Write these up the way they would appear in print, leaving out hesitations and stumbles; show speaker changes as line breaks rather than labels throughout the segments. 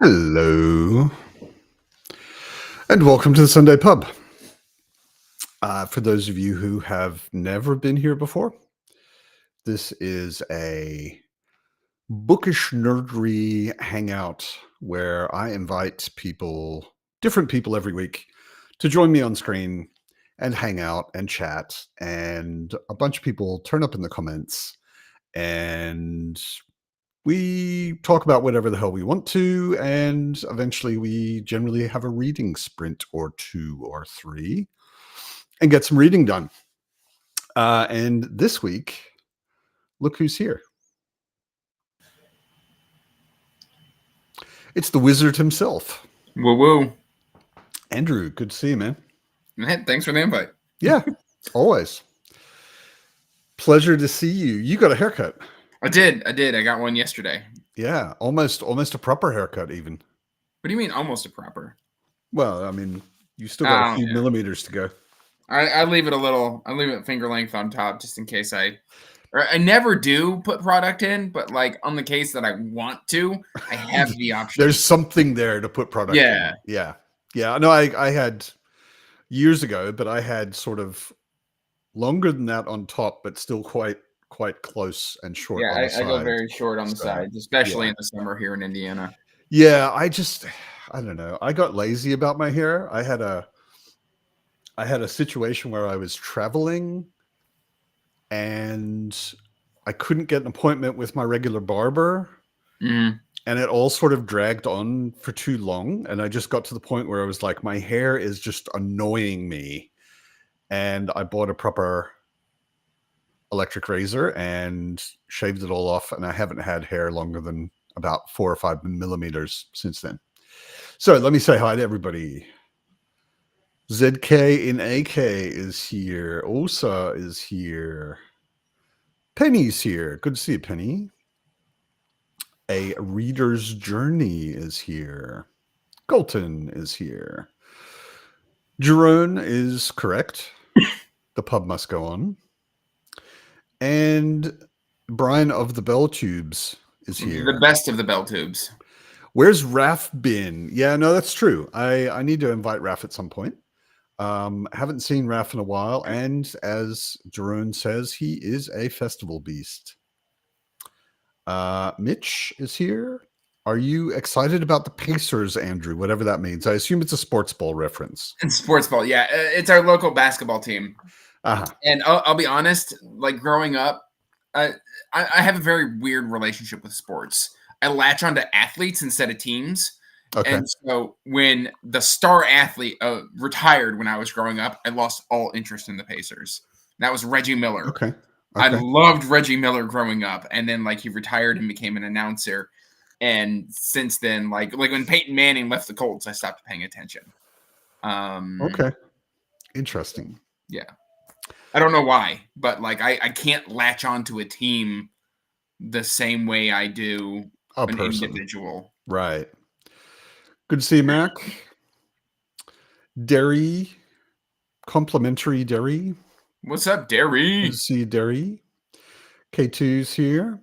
Hello, and welcome to the Sunday Pub. For those of you who have never been here before, this is a bookish nerdery hangout where I invite people, different people every week, to join me on screen and hang out and chat. And a bunch of people turn up in the comments and we talk about whatever the hell we want to, and eventually we generally have a reading sprint or two or three and get some reading done. And this week, look who's here. It's the wizard himself.
Woo woo.
Andrew, good to see you, man.
Thanks for the invite.
Yeah, always. Pleasure to see you. You got a haircut.
I did. I got one yesterday.
Yeah, almost a proper haircut even.
What do you mean almost a proper?
Well, I mean, you still got a few millimeters to go.
I leave it I leave it finger length on top just in case I never do put product in, but like on the case that I want to, I have the option.
There's something there to put product in. Yeah. No, I had years ago, but I had sort of longer than that on top, but still quite close and short.
Yeah,
on the side.
I go very short on the sides, especially in the summer here in Indiana.
Yeah, I don't know. I got lazy about my hair. I had a situation where I was traveling and I couldn't get an appointment with my regular barber.
Mm.
And it all sort of dragged on for too long. And I just got to the point where I was like, my hair is just annoying me. And I bought a proper electric razor and shaved it all off. And I haven't had hair longer than about 4 or 5 millimeters since then. So let me say hi to everybody. ZK in AK is here. Osa is here. Penny's here. Good to see you, Penny. A Reader's Journey is here. Colton is here. Jerome is correct. The pub must go on. And Brian of the Bell Tubes is here.
The best of the Bell Tubes.
Where's Raph been? Yeah, no, that's true. I need to invite Raph at some point. Haven't seen Raph in a while. And as Jerome says, he is a festival beast. Mitch is here. Are you excited about the Pacers, Andrew? Whatever that means. I assume it's a sports ball reference.
It's sports ball, yeah. It's our local basketball team.
Uh-huh.
And I'll be honest, like growing up, I have a very weird relationship with sports. I latch onto athletes instead of teams.
Okay.
And so when the star athlete retired when I was growing up, I lost all interest in the Pacers. That was Reggie Miller.
Okay.
I loved Reggie Miller growing up, and then like he retired and became an announcer. And since then, like when Peyton Manning left the Colts, I stopped paying attention.
Okay. Interesting.
Yeah. I don't know why, but like I can't latch onto a team the same way I do an individual.
Right. Good to see you, Mac. Derry. Complimentary Derry.
What's up, Derry?
Good to see you, Derry. K2's here.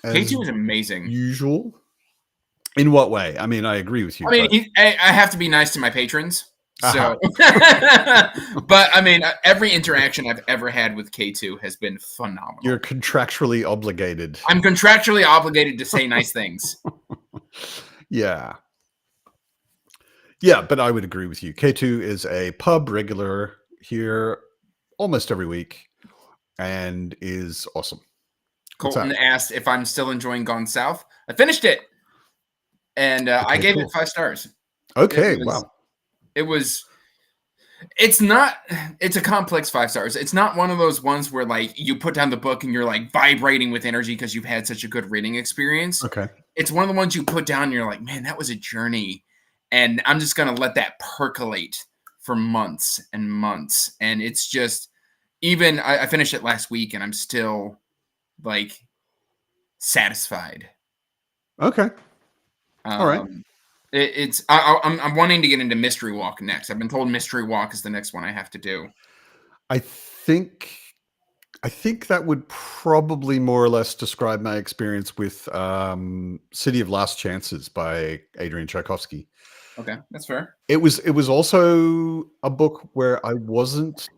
K2 is amazing.
Usual. In what way? I mean, I agree with you.
I mean, I have to be nice to my patrons. So,
Uh-huh.
but I mean, every interaction I've ever had with K2 has been phenomenal.
You're contractually obligated.
I'm contractually obligated to say nice things.
Yeah. Yeah, but I would agree with you. K2 is a pub regular here almost every week and is awesome.
Colton asked if I'm still enjoying Gone South. I finished it. And I gave it 5 stars.
Okay, wow.
It's a complex 5 stars. It's not one of those ones where like you put down the book and you're like vibrating with energy because you've had such a good reading experience.
Okay.
It's one of the ones you put down and you're like, man, that was a journey. And I'm just going to let that percolate for months and months. And it's just, even I finished it last week and I'm still like satisfied.
Okay. All right.
I'm wanting to get into Mystery Walk next. I've been told Mystery Walk is the next one I have to do.
I think I think that would probably more or less describe my experience with City of Last Chances by Adrian Tchaikovsky.
Okay, that's fair.
It was also a book where I wasn't.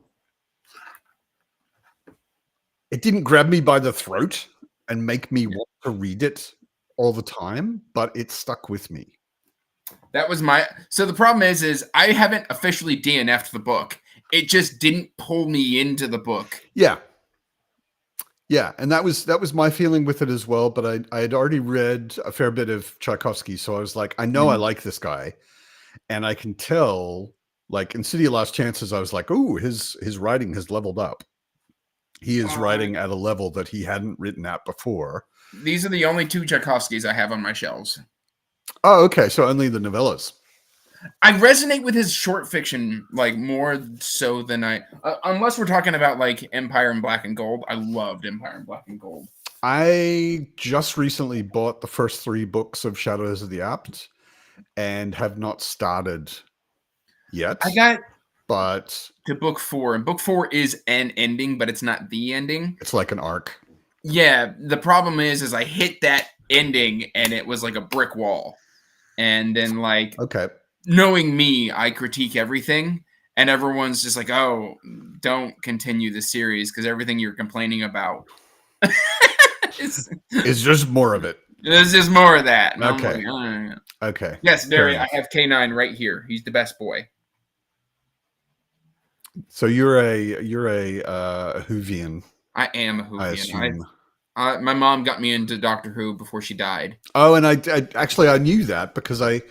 It didn't grab me by the throat and make me want to read it all the time, but it stuck with me.
That was my. So the problem is I haven't officially DNF'd the book. It just didn't pull me into the book.
Yeah. Yeah, and that was my feeling with it as well. But I had already read a fair bit of Tchaikovsky, so I was like, I know I like this guy, and I can tell. Like in City of Last Chances, I was like, oh, his writing has leveled up. He is writing at a level that he hadn't written at before.
These are the only 2 Tchaikovskys I have on my shelves.
Oh, okay. So only the novellas.
I resonate with his short fiction like more so than unless we're talking about like Empire in Black and Gold. I loved Empire in Black and Gold.
I just recently bought the first 3 books of Shadows of the Apt and have not started yet.
I got
but
to book 4, and book 4 is an ending, but it's not the ending.
It's like an arc.
Yeah, the problem is I hit that ending and it was like a brick wall. And then like
okay.
Knowing me, I critique everything, and everyone's just like, "Oh, don't continue the series because everything you're complaining about
is just more of it."
There's just more of that. And
okay.
I'm like,
okay.
Yes, Derry, I have K9 right here. He's the best boy.
So you're a Whovian.
I am a Whovian.
I assume.
My mom got me into Doctor Who before she died.
Oh, and I actually I knew that because I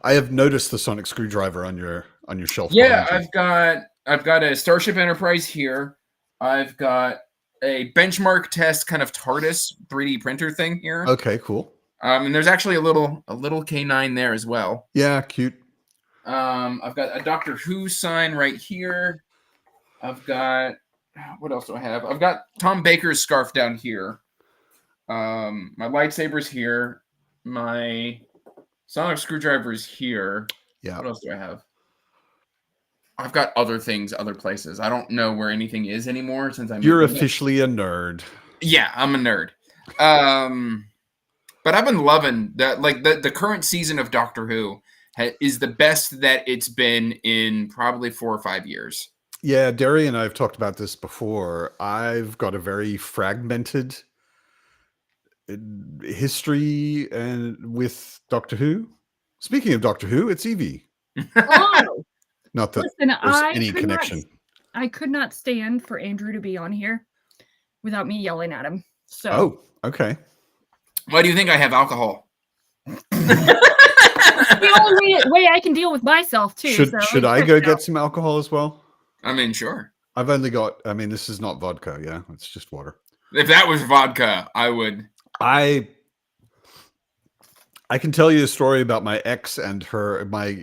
have noticed the sonic screwdriver on your shelf.
Yeah, I've got a Starship Enterprise here. I've got a benchmark test kind of TARDIS 3D printer thing here.
Okay, cool.
And there's actually a little K9 there as well.
Yeah, cute.
I've got a Doctor Who sign right here. I've got what else do I have? I've got Tom Baker's scarf down here. My lightsaber's here. My sonic screwdriver is here.
Yeah.
What else do I have? I've got other things, other places. I don't know where anything is anymore since I'm.
You're officially a nerd.
Yeah, I'm a nerd. But I've been loving that. Like the current season of Doctor Who is the best that it's been in probably 4 or 5 years.
Yeah, Derry and I have talked about this before. I've got a very fragmented history and with Doctor Who. Speaking of Doctor Who, it's Evie.
Oh,
not that
listen,
there's any connection.
I could not stand for Andrew to be on here without me yelling at him. So.
Oh, okay.
Why do you think I have alcohol?
It's the only way I can deal with myself too.
Should I go get some alcohol as well?
I mean, sure.
I've only got. I mean, this is not vodka. Yeah, it's just water.
If that was vodka, I would.
I can tell you a story about my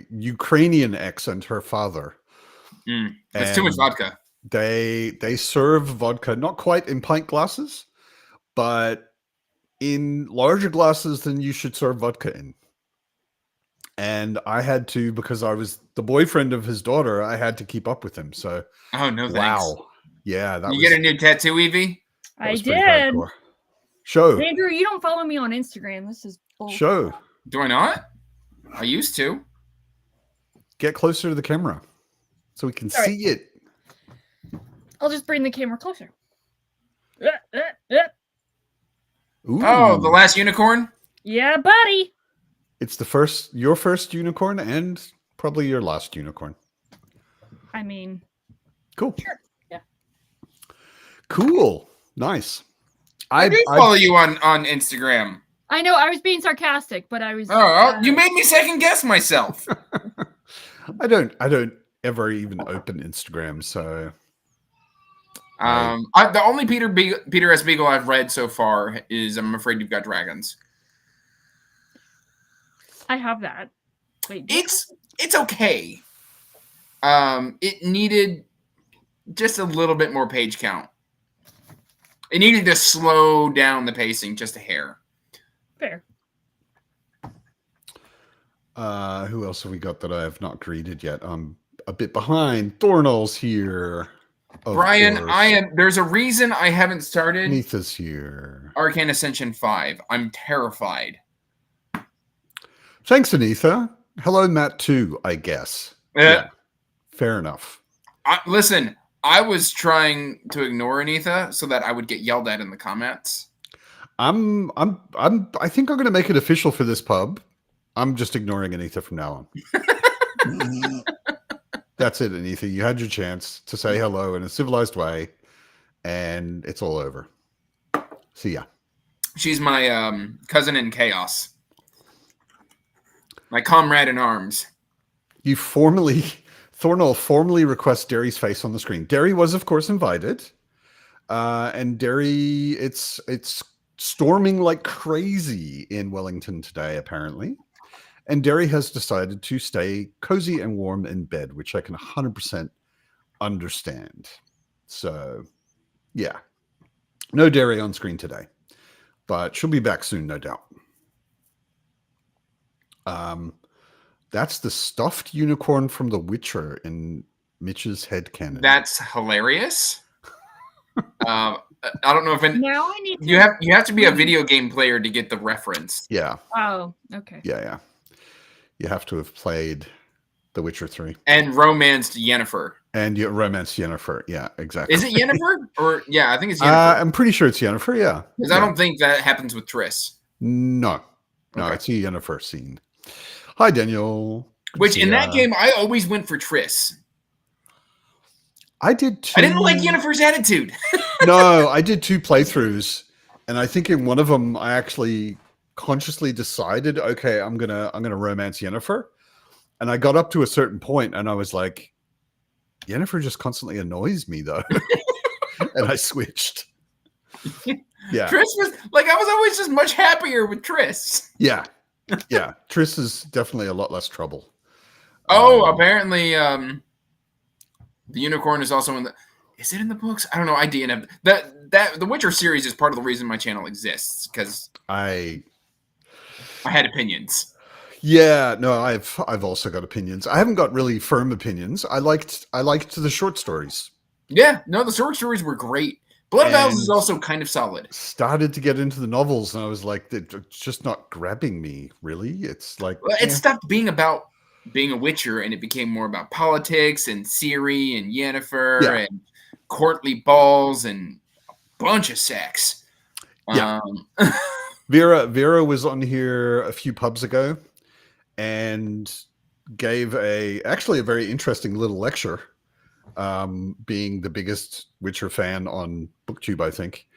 Ukrainian ex and her father.
That's too much vodka.
They serve vodka not quite in pint glasses, but in larger glasses than you should serve vodka in. And I had to, because I was the boyfriend of his daughter, I had to keep up with him. So,
oh no, thanks.
Wow, yeah,
you get a new tattoo, Evie?
I did.
Show
Andrew, you don't follow me on Instagram. This is bullshit.
Show.
Do I not? I used to.
Get closer to the camera so we can see it.
I'll just bring the camera closer.
Ooh.
Oh, the last unicorn?
Yeah, buddy.
It's your first unicorn and probably your last unicorn.
I mean,
cool.
Sure. Yeah.
Cool. Nice.
I follow you on Instagram.
I know I was being sarcastic, but I was.
Oh, you made me second guess myself.
I don't ever even open Instagram, so.
The only Peter S. Beagle I've read so far is I'm Afraid You've Got Dragons.
I have that. Wait,
it's okay. It needed just a little bit more page count. It needed to slow down the pacing just a hair.
Fair.
Who else have we got that I have not greeted yet? I'm a bit behind. Thornall's here. Of
Brian,
course.
there's a reason I haven't started
Neitha's here.
Arcane Ascension 5. I'm terrified.
Thanks, Anitha. Hello, Matt, too, I guess. Yeah, fair enough.
Listen, I was trying to ignore Anitha so that I would get yelled at in the comments.
I think I'm going to make it official for this pub. I'm just ignoring Anitha from now on. That's it, Anitha. You had your chance to say hello in a civilized way, and it's all over. See ya.
She's my cousin in chaos. My comrade in arms.
Thornall formally requests Derry's face on the screen. Derry was, of course, invited. And Derry, it's storming like crazy in Wellington today, apparently. And Derry has decided to stay cozy and warm in bed, which I can 100% understand. So, yeah. No Derry on screen today. But she'll be back soon, no doubt. That's the stuffed unicorn from The Witcher in Mitch's headcanon.
That's hilarious. I don't know if
now I need to...
you have to be a video game player to get the reference.
Yeah.
Oh, okay.
Yeah. You have to have played The Witcher 3.
And romanced Yennefer.
And you romanced Yennefer. Yeah, exactly.
Is it Yennefer? I think it's Yennefer.
I'm pretty sure it's Yennefer, yeah.
Because I don't think that happens with Triss.
No,
Okay.
It's a Yennefer scene. Hi, Daniel.
Which, in that game, I always went for Triss.
I did too.
I didn't like Yennefer's attitude.
No, I did 2 playthroughs. And I think in one of them, I actually consciously decided, okay, I'm gonna romance Yennefer. And I got up to a certain point and I was like, Yennefer just constantly annoys me though. And I switched. Yeah.
Triss was like, I was always just much happier with Triss.
Yeah. Triss is definitely a lot less trouble.
Apparently the unicorn is also in the... Is it in the books? I don't know. I DNF. The Witcher series is part of the reason my channel exists, because I had opinions.
Yeah, no, I've also got opinions. I haven't got really firm opinions. I liked the short stories.
Yeah, no, the short stories were great. Blood Vows is also kind of solid.
Started to get into the novels, and I was like, it's just not grabbing me, really. It's like...
Well, it stopped being about being a Witcher, and it became more about politics, and Ciri, and Yennefer, and courtly balls, and a bunch of sex.
Yeah. Vera was on here a few pubs ago, and gave actually a very interesting little lecture, being the biggest Witcher fan on BookTube, I think,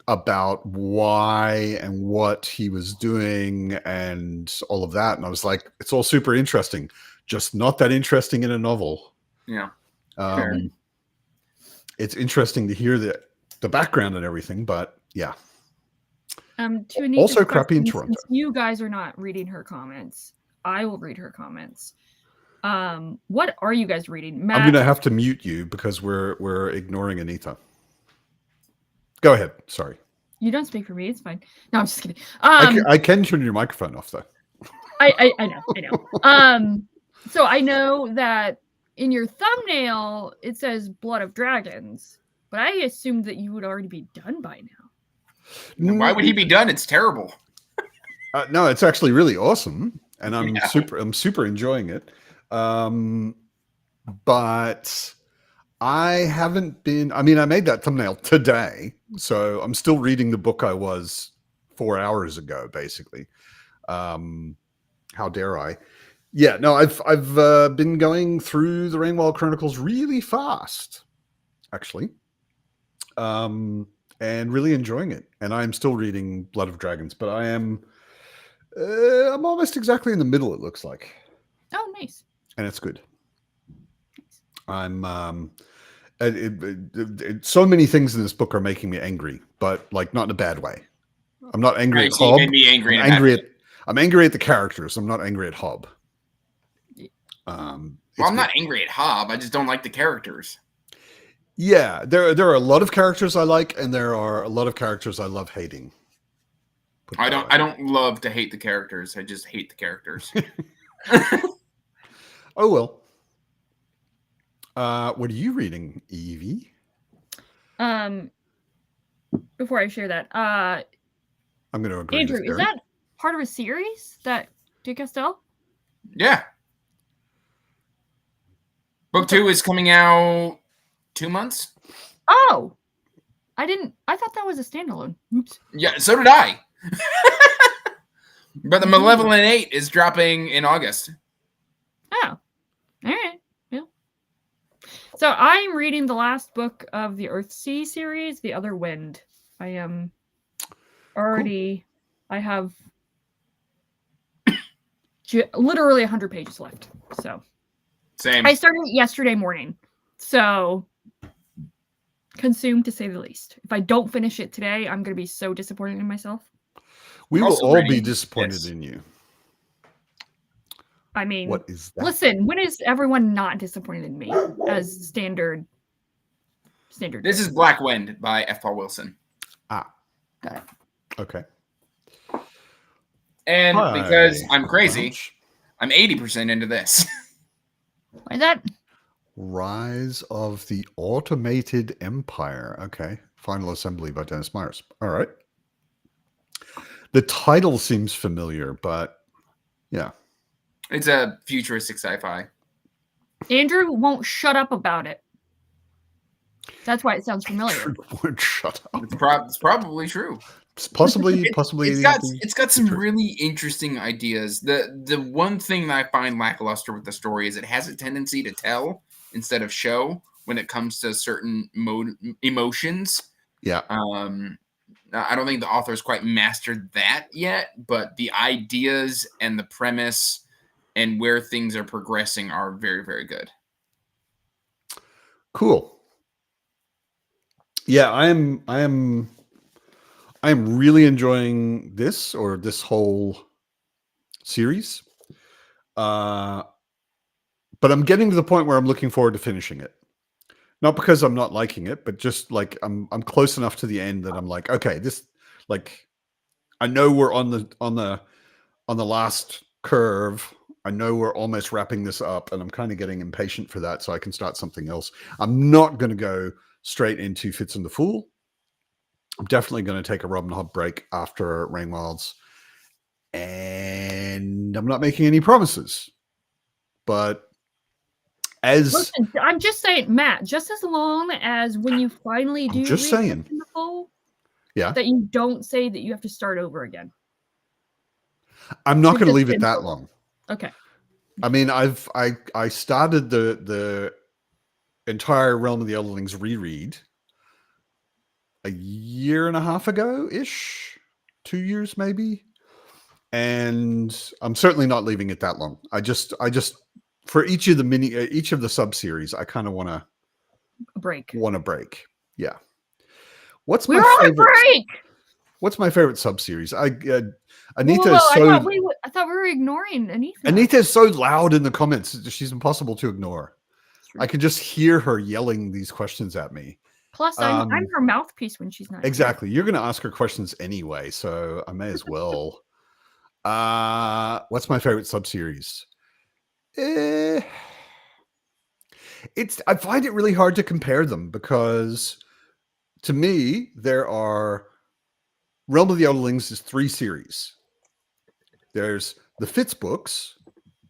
about why and what he was doing and all of that. And I was like, it's all super interesting, just not that interesting in a novel.
Yeah.
Sure. It's interesting to hear the background and everything, but yeah.
To
also crappy in Toronto.
You guys are not reading her comments. I will read her comments. What are you guys reading? Matt?
I'm going to have to mute you because we're ignoring Anitha. Go ahead. Sorry.
You don't speak for me. It's fine. No, I'm just kidding.
I can turn your microphone off though.
I know. So I know that in your thumbnail it says Blood of Dragons, but I assumed that you would already be done by now.
Why would he be done? It's terrible.
No, it's actually really awesome, and I'm super enjoying it. But I haven't been. I mean, I made that thumbnail today, so I'm still reading the book I was 4 hours ago, basically. How dare I? Yeah, no, I've been going through the Rainwall Chronicles really fast, actually. And really enjoying it. And I'm still reading Blood of Dragons, but I'm almost exactly in the middle, it looks like.
Oh, nice.
And it's good. I'm so many things in this book are making me angry, but like not in a bad way. I'm not angry at Hob. I'm angry at the characters. I'm not angry at Hob.
I'm not angry at Hob. I just don't like the characters.
Yeah, there are a lot of characters I like, and there are a lot of characters I love hating.
I don't love to hate the characters. I just hate the characters.
Oh well. What are you reading, Evie?
Before I share that,
I'm going to agree
Andrew,
with
is
Gary.
that part of a series that Tchaikovsky?
Yeah. Book 2 is coming out 2 months.
Oh, I thought that was a standalone. Oops.
Yeah, so did I. But the Malevolent 8 is dropping in August.
Oh, all right. Yeah. So I'm reading the last book of the Earthsea series, The Other Wind. I am already. Cool. I have literally 100 pages left. So
same.
I started yesterday morning. So consumed to say the least. If I don't finish it today, I'm going to be so disappointed in myself.
We will all be disappointed in you.
I mean,
what is that?
Listen, when is everyone not disappointed in me as standard?
This is Black Wind by F. Paul Wilson.
Got it.
Okay.
And because I'm crazy, I'm 80% into this.
Why is that?
Rise of the Automated Empire. Okay. Final Assembly by Dennis Myers. All right. The title seems familiar, but yeah.
It's a futuristic sci-fi.
Andrew won't shut up about it. That's why it sounds familiar.
Andrew won't shut up.
It's probably true.
It's possibly.
It's got some really interesting ideas. The one thing that I find lackluster with the story is it has a tendency to tell instead of show when it comes to certain emotions.
Yeah.
I don't think the author's quite mastered that yet, but the ideas and the premise and where things are progressing are very, very good.
Cool. Yeah, I am really enjoying this whole series. But I'm getting to the point where I'm looking forward to finishing it. Not because I'm not liking it, but just like I'm close enough to the end that I'm like, okay, this, like, I know we're on the last curve. I know we're almost wrapping this up, and I'm kind of getting impatient for that, so I can start something else. I'm not going to go straight into Fitz and the Fool. I'm definitely going to take a Robin Hood break after Rain Wilds, and I'm not making any promises. But
listen, I'm just saying, Matt, just as long as when you finally do
just saying,
the Fool,
yeah,
that you don't say that you have to start over again.
I'm not going to leave it that long.
Okay.
I mean, I started the entire Realm of the Elderlings reread a year and a half ago ish, 2 years maybe, and I'm certainly not leaving it that long. I just for each of the sub series, I kind of want a break. Yeah. What's my favorite? What's my favorite sub series? Anita is so.
I thought we were ignoring Anita.
Anita is so loud in the comments; she's impossible to ignore. I can just hear her yelling these questions at me.
Plus, I'm her mouthpiece when she's not.
Exactly. You're going to ask her questions anyway, so I may as well. What's my favorite sub series? I find it really hard to compare them because, to me, there are. Realm of the Elderlings is 3 series. There's the Fitz books.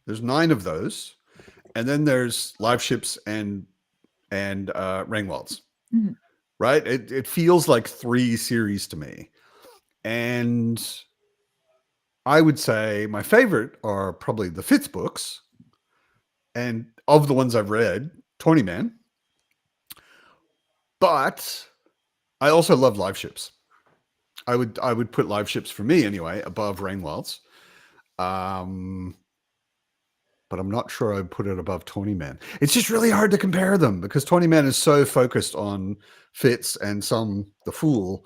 There's 9 of those. And then there's Live Ships and Rainwalds.
Mm-hmm.
Right? It feels like 3 series to me. And I would say my favorite are probably the Fitz books. And of the ones I've read, Tawny Man. But I also love Live Ships. I would put Live Ships, for me anyway, above Rainwilds. But I'm not sure I'd put it above Tawny Man. It's just really hard to compare them because Tawny Man is so focused on Fitz and the Fool,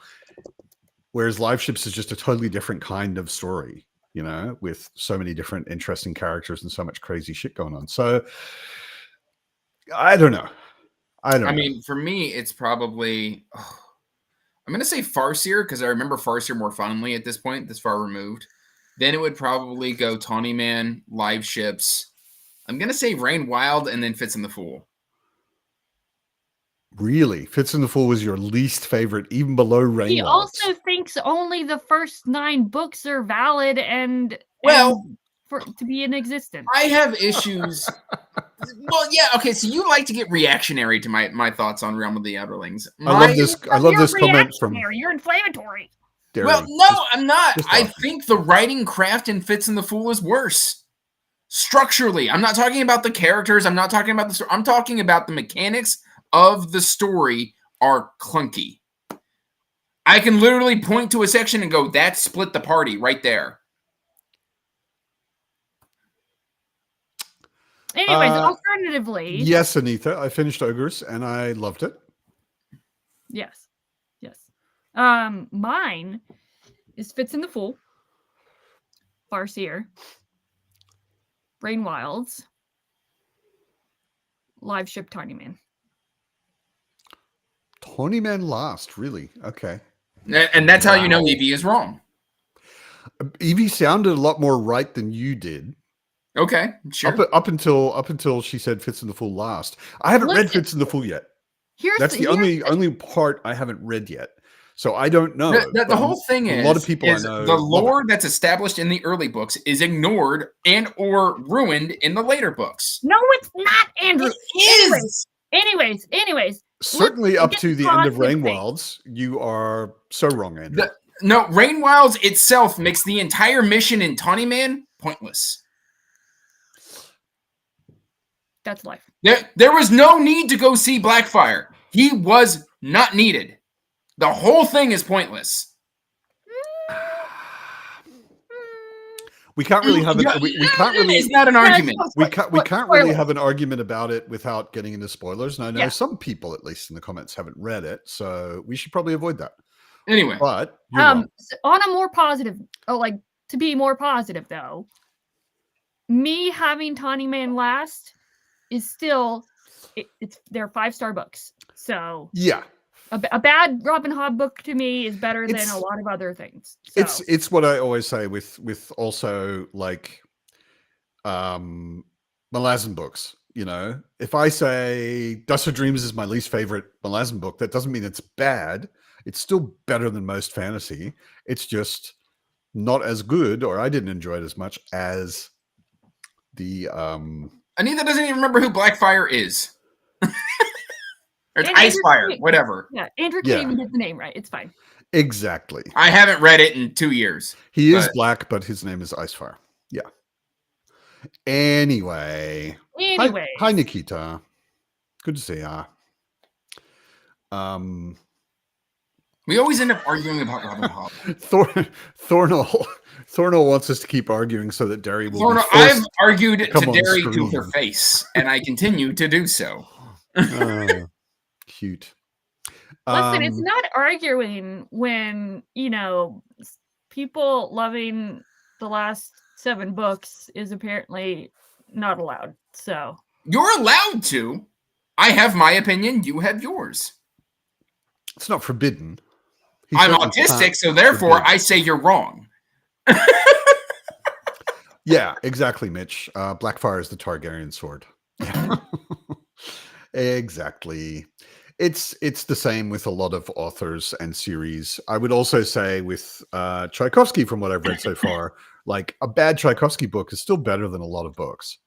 whereas Live Ships is just a totally different kind of story, you know, with so many different interesting characters and so much crazy shit going on. So I don't know. I
mean, for me, it's probably... I'm going to say Farseer because I remember Farseer more fondly at this point, this far removed. Then it would probably go Tawny Man, Live Ships. I'm going to say Rain Wild and then Fitz and the Fool.
Really? Fitz and the Fool was your least favorite, even below Rainwalds.
He also thinks only the first 9 books are valid and to be in existence.
I have issues. Well, yeah, okay. So you like to get reactionary to my thoughts on Realm of the Elderlings.
I love this comment from.
You're inflammatory.
Derry.
Well, no, I'm not. I think the writing craft in Fitz and the Fool is worse. Structurally, I'm not talking about the characters. I'm not talking about the story. I'm talking about the mechanics of the story are clunky. I can literally point to a section and go, that split the party right there.
Anyways, alternatively.
Yes, Anita, I finished Ogres and I loved it.
Yes. Mine is Fitz and the Fool, Farseer, Brain Wilds, Live Ship Tiny Man.
Tiny Man last, really? Okay.
And that's how you know Evie is wrong.
Evie sounded a lot more right than you did.
Okay, sure.
Up until she said Fitz and the Fool last. I haven't read Fitz and the Fool yet. That's the only part I haven't read yet. So I don't know.
The whole thing is
a lot of people I know.
The lore that's established in the early books is ignored and or ruined in the later books.
No, it's not, Andrew.
It is.
Anyways.
Certainly up to the end of Rainwilds, you are so wrong, Andrew.
No, Rainwilds itself makes the entire mission in Tawny Man pointless.
That's life.
There was no need to go see Blackfire. He was not needed. The whole thing is pointless.
We can't really have it. We can't really.
It's not an argument.
We can't really have an argument about it without getting into spoilers. And I know some people, at least in the comments, haven't read it, so we should probably avoid that.
Anyway,
but
on a more positive, to be more positive though, me having Tawny Man last is still they're 5-star books. So
yeah.
A bad Robin Hobb book to me is better than a lot of other things. So.
It's what I always say with also like Malazan books. You know, if I say Dust of Dreams is my least favorite Malazan book, that doesn't mean it's bad. It's still better than most fantasy. It's just not as good, or I didn't enjoy it as much as the.
Anita doesn't even remember who Blackfire is. Or it's Icefire, whatever.
Yeah, Andrew can't even get the name right. It's fine.
Exactly.
I haven't read it in 2 years.
He is black, but his name is Icefire. Yeah. Anyway. Hi, Nikita. Good to see ya.
We always end up arguing about Robin Hobb.
Thornell wants us to keep arguing so that Derry will. Thornell,
I've argued to Derry to her face, and I continue to do so.
Cute.
Listen, it's not arguing when, people loving the last 7 books is apparently not allowed. So
you're allowed to. I have my opinion. You have yours.
It's not forbidden.
I'm autistic, so therefore I say you're wrong.
Yeah, exactly, Mitch. Blackfire is the Targaryen sword. Yeah. Exactly. It's the same with a lot of authors and series. I would also say with Tchaikovsky, from what I've read so far, like a bad Tchaikovsky book is still better than a lot of books.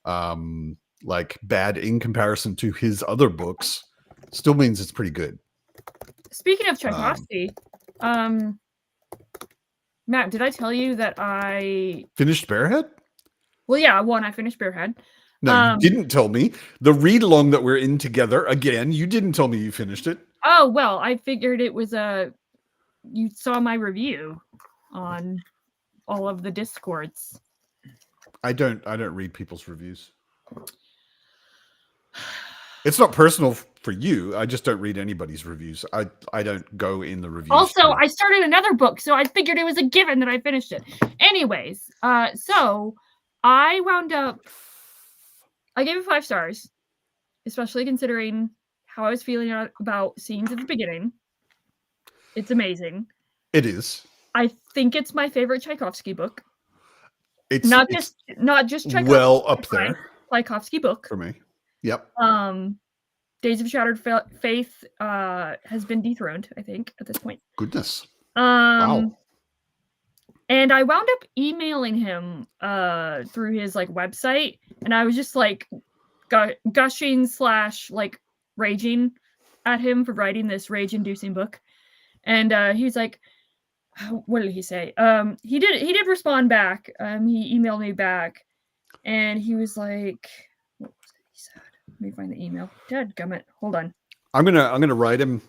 Like bad in comparison to his other books still means it's pretty good.
Speaking of Tchaikovsky, Matt, did I tell you that I
finished Bearhead?
Well, yeah, I finished Bearhead.
No, you didn't tell me. The read-along that we're in together, again, you didn't tell me you finished it.
Oh, well, I figured it was you saw my review on all of the Discords.
I don't read people's reviews. It's not personal for you. I just don't read anybody's reviews. I don't go in the reviews.
Also, I started another book, so I figured it was a given that I finished it. Anyways, so I wound up I gave it 5 stars, especially considering how I was feeling about scenes at the beginning. It's amazing.
It is.
I think it's my favorite Tchaikovsky book. It's not just Tchaikovsky.
Well up there.
Tchaikovsky book
for me. Yep.
Days of Shattered Faith has been dethroned, I think, at this point.
Goodness.
Wow. And I wound up emailing him through his like website, and I was just like gushing / like raging at him for writing this rage-inducing book. And he was like, what did he say? He did respond back. He emailed me back, and he was like, what was it he said? Let me find the email. Dadgummit. Hold on.
I'm gonna write him.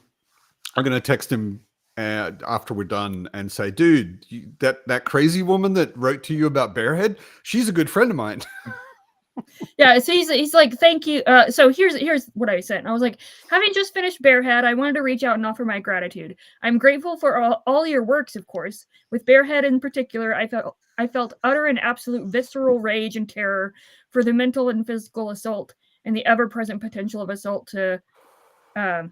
I'm gonna text him after we're done and say, dude, that crazy woman that wrote to you about Bearhead, she's a good friend of mine.
Yeah, so he's like, thank you. So here's what I sent. I was like, having just finished Bearhead, I wanted to reach out and offer my gratitude. I'm grateful for all your works, of course. With Bearhead in particular, I felt utter and absolute visceral rage and terror for the mental and physical assault and the ever-present potential of assault to, I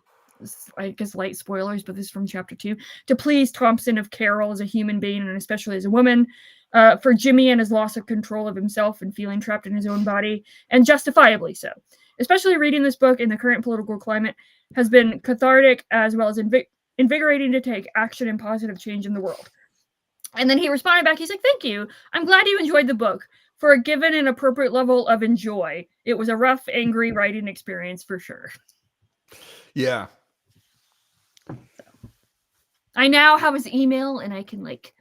guess light spoilers, but this is from chapter 2, to please Thompson of Carroll as a human being and especially as a woman. For Jimmy and his loss of control of himself and feeling trapped in his own body, and justifiably so. Especially reading this book in the current political climate has been cathartic as well as invigorating to take action and positive change in the world. And then he responded back, he's like, thank you. I'm glad you enjoyed the book. For a given and appropriate level of enjoy, it was a rough, angry writing experience for sure.
Yeah.
I now have his email and I can like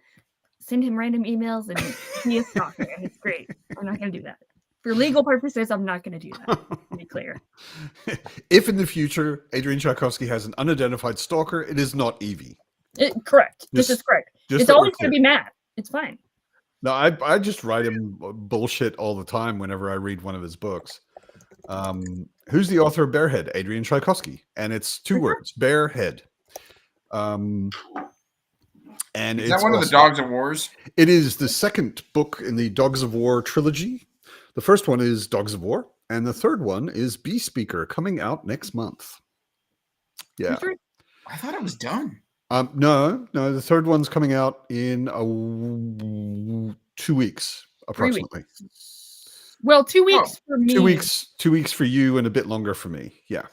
send him random emails and be a stalker, and it's great. I'm not going to do that. For legal purposes, I'm not going to do that, to be clear.
If in the future Adrian Tchaikovsky has an unidentified stalker, it is not Evie.
Correct. This is correct. It's always going to be Matt. It's fine.
No, I just write him bullshit all the time whenever I read one of his books. Who's the author of Bearhead? Adrian Tchaikovsky. And it's 2 words, Bearhead. And
is that one of the Dogs of Wars?
It is the second book in the Dogs of War trilogy. The first one is Dogs of War, and the third one is Bee Speaker, coming out next month. Yeah.
I thought it was done.
No, the third one's coming out in 2 weeks, approximately.
3 weeks. Well, 2 weeks for me.
2 weeks for you and a bit longer for me. Yeah.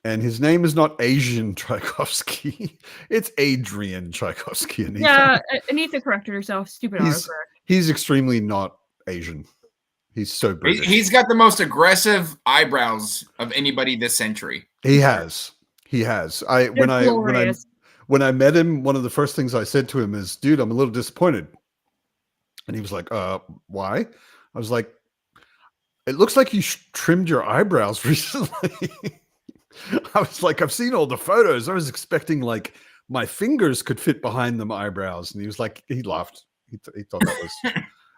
And his name is not Asian Tchaikovsky. It's Adrian Tchaikovsky. Anita.
Yeah, Anita corrected herself. Stupid autocorrect.
He's extremely not Asian. He's so British.
He's got the most aggressive eyebrows of anybody this century.
He has. When I met him, one of the first things I said to him is, dude, I'm a little disappointed. And he was like, why? I was like, it looks like you trimmed your eyebrows recently. I was like, I've seen all the photos. I was expecting like my fingers could fit behind them eyebrows. And he was like, he laughed. He thought that was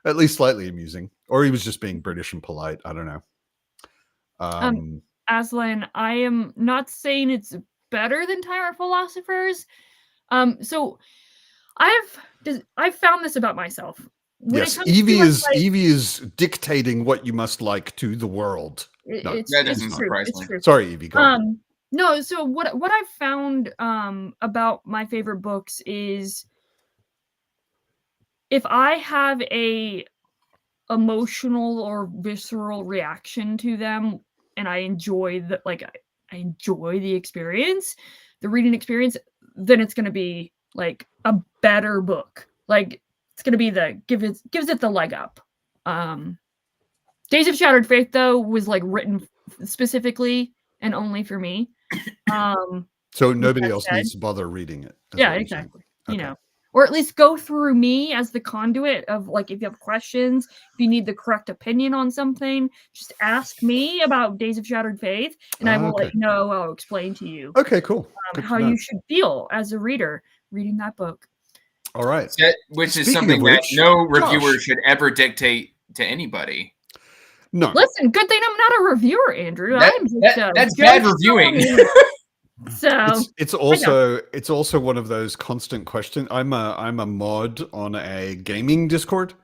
at least slightly amusing. Or he was just being British and polite. I don't know.
Aslan, I am not saying it's better than Tyrant Philosophers. So I've found this about myself.
Yes, Evie is dictating what you must like to the world.
That doesn't surprise me.
Sorry, Evie. Go on.
No, so what I've found about my favorite books is if I have a emotional or visceral reaction to them and I enjoy the experience, the reading experience, then it's going to be like a better book. Like it's going to be gives it the leg up. Days of Shattered Faith, though, was like written specifically and only for me.
So nobody else needs to bother reading it.
Yeah, exactly. Okay. You know, or at least go through me as the conduit of like, if you have questions, if you need the correct opinion on something, just ask me about Days of Shattered Faith, and I will let you know. I'll explain to you.
Okay, cool.
How you should feel as a reader reading that book.
All right.
Which is something that no reviewer should ever dictate to anybody.
No.
Listen, good thing I'm not a reviewer, Andrew.
That's bad reviewing.
So
it's also one of those constant questions. I'm a mod on a gaming Discord,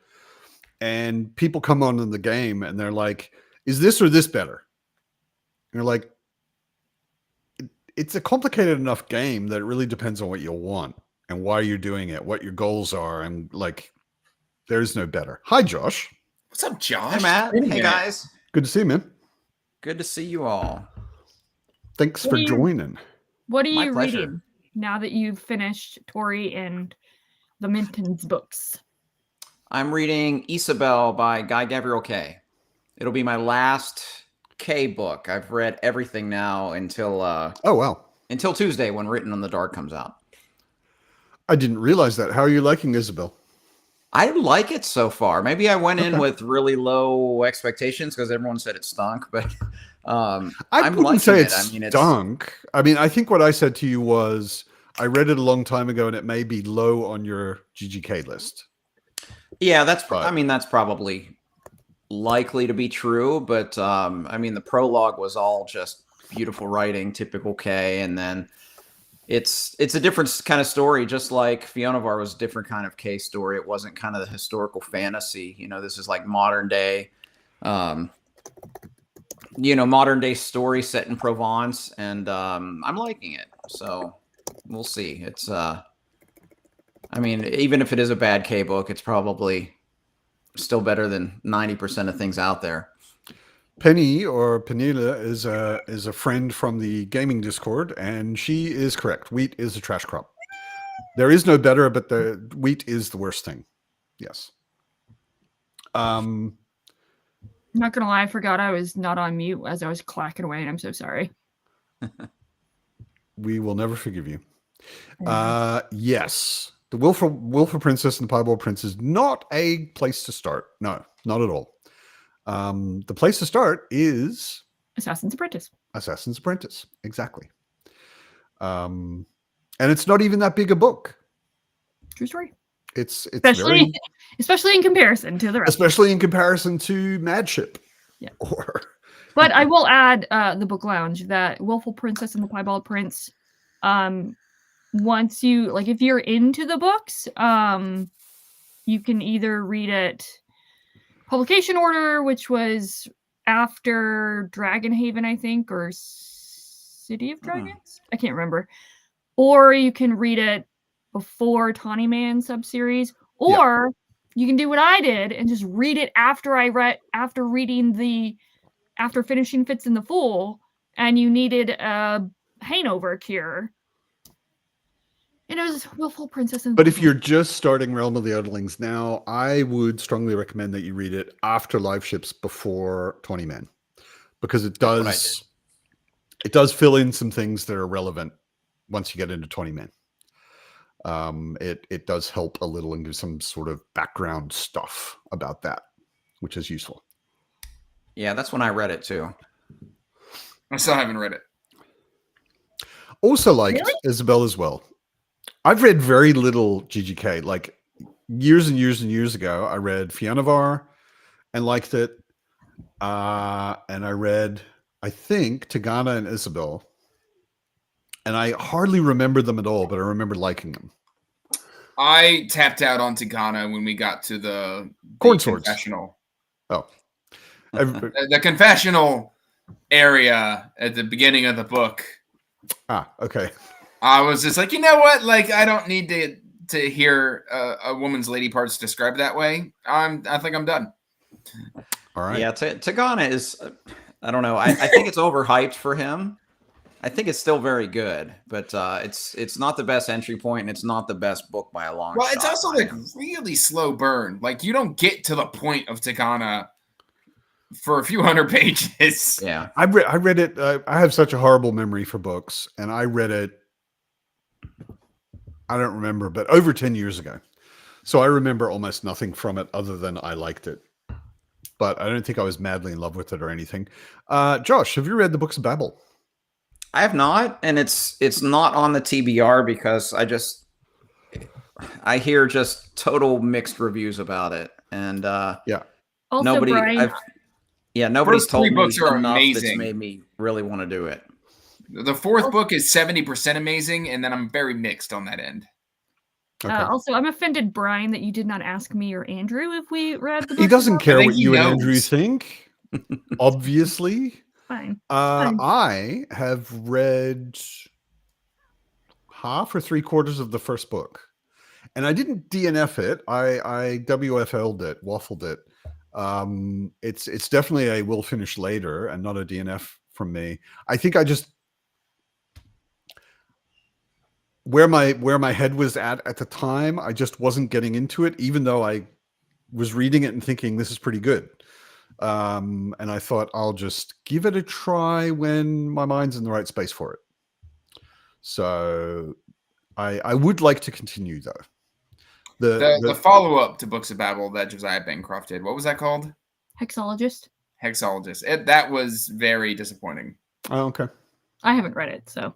and people come on in the game and they're like, "Is this or this better?" And you're like, "It's a complicated enough game that it really depends on what you want and why you're doing it, what your goals are, and like, there's no better." Hi, Josh.
What's up, Josh?
Hey, Matt. Hey, guys.
Good to see you, man.
Good to see you all.
Thanks for joining.
What are
My
you
pleasure.
reading now that you've finished Tori and the Minton's books?
I'm reading Isabel by Gavriel Kay. It'll be my last Kay book. I've read everything now until
Oh, wow.
until Tuesday when Written in the Dark comes out.
I didn't realize that. How are you liking Isabel?
I like it so far. Maybe I went in with really low expectations because everyone said it stunk, but
I
I'm
wouldn't
liking
say
it.
it
I mean,
stunk. I mean, I think what I said to you was I read it a long time ago and it may be low on your GGK list.
Yeah, that's probably likely to be true, but I mean, the prologue was all just beautiful writing, typical Kay, and then it's a different kind of story, just like Fionavar was a different kind of Kay story. It wasn't kind of the historical fantasy. This is like modern day, modern day story set in Provence, and I'm liking it. So we'll see. It's I mean, even if it is a bad Kay book, it's probably still better than 90% of things out there.
Penny or Penila is a friend from the gaming Discord, and she is correct. Wheat is a trash crop. There is no better, but the wheat is the worst thing. Yes.
I'm not gonna lie, I forgot I was not on mute as I was clacking away, and I'm so sorry.
We will never forgive you. Yes. The Wilful Princess and the Piebald Prince is not a place to start. No, not at all. The place to start is
Assassin's Apprentice.
Assassin's Apprentice. Exactly. And it's not even that big a book.
True story.
It's
especially in comparison to the rest.
Especially in comparison to Madship.
Yeah.
But
I will add the book lounge that Willful Princess and the Piebald Prince. Once you if you're into the books, you can either read it publication order, which was after Dragonhaven, I think, or City of Dragons. I can't remember. Or you can read it before Tawny Man subseries, or you can do what I did and just read it after finishing Fitz and the Fool, and you needed a hangover cure. And it was Willful Princess and.
But if you're just starting Realm of the Elderlings now, I would strongly recommend that you read it after Live Ships, before 20 Men, because it does fill in some things that are relevant once you get into 20 Men. It does help a little and give some sort of background stuff about that, which is useful.
Yeah, that's when I read it too.
I still haven't read it.
Also liked Isabel as well. I've read very little GGK. Like years and years and years ago, I read Fionavar and liked it. And I read, I think, Tagana and Isabel. And I hardly remember them at all, but I remember liking them.
I tapped out on Tagana when we got to the
Corn Swords.
Confessional.
Oh.
The confessional area at the beginning of the book.
Okay.
I was just like, you know what? Like, I don't need to hear a woman's lady parts described that way. I think I'm done.
All right.
Yeah, Tagana is, I don't know. I think it's overhyped for him. I think it's still very good, but it's not the best entry point, and it's not the best book by a long shot.
Well, it's also like really slow burn. Like, you don't get to the point of Tagana for a few hundred pages.
Yeah,
I read it. I have such a horrible memory for books, and I read it. I don't remember, but over 10 years ago. So I remember almost nothing from it other than I liked it. But I don't think I was madly in love with it or anything. Josh, have you read the Books of Babel?
I have not, and it's not on the TBR because I hear just total mixed reviews about it, and
yeah,
also,
nobody's
First
told
three
me
books are
enough
amazing.
that's made me really want to do it.
The fourth book is 70% amazing, and then I'm very mixed on that end.
Okay.
Also, I'm offended, Brian, that you did not ask me or Andrew if we read the book.
He doesn't care what
he
you
knows.
and Andrew think. Obviously.
Fine.
I have read half or 3/4 of the first book, and I didn't DNF it. I WFL'd it, waffled it, It's definitely a will finish later and not a DNF from me. I think I just where my head was at the time, I just wasn't getting into it, even though I was reading it and thinking this is pretty good. And I thought I'll just give it a try when my mind's in the right space for it. So I would like to continue though.
The follow-up to Books of Babel that Josiah Bancroft did, what was that called?
Hexologist.
That was very disappointing.
Oh, okay.
I haven't read it, so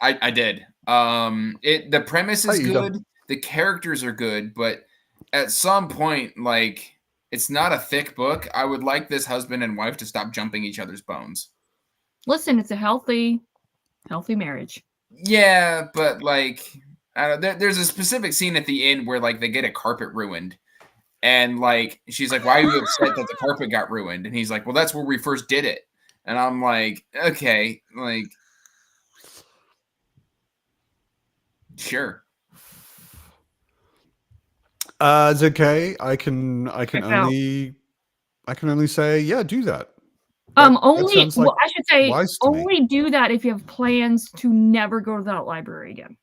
I did. The premise is good,
done.
the characters are good, but at some point, like, it's not a thick book. I would like this husband and wife to stop jumping each other's bones.
listen, it's a healthy marriage.
Yeah, but like, there's a specific scene at the end where like they get a carpet ruined, and like she's like, "Why are you upset that the carpet got ruined?" And he's like, "Well, that's where we first did it." And I'm like, "Okay, like, sure."
It's okay. I can
Check it out.
only say, yeah, do that.
Only
sounds like
I should say
wise to me.
only do that if you have plans to never go to that library again.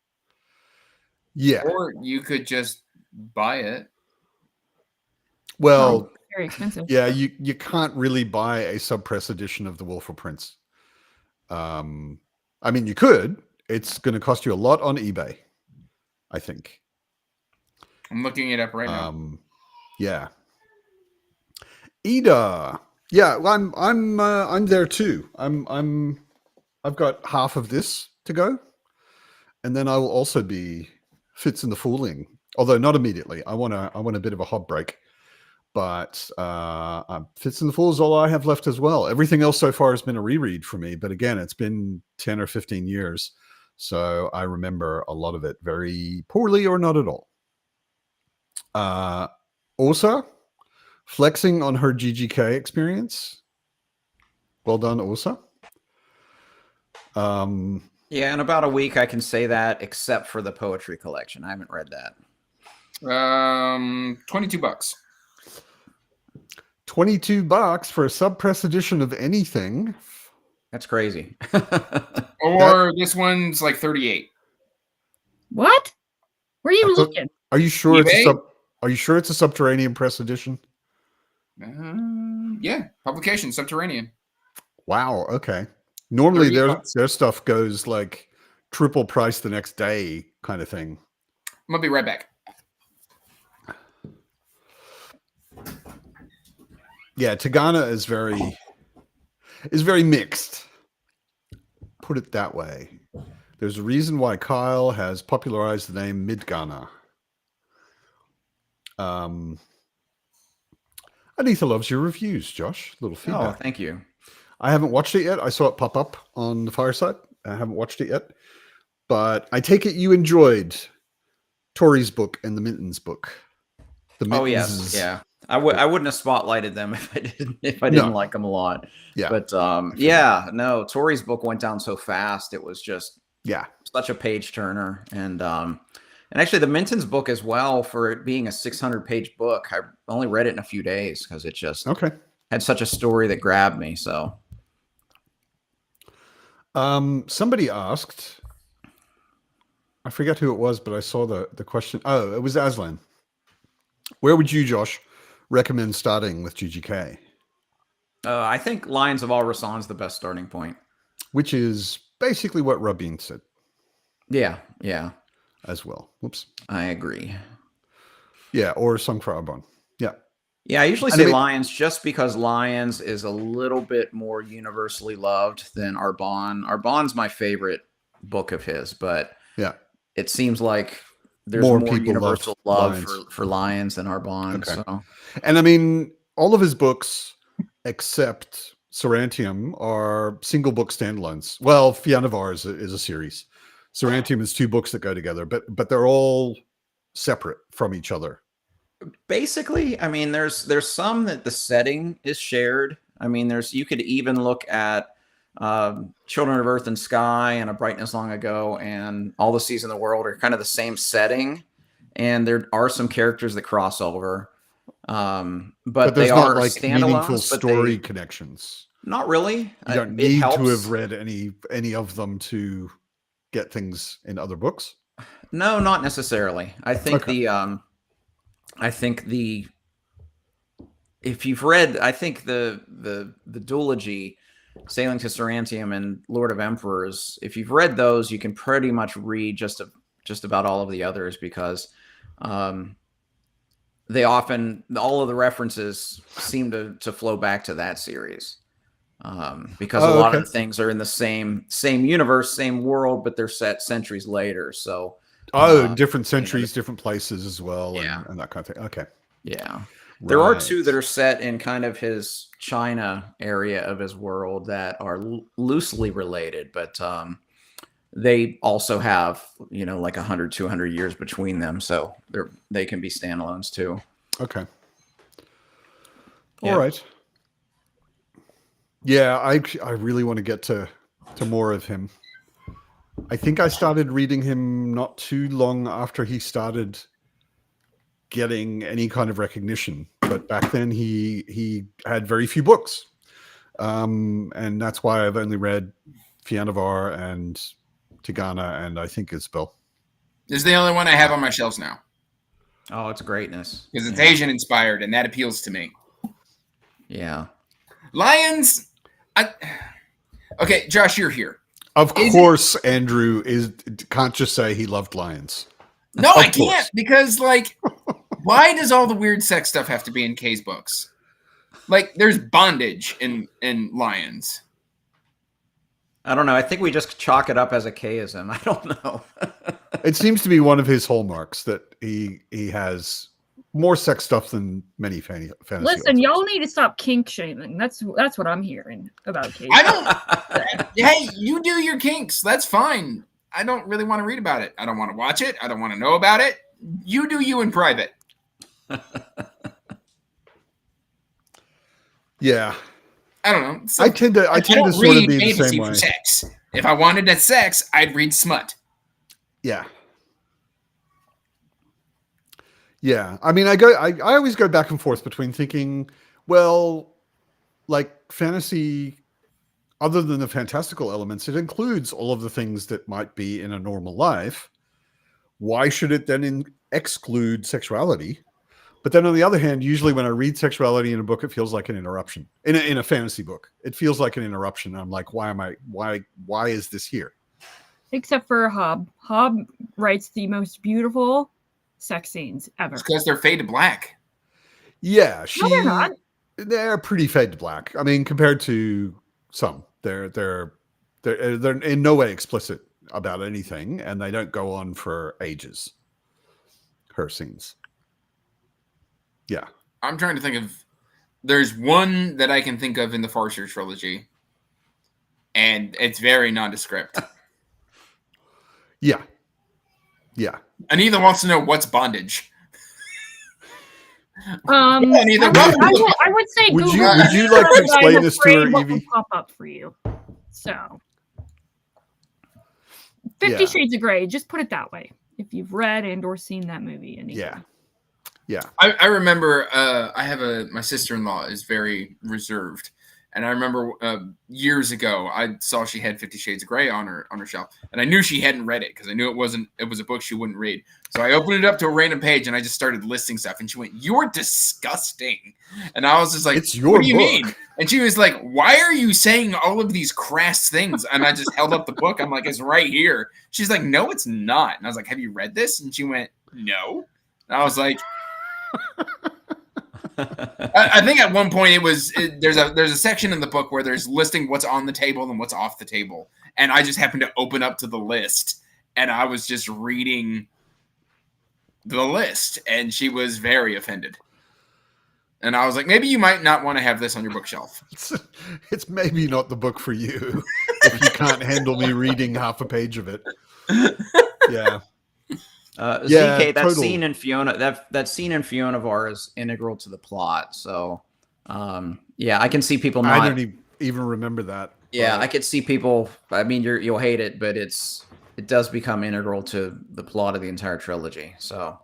Yeah.
Or you could just buy it.
Well,
Very expensive.
yeah, you can't really buy a subpress edition of The Wilful Prince. I mean, you could. It's going to cost you a lot on eBay, I think.
I'm looking it up right now.
Yeah. Ida. Yeah, well, I'm there too. I've got half of this to go, and then I will also be Fits in the Fooling. Although not immediately. I want a bit of a hob break. But Fits in the Fool is all I have left as well. Everything else so far has been a reread for me. But again, it's been 10 or 15 years. So I remember a lot of it very poorly or not at all. Ursa, flexing on her GGK experience. Well done, Ursa.
Yeah, in about a week I can say that, except for the poetry collection. I haven't read that.
$22.
$22 for a subpress edition of anything.
That's crazy.
Or this one's like 38.
What? Where are you looking?
Are you sure
eBay?
Are you sure it's a Subterranean Press edition?
Yeah, publication Subterranean.
Wow. Okay. Normally
$30.
their stuff goes like triple price the next day, kind of thing.
I'm gonna be right back.
Yeah, Tagana is very mixed. Put it that way. There's a reason why Kyle has popularized the name Midgana. Anita loves your reviews, Josh. Little feedback.
Oh, thank you.
I haven't watched it yet. I saw it pop up on the Fireside. I haven't watched it yet. But I take it you enjoyed Tori's book and the Minton's book.
Oh, yes. Yeah. I wouldn't have spotlighted them if I didn't like them a lot.
Yeah.
But yeah, no, Tori's book went down so fast. It was just such a page turner. And actually the Minton's book as well, for it being a 600-page book, I only read it in a few days because it just had such a story that grabbed me. So
somebody asked, I forget who it was, but I saw the question. Oh, it was Aslan. Where would you, Josh, recommend starting with GGK?
I think Lions of Al-Rasan is the best starting point.
Which is basically what Rabin said.
Yeah.
As well. Whoops.
I agree.
Yeah, or Song for Arbonne. Yeah.
Yeah, I usually say Lions just because Lions is a little bit more universally loved than Arbonne. Arbonne's my favorite book of his, but it seems like there's more universal love for Lions than Arbonne. Okay. So.
And I mean, all of his books, except Serantium, are single book standalones. Well, Fiannavar is a series. Serantium is 2 books that go together, but they're all separate from each other.
Basically, I mean, there's some that the setting is shared. I mean, you could even look at Children of Earth and Sky and A Brightness Long Ago and All the Seas in the World are kind of the same setting, and there are some characters that cross over.
But
they
there's
are
not like meaningful
standalones, but
story connections.
not really.
You don't
It
need
helps.
to have read any of them to get things in other books.
No, not necessarily. I think
Okay.
if you've read, I think the duology, Sailing to Sarantium and Lord of Emperors, if you've read those, you can pretty much read just about all of the others, because they often, all of the references seem to flow back to that series. Because a lot of the things are in the same universe, same world, but they're set centuries later. So
different centuries, different places as well, and that kind of thing. Okay.
Yeah. There are two that are set in kind of his China area of his world that are loosely related, but they also have, like 100, 200 years between them. So they can be standalones too.
Okay.
Yeah.
All right. Yeah, I really want to get to more of him. I think I started reading him not too long after he started getting any kind of recognition, but back then he had very few books, and that's why I've only read Fiannavar and Tigana, and I think Isabel.
This is the only one I have on my shelves now.
Oh, it's greatness
because it's Asian inspired, and that appeals to me.
Yeah.
Lions. Okay, Josh, you're here.
Of course, Andrew can't just say he loved lions.
No, I can't, because why does all the weird sex stuff have to be in Kay's books? Like, there's bondage in Lions.
I don't know. I think we just chalk it up as a Kayism. I don't know.
It seems to be one of his hallmarks that he has more sex stuff than many fantasy.
Listen, y'all need to stop kink shaming. That's what I'm hearing about Kay.
I don't. Hey, you do your kinks. That's fine. I don't really want to read about it. I don't want to watch it. I don't want to know about it. You do you in private.
Yeah.
I don't know. So
I tend to sort of be the same way.
For sex. If I wanted that sex, I'd read smut.
Yeah. Yeah. I mean, I always go back and forth between thinking, well, like fantasy, other than the fantastical elements, it includes all of the things that might be in a normal life. Why should it then exclude sexuality? But then on the other hand, usually when I read sexuality in a book, it feels like an interruption. In a fantasy book, it feels like an interruption. I'm like, why is this here?
Except for Hobb. Hobb writes the most beautiful sex scenes ever.
It's because they're faded black.
Yeah,
No, they're not.
They're pretty faded black. I mean, compared to some, they're in no way explicit about anything, and they don't go on for ages. Her scenes. Yeah.
I'm trying to think of. There's one that I can think of in the Farseer trilogy, and it's very nondescript.
Yeah. Yeah.
Anita wants to know what's bondage.
I would say
would
Google.
Would you like to explain this to her,
what
Evie?
will pop up for you. So, 50 Shades of Grey. Just put it that way. If you've read and/or seen that movie,
yeah. Yeah,
I remember. I have my sister-in-law is very reserved, and I remember years ago I saw she had 50 Shades of Grey on her shelf, and I knew she hadn't read it because I knew it was a book she wouldn't read. So I opened it up to a random page and I just started listing stuff, and she went, "You're disgusting," and I was just like,
"It's your
what do you
book."
mean? And she was like, "Why are you saying all of these crass things?" And I just held up the book. I'm like, "It's right here." She's like, "No, it's not." And I was like, "Have you read this?" And she went, "No." And I was like. I think at one point there's a section in the book where there's listing what's on the table and what's off the table, and I just happened to open up to the list, and I was just reading the list, and she was very offended, and I was like, maybe you might not want to have this on your bookshelf.
It's maybe not the book for you if you can't handle me reading half a page of it. Yeah.
ZK, that scene in Fiona, that scene in Fiannavar is integral to the plot. So, I can see people not.
I don't even remember that.
Yeah, I could see people. I mean, you'll hate it, but it does become integral to the plot of the entire trilogy. So,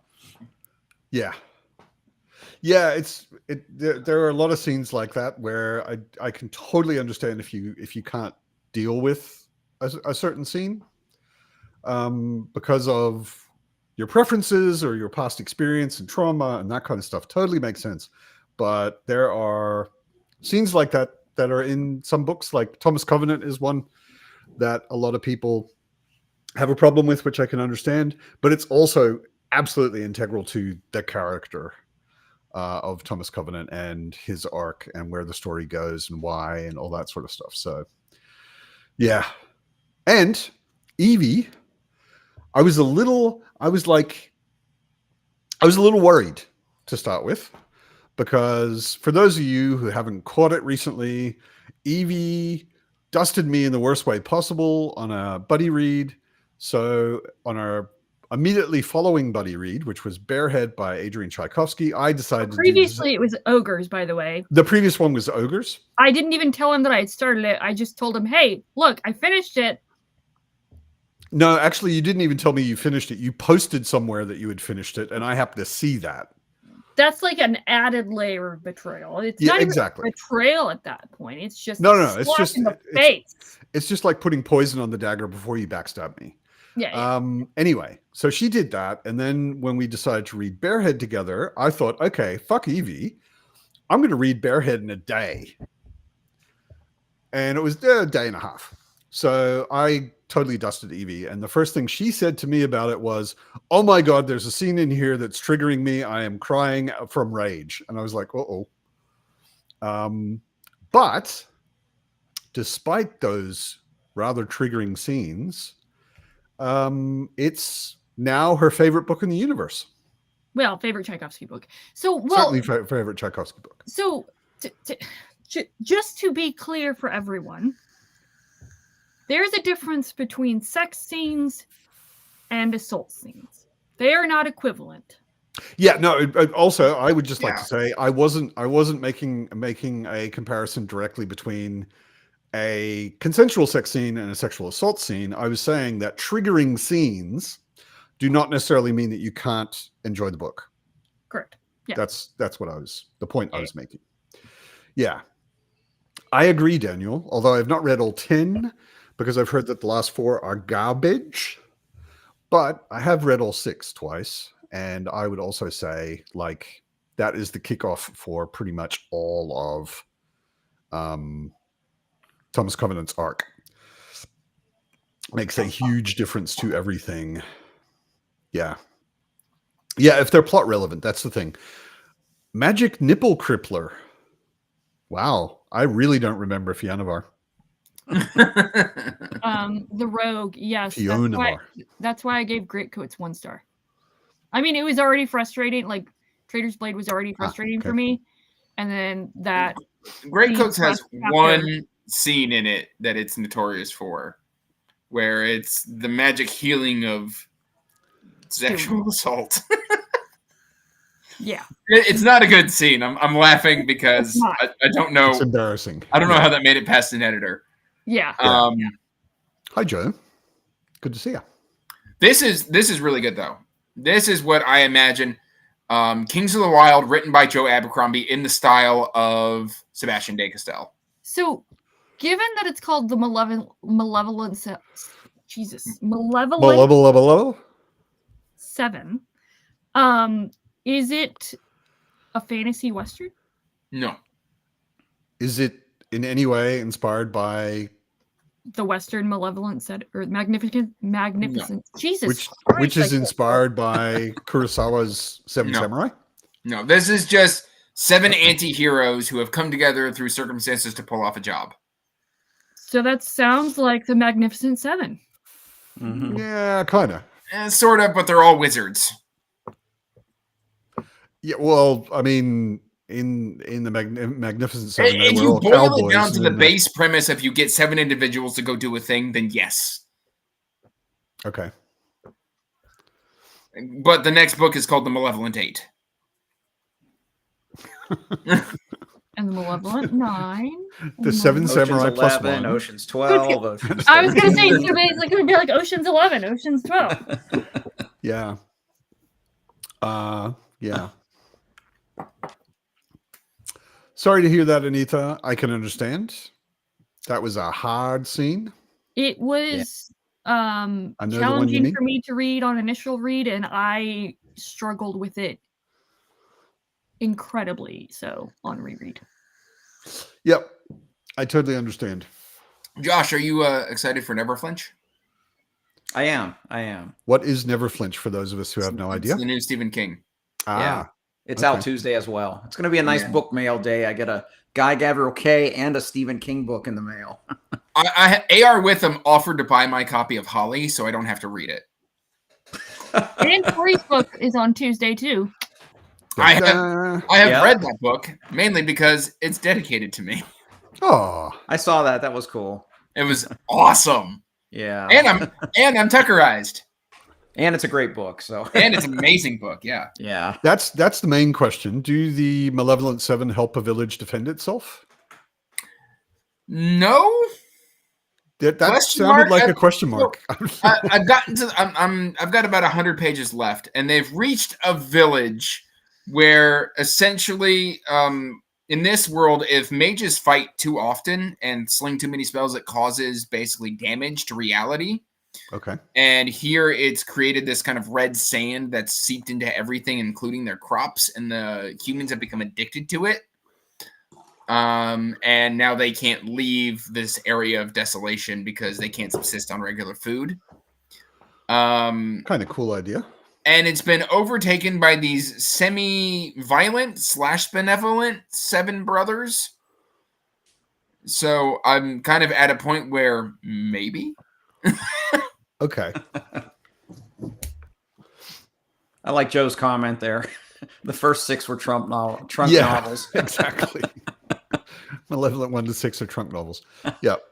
yeah. Yeah, there are a lot of scenes like that where I can totally understand if you can't deal with a certain scene because of your preferences or your past experience and trauma and that kind of stuff. Totally makes sense. But there are scenes like that that are in some books, like Thomas Covenant is one that a lot of people have a problem with, which I can understand, but it's also absolutely integral to the character of Thomas Covenant and his arc and where the story goes and why and all that sort of stuff. So, yeah. And Evie, I was a little worried to start with, because for those of you who haven't caught it recently, Evie dusted me in the worst way possible on a buddy read. So on our immediately following buddy read, which was Bearhead by Adrian Tchaikovsky, I decided
previously it was Ogres, by the way.
The previous one was Ogres.
I didn't even tell him that I had started it. I just told him, hey, look, I finished it.
No, actually, you didn't even tell me you finished it. You posted somewhere that you had finished it, and I happened to see that.
That's like an added layer of betrayal. It's
Yeah,
not
exactly.
even betrayal at that point. It's just
No. It's just
in the face.
It's just like putting poison on the dagger before you backstab me.
Yeah.
Anyway, so she did that, and then when we decided to read Bearhead together, I thought, okay, fuck Evie, I'm going to read Bearhead in a day, and it was a day and a half. So I totally dusted Evie, and the first thing she said to me about it was, "Oh my god, there's a scene in here that's triggering me. I am crying from rage." And I was like, "Uh-oh." But despite those rather triggering scenes, it's now her favorite book in the universe.
Well, favorite Tchaikovsky book. So,
Certainly favorite Tchaikovsky book.
So, just to be clear for everyone, there's a difference between sex scenes and assault scenes. They are not equivalent.
Yeah, no. Also, I would just like to say I wasn't making a comparison directly between a consensual sex scene and a sexual assault scene. I was saying that triggering scenes do not necessarily mean that you can't enjoy the book.
Correct. Yeah.
That's what I was making. Yeah. I agree, Daniel, although I've not read all 10 because I've heard that the last 4 are garbage, but I have read all 6 twice. And I would also say, like, that is the kickoff for pretty much all of Thomas Covenant's arc. Makes a huge difference to everything. Yeah. Yeah, if they're plot relevant, that's the thing. Magic Nipple Crippler. Wow. I really don't remember Fianavar.
The Rogue, yes.
Fianavar.
That's why I gave Greatcoats 1 star. I mean, it was already frustrating. Like, Trader's Blade was already frustrating for me. And then that...
Greatcoats has one scene in it that it's notorious for, where it's the magic healing of sexual assault.
Yeah.
It's not a good scene. I'm laughing because I don't know.
It's embarrassing.
I don't know how that made it past an editor.
Yeah.
Hi, Joe. Good to see you.
This is really good, though. This is what I imagine Kings of the Wild, written by Joe Abercrombie in the style of Sebastian de Castell.
So, given that it's called the Malevolent 7, is it a fantasy western?
No.
Is it in any way inspired by
the Western Malevolent Set or Magnificent? No. Jesus,
which is inspired by Kurosawa's Seven Samurai?
No, this is just 7 anti-heroes who have come together through circumstances to pull off a job.
So that sounds like the Magnificent 7.
Mm-hmm. Yeah, kind of.
Sort of, but they're all wizards.
Yeah, well, I mean, in the Magnificent Seven,
if you boil it down to the base premise, if you get 7 individuals to go do a thing, then yes.
Okay.
But the next book is called The Malevolent 8.
And the Malevolent 9.
The 7 Samurai
11,
plus 1.
Ocean's 12. Ocean's
I was going to say, it would be like Ocean's 11, Ocean's 12.
Yeah. Yeah. Sorry to hear that, Anita. I can understand. That was a hard scene.
It was
know the one you
challenging
mean.
for me to read on initial read, and I struggled with it incredibly so on reread.
Yep. I totally understand.
Josh, are you excited for Never Flinch?
I am.
What is Never Flinch for those of us who have no idea?
It's the new Stephen King.
Yeah. It's
okay.
out Tuesday as well. It's going to be a nice book mail day. I get a Guy Gavriel Kay and a Stephen King book in the mail.
AR Witham offered to buy my copy of Holly, so I don't have to read it.
And Tori's book is on Tuesday too.
I have read that book mainly because it's dedicated to me.
Oh,
I saw that. That was cool.
It was awesome.
Yeah.
And I'm Tuckerized.
And it's a great book. So
and it's an amazing book. Yeah.
Yeah.
That's the main question. Do the Malevolent Seven help a village defend itself?
No.
That sounded like a question mark.
I've gotten to. I've got about 100 pages left, and they've reached a village where essentially, in this world, if mages fight too often and sling too many spells, it causes basically damage to reality.
Okay.
And here it's created this kind of red sand that's seeped into everything, including their crops, and the humans have become addicted to it. And now they can't leave this area of desolation because they can't subsist on regular food.
Kind of cool idea.
And it's been overtaken by these semi-violent / benevolent 7 brothers. So I'm kind of at a point where maybe.
Okay.
I like Joe's comment there. The first 6 were trunk novels.
Exactly. Malevolent 1 to 6 are trunk novels. Yep.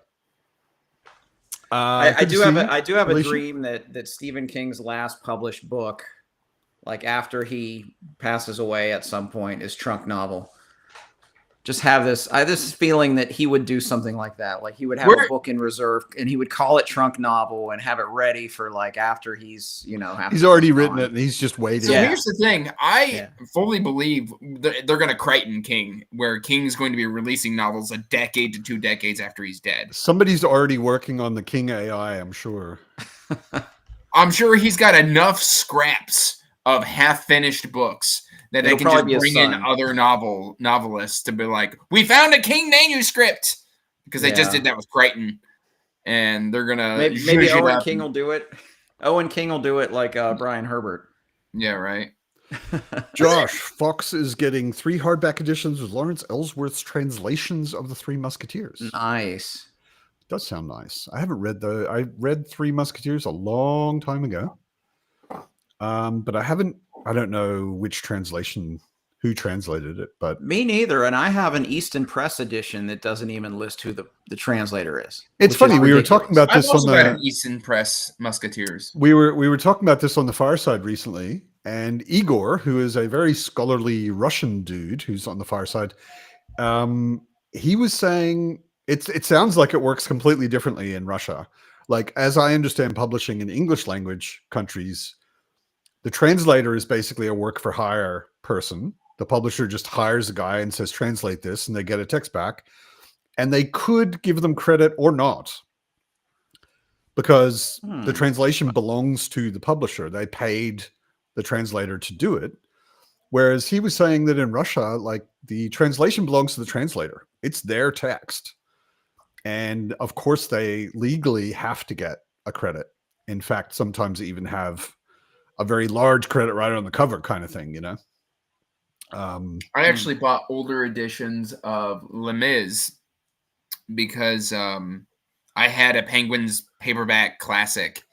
I do have a dream that Stephen King's last published book, like after he passes away at some point, is trunk novel. Just have this feeling that he would do something like that. Like he would have a book in reserve and he would call it trunk novel and have it ready for like after he's
already written it and he's just waiting.
So here's the thing. I fully believe they're going to Crichton King, where King's going to be releasing novels a decade to 2 decades after he's dead.
Somebody's already working on the King AI, I'm sure.
I'm sure he's got enough scraps of half-finished books that they can just bring in other novelists to be like, we found a King manuscript, because they just did that with Crichton, and they're gonna
maybe Owen King will do it. Owen King will do it like Brian Herbert.
Yeah, right.
Josh, Fox is getting 3 hardback editions with Lawrence Ellsworth's translations of the 3 Musketeers.
Nice.
Does sound nice. I haven't read those. I read 3 Musketeers a long time ago. But I don't know which translation, who translated it, but
me neither. And I have an Easton Press edition that doesn't even list who the translator is.
It's funny. We were talking about this on
the Easton Press Musketeers.
We were talking about this on the Far Side recently, and Igor, who is a very scholarly Russian dude who's on the Far Side, he was saying it sounds like it works completely differently in Russia. Like, as I understand publishing in English language countries, the translator is basically a work for hire person. The publisher just hires a guy and says, translate this, and they get a text back. And they could give them credit or not, because the translation belongs to the publisher. They paid the translator to do it. Whereas he was saying that in Russia, like, the translation belongs to the translator. It's their text. And of course, they legally have to get a credit. In fact, sometimes they even have a very large credit right on the cover kind of thing, I
actually bought older editions of Les Mis because I had a Penguins paperback classic,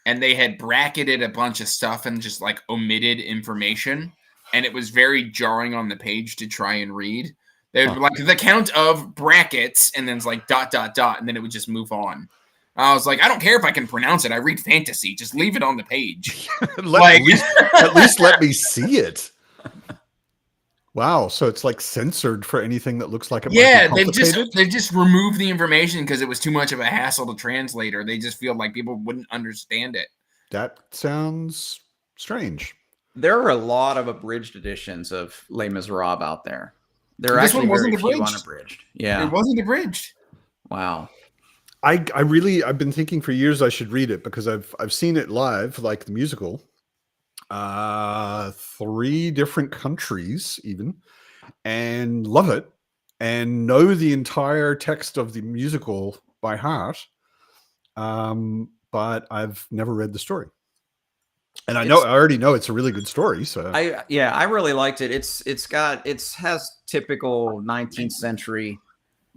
and they had bracketed a bunch of stuff and just like omitted information, and it was very jarring on the page to try and read. They would like the count of brackets, and then it's like ... and then it would just move on. I was like, I don't care if I can pronounce it. I read fantasy. Just leave it on the page.
at least let me see it. Wow. So it's like censored for anything that looks like it might be complicated?
they've just removed the information because it was too much of a hassle to translate, or they just feel like people wouldn't understand it.
That sounds strange.
There are a lot of abridged editions of Les Miserables out there. There are
This
actually
one wasn't
very few
abridged.
unabridged. Yeah.
It wasn't abridged.
Wow.
I've been thinking for years I should read it because I've seen it live, like the musical, 3 different countries even, and love it, and know the entire text of the musical by heart. But I've never read the story. And I already know it's a really good story. So
I really liked it. It has typical 19th century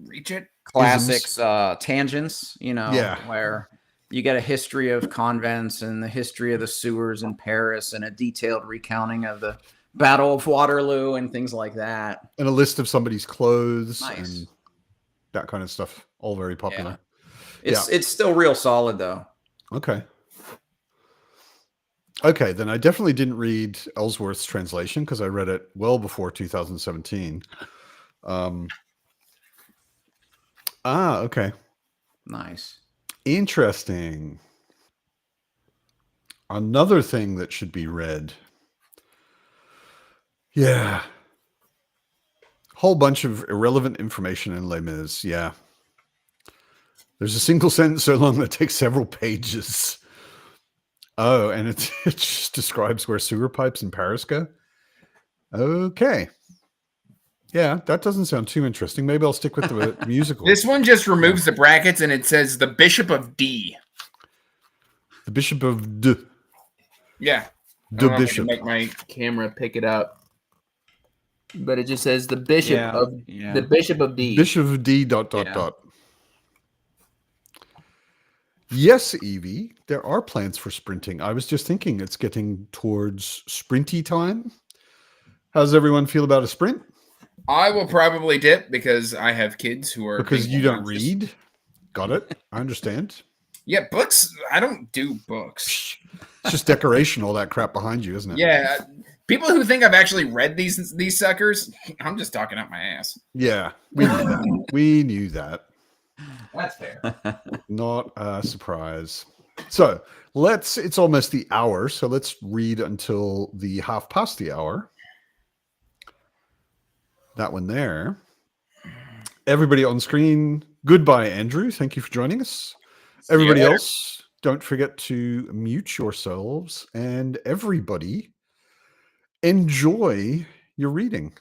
Reach it.
classics, tangents,
Yeah.
where you get a history of convents and the history of the sewers in Paris and a detailed recounting of the Battle of Waterloo and things like that.
And a list of somebody's clothes
Nice.
and that kind of stuff. All very popular.
It's still real solid though.
Okay, then I definitely didn't read Ellsworth's translation because I read it well before 2017. Okay.
Nice.
Interesting. Another thing that should be read. Yeah. Whole bunch of irrelevant information in Les Mis. Yeah. There's a single sentence so long that takes several pages. Oh, and it just describes where sewer pipes in Paris go. Okay. Yeah, that doesn't sound too interesting. Maybe I'll stick with the musical.
This one just removes the brackets and it says the Bishop of D.
The Bishop of D.
Yeah.
The
I
Bishop.
can make my camera pick it up. But it just says the Bishop the Bishop of D.
Bishop of D. ... Yes, Evie, there are plans for sprinting. I was just thinking it's getting towards sprinty time. How does everyone feel about a sprint?
I will probably dip because I have kids who are
because you don't read. Got it. I understand.
Yeah, books. I don't do books.
It's just decoration, all that crap behind you, isn't it?
Yeah. People who think I've actually read these suckers, I'm just talking out my ass.
Yeah, we knew that. We knew that.
That's fair.
Not a surprise. So it's almost the hour. So let's read until the hour. That one there. Everybody on screen, goodbye, Andrew. Thank you for joining us. Everybody else, don't forget to mute yourselves. And everybody, enjoy your reading.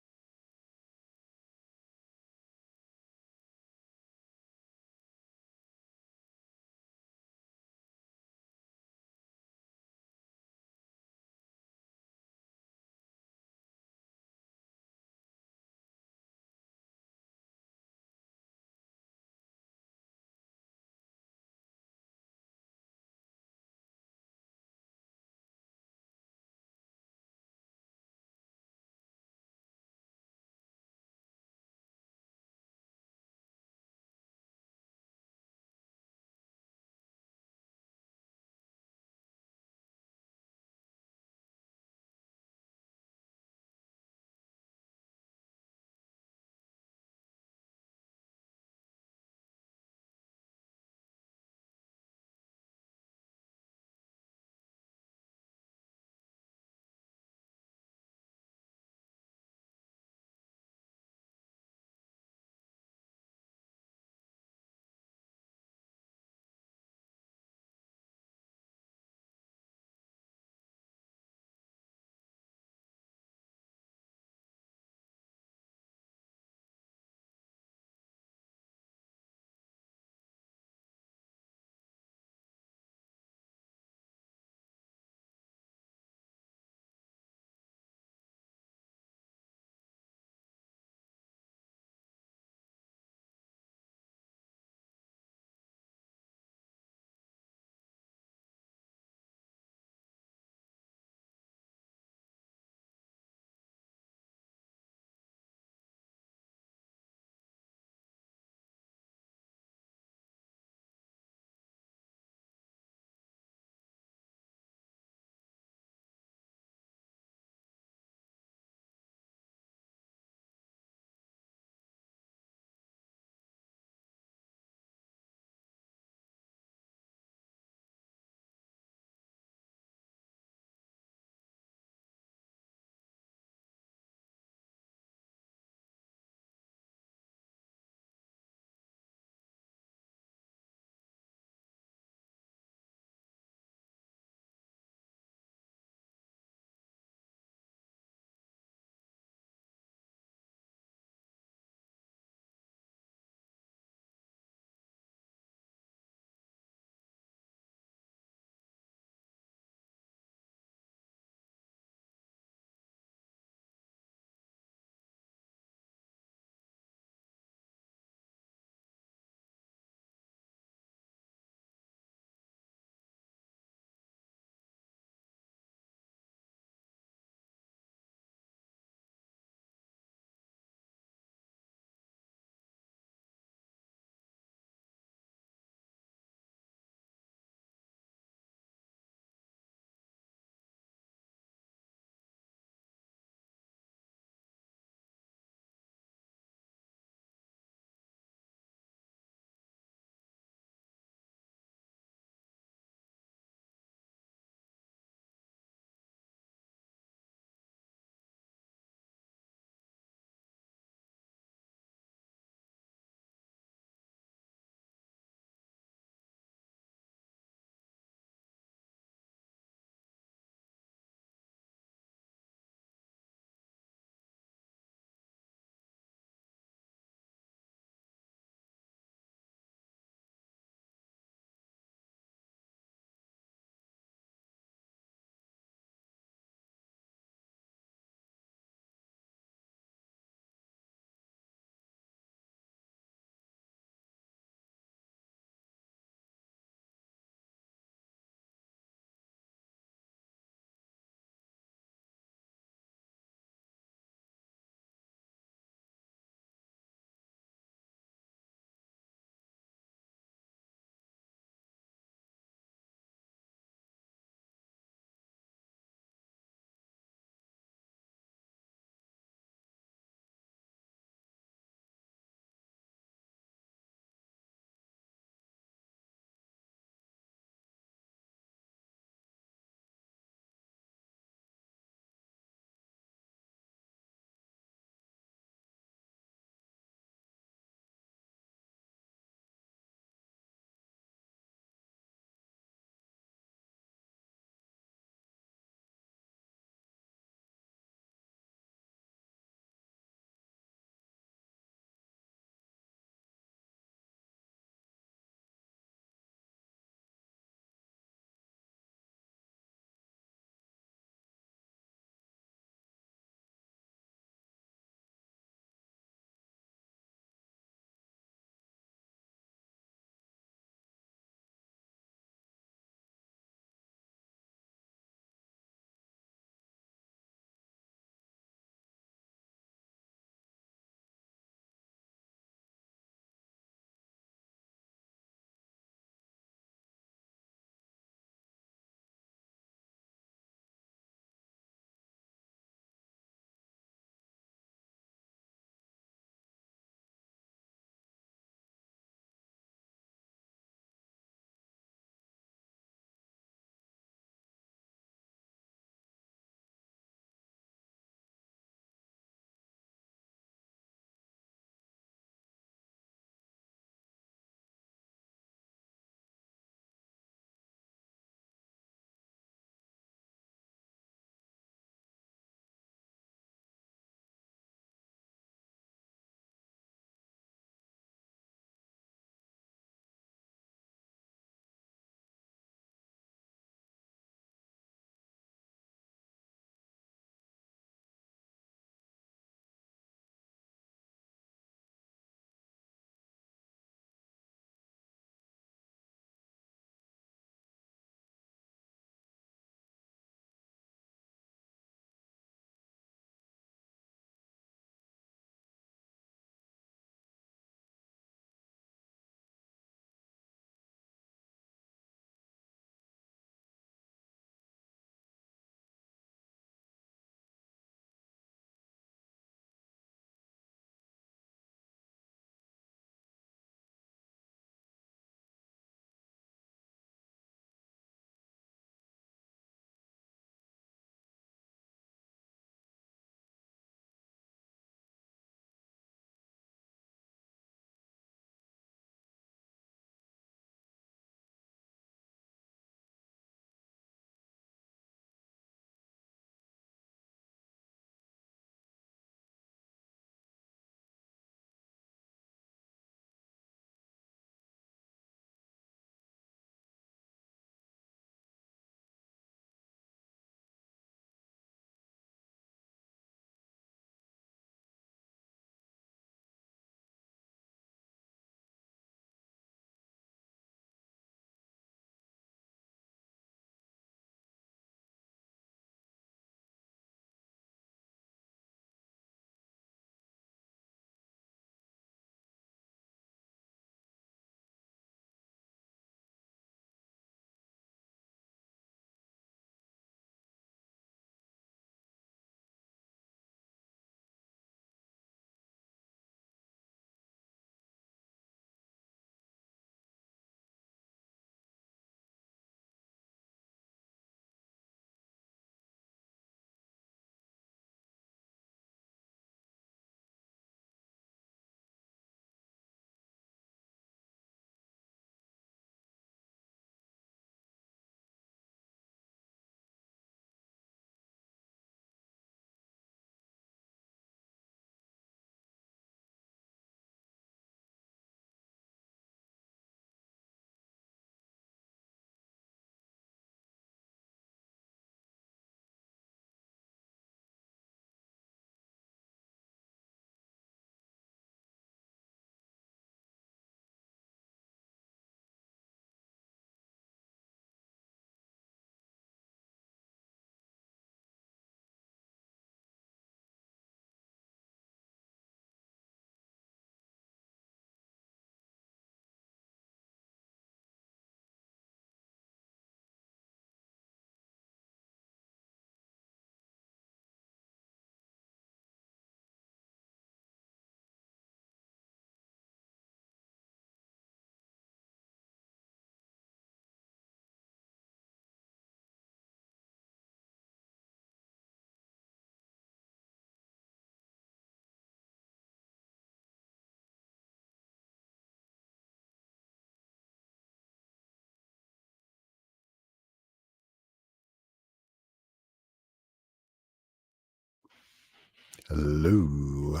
Hello.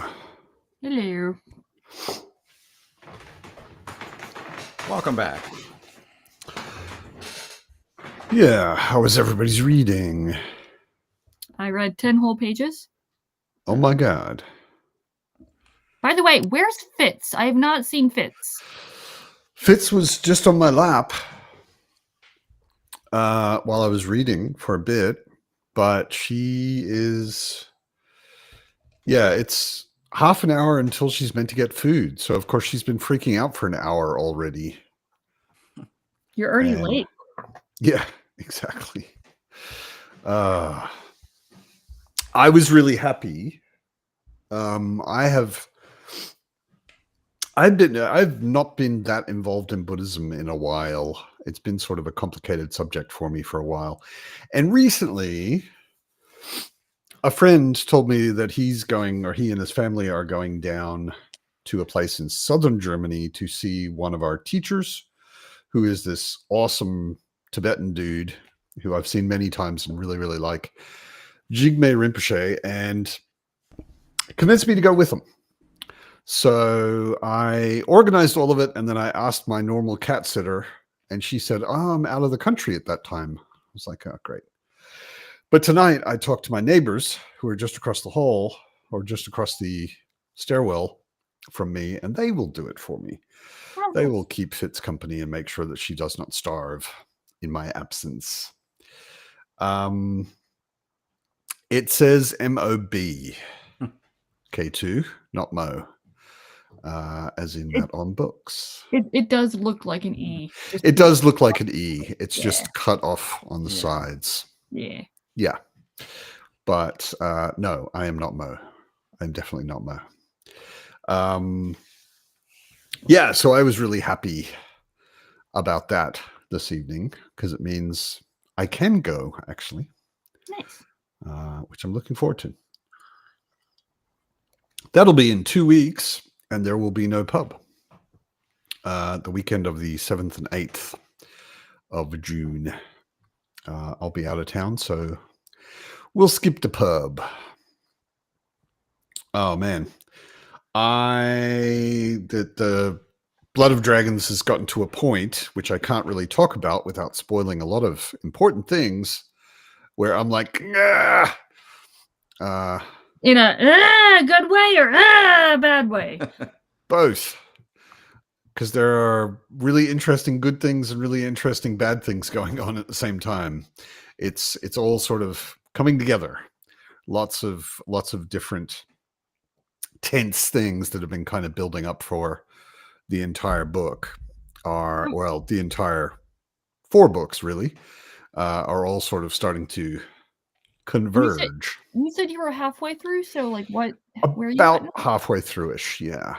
Hello.
Welcome back.
Yeah, how was everybody's reading?
I read 10 whole pages.
Oh my god.
By the way, where's Fitz? I have not seen Fitz.
Fitz was just on my lap while I was reading for a bit, but she is... Yeah, it's half an hour until she's meant to get food. So, of course, she's been freaking out for an hour already.
You're already late.
Yeah, exactly. I was really happy. I've not been that involved in Buddhism in a while. It's been sort of a complicated subject for me for a while. And recently, a friend told me that he and his family are going down to a place in southern Germany to see one of our teachers, who is this awesome Tibetan dude who I've seen many times and really, really like, Jigme Rinpoche, and convinced me to go with him. So I organized all of it, and then I asked my normal cat sitter, and she said, "Oh, I'm out of the country at that time." I was like, "Oh, great." But tonight I talked to my neighbors who are just across the hall or just across the stairwell from me, and they will do it for me. They will keep Fitz company and make sure that she does not starve in my absence. It says M-O-B. K2, not Mo. As in that on books.
It does look like an E.
It does look like an E. It's just cut off on the sides.
Yeah.
Yeah. But no, I am not Mo. I'm definitely not Mo. Yeah, so I was really happy about that this evening because it means I can go, actually.
Nice.
Which I'm looking forward to. That'll be in 2 weeks, and there will be no pub. The weekend of the 7th and 8th of June. I'll be out of town, so we'll skip the pub. Oh, man. The Blood of Dragons has gotten to a point, which I can't really talk about without spoiling a lot of important things, where I'm like, ah!
In a good way or bad way?
Both. Because there are really interesting good things and really interesting bad things going on at the same time. It's all sort of coming together. Lots of different tense things that have been kind of building up for the entire book the entire 4 books really are all sort of starting to converge.
You said you were halfway through, so like what? Where are you
About
at now?
halfway through-ish, yeah.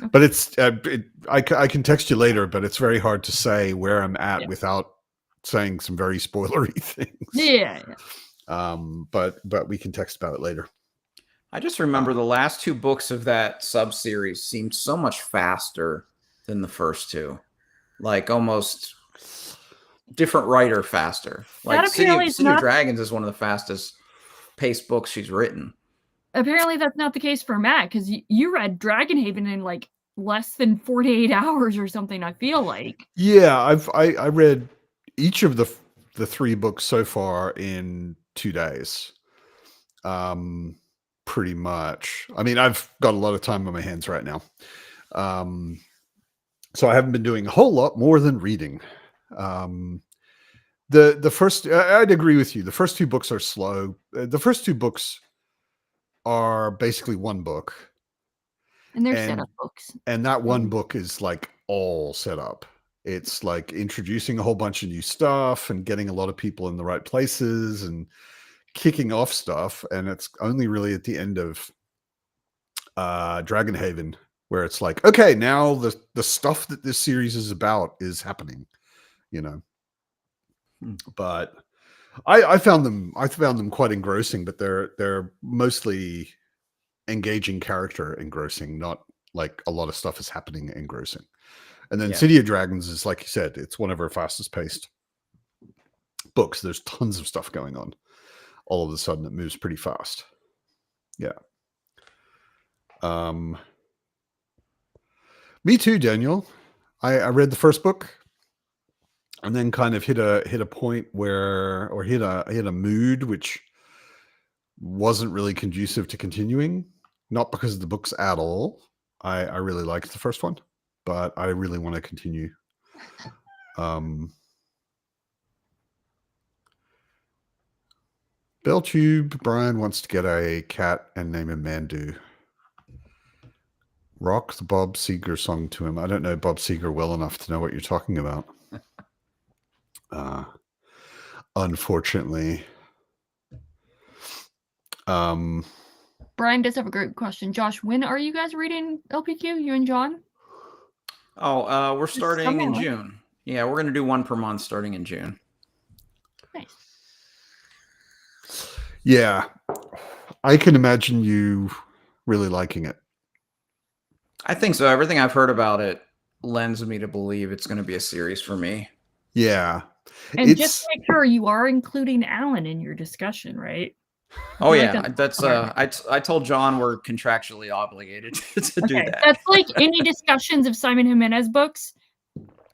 Okay.
But it's I can text you later, but it's very hard to say where I'm at without saying some very spoilery things.
Yeah.
But we can text about it later.
I just remember the last 2 books of that sub-series seemed so much faster than the first 2. Like almost different writer faster. Like City of Dragons is one of the fastest paced books she's written.
Apparently that's not the case for Matt, because you read Dragonhaven in like less than 48 hours or something, I feel like.
Yeah, I read each of the 3 books so far in 2 days. Pretty much. I mean, I've got a lot of time on my hands right now. So I haven't been doing a whole lot more than reading. The first, I'd agree with you. The first 2 books are slow. The first 2 books are basically one book.
And they're setup books.
And that one book is like all set up. It's like introducing a whole bunch of new stuff and getting a lot of people in the right places and kicking off stuff. And it's only really at the end of Dragonhaven where it's like, okay, now the stuff that this series is about is happening, you know. But I found them quite engrossing, but they're mostly engaging character engrossing, not like a lot of stuff is happening engrossing. And then City of Dragons is, like you said, it's one of our fastest paced books. There's tons of stuff going on. All of a sudden it moves pretty fast. Yeah. Me too, Daniel. I read the first book and then kind of hit a point where, or hit a mood which wasn't really conducive to continuing. Not because of the books at all. I really liked the first one, but I really want to continue. Belltube Brian wants to get a cat and name him Mandu. Rock the Bob Seger song to him. I don't know Bob Seger well enough to know what you're talking about. Unfortunately.
Brian does have a great question. Josh, when are you guys reading LPQ, you and John?
Oh, we're starting in
summer.
June. Yeah, we're going to do one per month starting in June.
Nice.
Yeah. I can imagine you really liking it.
I think so. Everything I've heard about it lends me to believe it's going to be a series for me.
Yeah.
And just make sure you are including Alan in your discussion, right?
Oh yeah, that's I told John we're contractually obligated to do that.
That's like any discussions of Simon Jimenez books,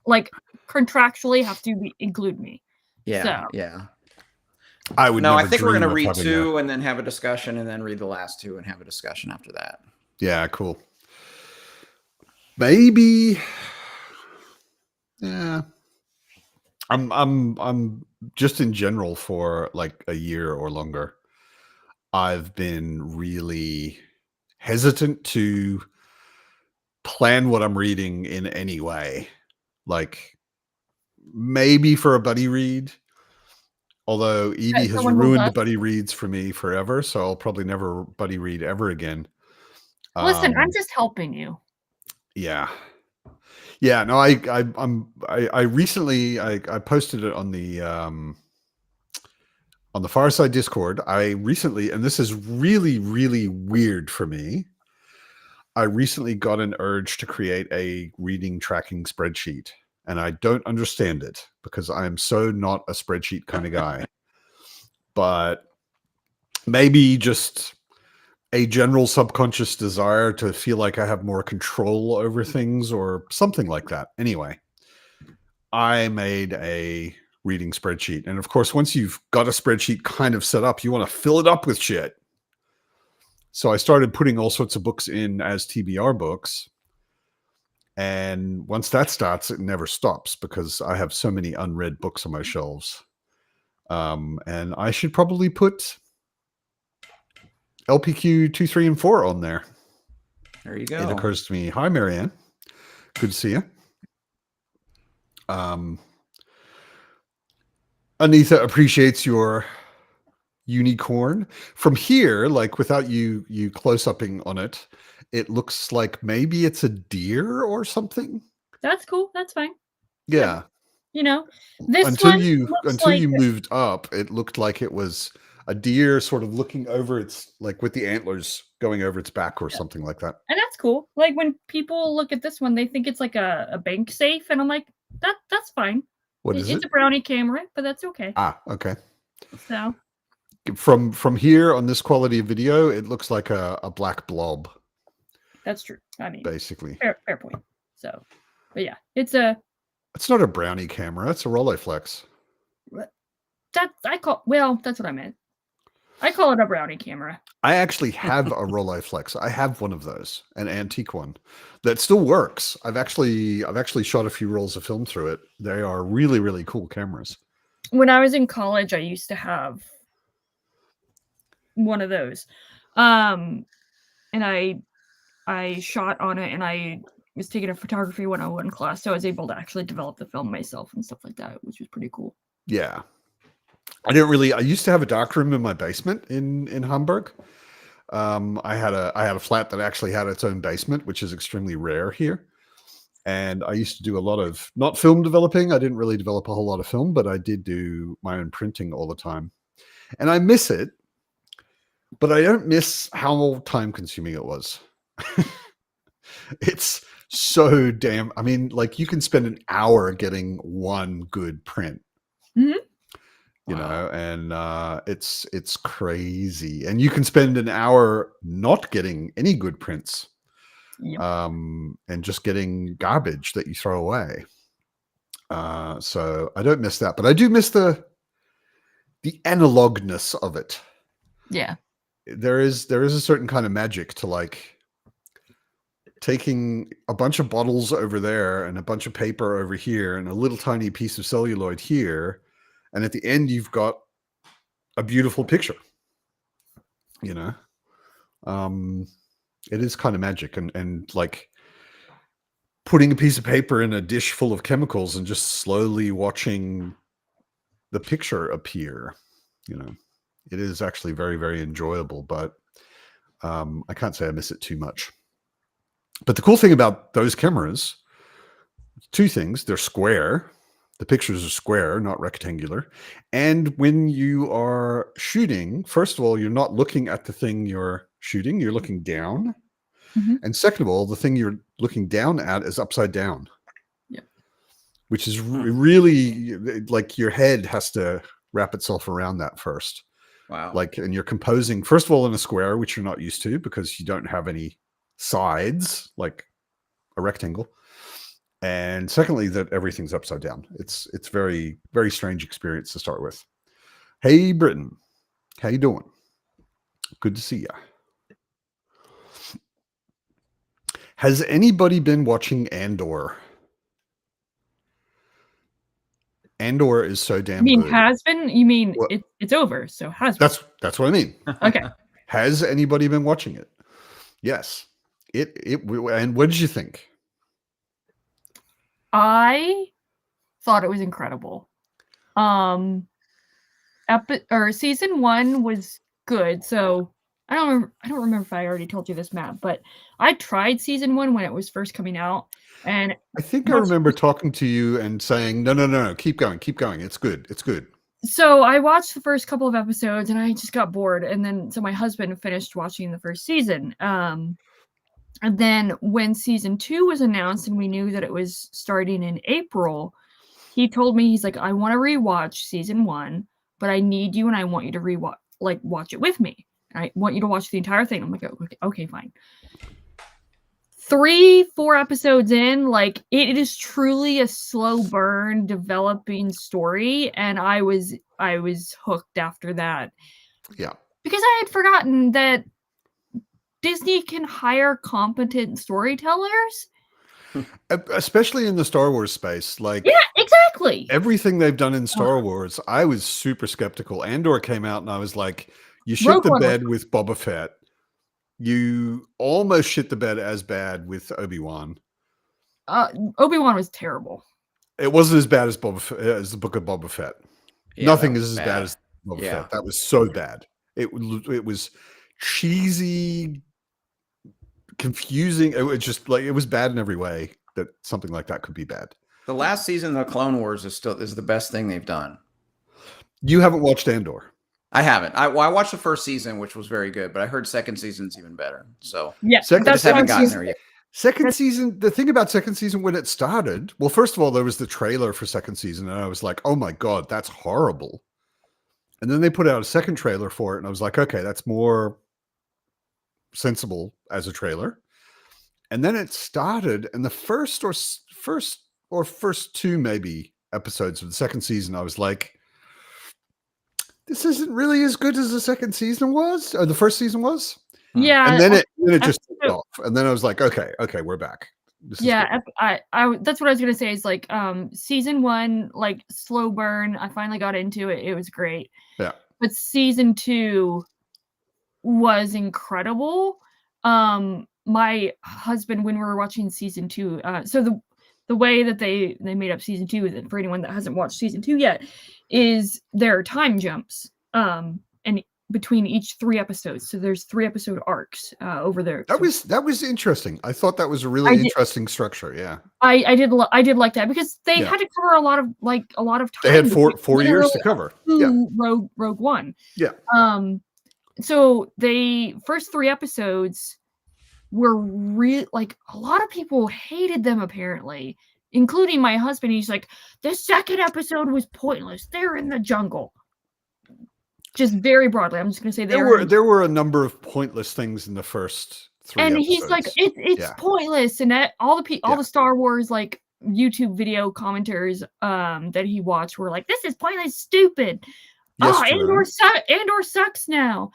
like contractually have to include me.
Yeah,
so.
Yeah.
I would.
No, I think we're gonna read two and then have a discussion, and then read the last two and have a discussion after that.
Yeah, cool. Maybe. Yeah. I'm just in general for like a year or longer. I've been really hesitant to plan what I'm reading in any way. Like maybe for a buddy read. Although Evie has ruined buddy reads for me forever, so I'll probably never buddy read ever again.
Listen, I'm just helping you.
Yeah. Yeah, no, I recently I posted it on the Fireside Discord. I recently, and this is really, really weird for me, I recently got an urge to create a reading tracking spreadsheet. And I don't understand it because I am so not a spreadsheet kind of guy. But maybe just a general subconscious desire to feel like I have more control over things or something like that. Anyway, I made a reading spreadsheet. And of course, once you've got a spreadsheet kind of set up, you want to fill it up with shit. So I started putting all sorts of books in as TBR books. And once that starts, it never stops because I have so many unread books on my shelves. And I should probably put LPQ 2, 3, and 4 on there.
There you go.
It occurs to me. Hi, Marianne. Good to see you. Anita appreciates your unicorn. From here, like without you close-upping on it, it looks like maybe it's a deer or something.
That's cool. That's fine.
Yeah.
You know, this
until
one
you
like
moved up, it looked like it was a deer sort of looking over its, like with the antlers going over its back or something like that.
And that's cool. Like when people look at this one, they think it's like a bank safe, and I'm like, that's fine.
What is it?
It's a brownie camera, but that's okay.
Ah, okay.
So
from here on this quality of video, it looks like a black blob.
That's true. I mean,
basically,
fair point. So, but yeah, it's
not a brownie camera. It's a Rolleiflex.
That's what I meant. I call it a brownie camera.
I actually have a Rolleiflex. I have one of those, an antique one that still works. I've actually shot a few rolls of film through it. They are really, really cool cameras.
When I was in college, I used to have one of those. And I shot on it, and I was taking a photography 101 class, so I was able to actually develop the film myself and stuff like that, which was pretty cool.
Yeah. I used to have a darkroom in my basement in Hamburg. I had a flat that actually had its own basement, which is extremely rare here. And I used to do a lot of, not film developing. I didn't really develop a whole lot of film, but I did do my own printing all the time. And I miss it, but I don't miss how time consuming it was. It's so damn, I mean, like you can spend an hour getting one good print.
Mm-hmm.
you
Wow.
know, and it's crazy. And you can spend an hour not getting any good prints,
Yep.
and just getting garbage that you throw away. So I don't miss that, but I do miss the analogness of it.
Yeah.
There is a certain kind of magic to like taking a bunch of bottles over there and a bunch of paper over here and a little tiny piece of celluloid here, and at the end you've got a beautiful picture, you know. It is kind of magic, and like putting a piece of paper in a dish full of chemicals and just slowly watching the picture appear, you know. It is actually very, very enjoyable, but I can't say I miss it too much. But the cool thing about those cameras, two things: they're square. The pictures are square, not rectangular. And when you are shooting, first of all, you're not looking at the thing you're shooting, you're looking down.
Mhm.
And second of all, the thing you're looking down at is upside down.
Yep.
Which is really like your head has to wrap itself around that first.
Wow.
Like, and you're composing, first of all, in a square, which you're not used to because you don't have any sides like a rectangle. And secondly, that everything's upside down. It's very, very strange experience to start with. Hey, Britton, how you doing? Good to see you. Has anybody been watching Andor? Andor is so damn
You mean
good.
has been? You mean
What?
it's over? So has been.
That's what I mean.
Okay.
Has anybody been watching it? Yes. And what did you think?
I thought it was incredible. Season 1 was good. So I don't remember if I already told you this, Matt, but I tried season 1 when it was first coming out, and
I think I remember talking to you and saying, no, keep going. It's good.
So I watched the first couple of episodes and I just got bored, and then so my husband finished watching the first season. And then when season 2 was announced and we knew that it was starting in April, he told me, he's like, I want to rewatch season 1, but I need you and I want you to watch it with me. I want you to watch the entire thing. I'm like, okay, fine. 3-4 episodes in, like, it is truly a slow burn developing story, and I was hooked after that.
Yeah.
Because I had forgotten that Disney can hire competent storytellers.
Especially in the Star Wars space. Like,
Yeah, exactly.
everything they've done in Star Wars, I was super skeptical. Andor came out and I was like, you shit
Rogue
the
One was-
bed with Boba Fett. You almost shit the bed as bad with Obi-Wan.
Obi-Wan was terrible.
It wasn't as bad as as the Book of Boba Fett.
Yeah,
Nothing
that
is
was
as
bad.
bad as Boba
Yeah.
Fett. That was so bad. It was cheesy, confusing. It was just like, it was bad in every way that something like that could be bad.
The last season of the Clone Wars is the best thing they've done.
You haven't watched Andor.
I haven't. I watched the first season, which was very good, but I heard second season's even better. So
Yeah,
Second-
I just
what
haven't
I'm
gotten
saying.
there yet.
Second season, the thing about second season when it started, well, first of all, there was the trailer for second season, and I was like, oh my God, that's horrible. And then they put out a second trailer for it, and I was like, okay, that's more sensible as a trailer. And then it started, and the first two maybe episodes of the second season, I was like, this isn't really as good as the second season was, or the first season was.
Yeah,
And then it just took
episode-
off. And then I was like, okay, we're back. This is good.
yeah, that's what I was gonna say. Is like season 1, like, slow burn. I finally got into it. It was great.
Yeah.
But season 2 was incredible. My husband, when we were watching season 2, so the way that they made up season 2, is, for anyone that hasn't watched season 2 yet, is there are time jumps and between each 3 episodes. So there's 3 episode arcs over there.
That was interesting. I thought that was a
I
really
did-
interesting structure. Yeah.
I did like that, because they
Yeah.
had to cover a lot of time.
They had four
between
years to
literally
cover. Yeah.
Rogue One.
Yeah.
So the first 3 episodes were like, a lot of people hated them, apparently, including my husband. He's like, the second episode was pointless. They're in the jungle. just very broadly. I'm just going to say
there were a number of pointless things in the first 3
and
episodes.
he's like, it's pointless, and that all the Star Wars like YouTube video commentaries that he watched were like, this is pointless, stupid. Andor sucks now.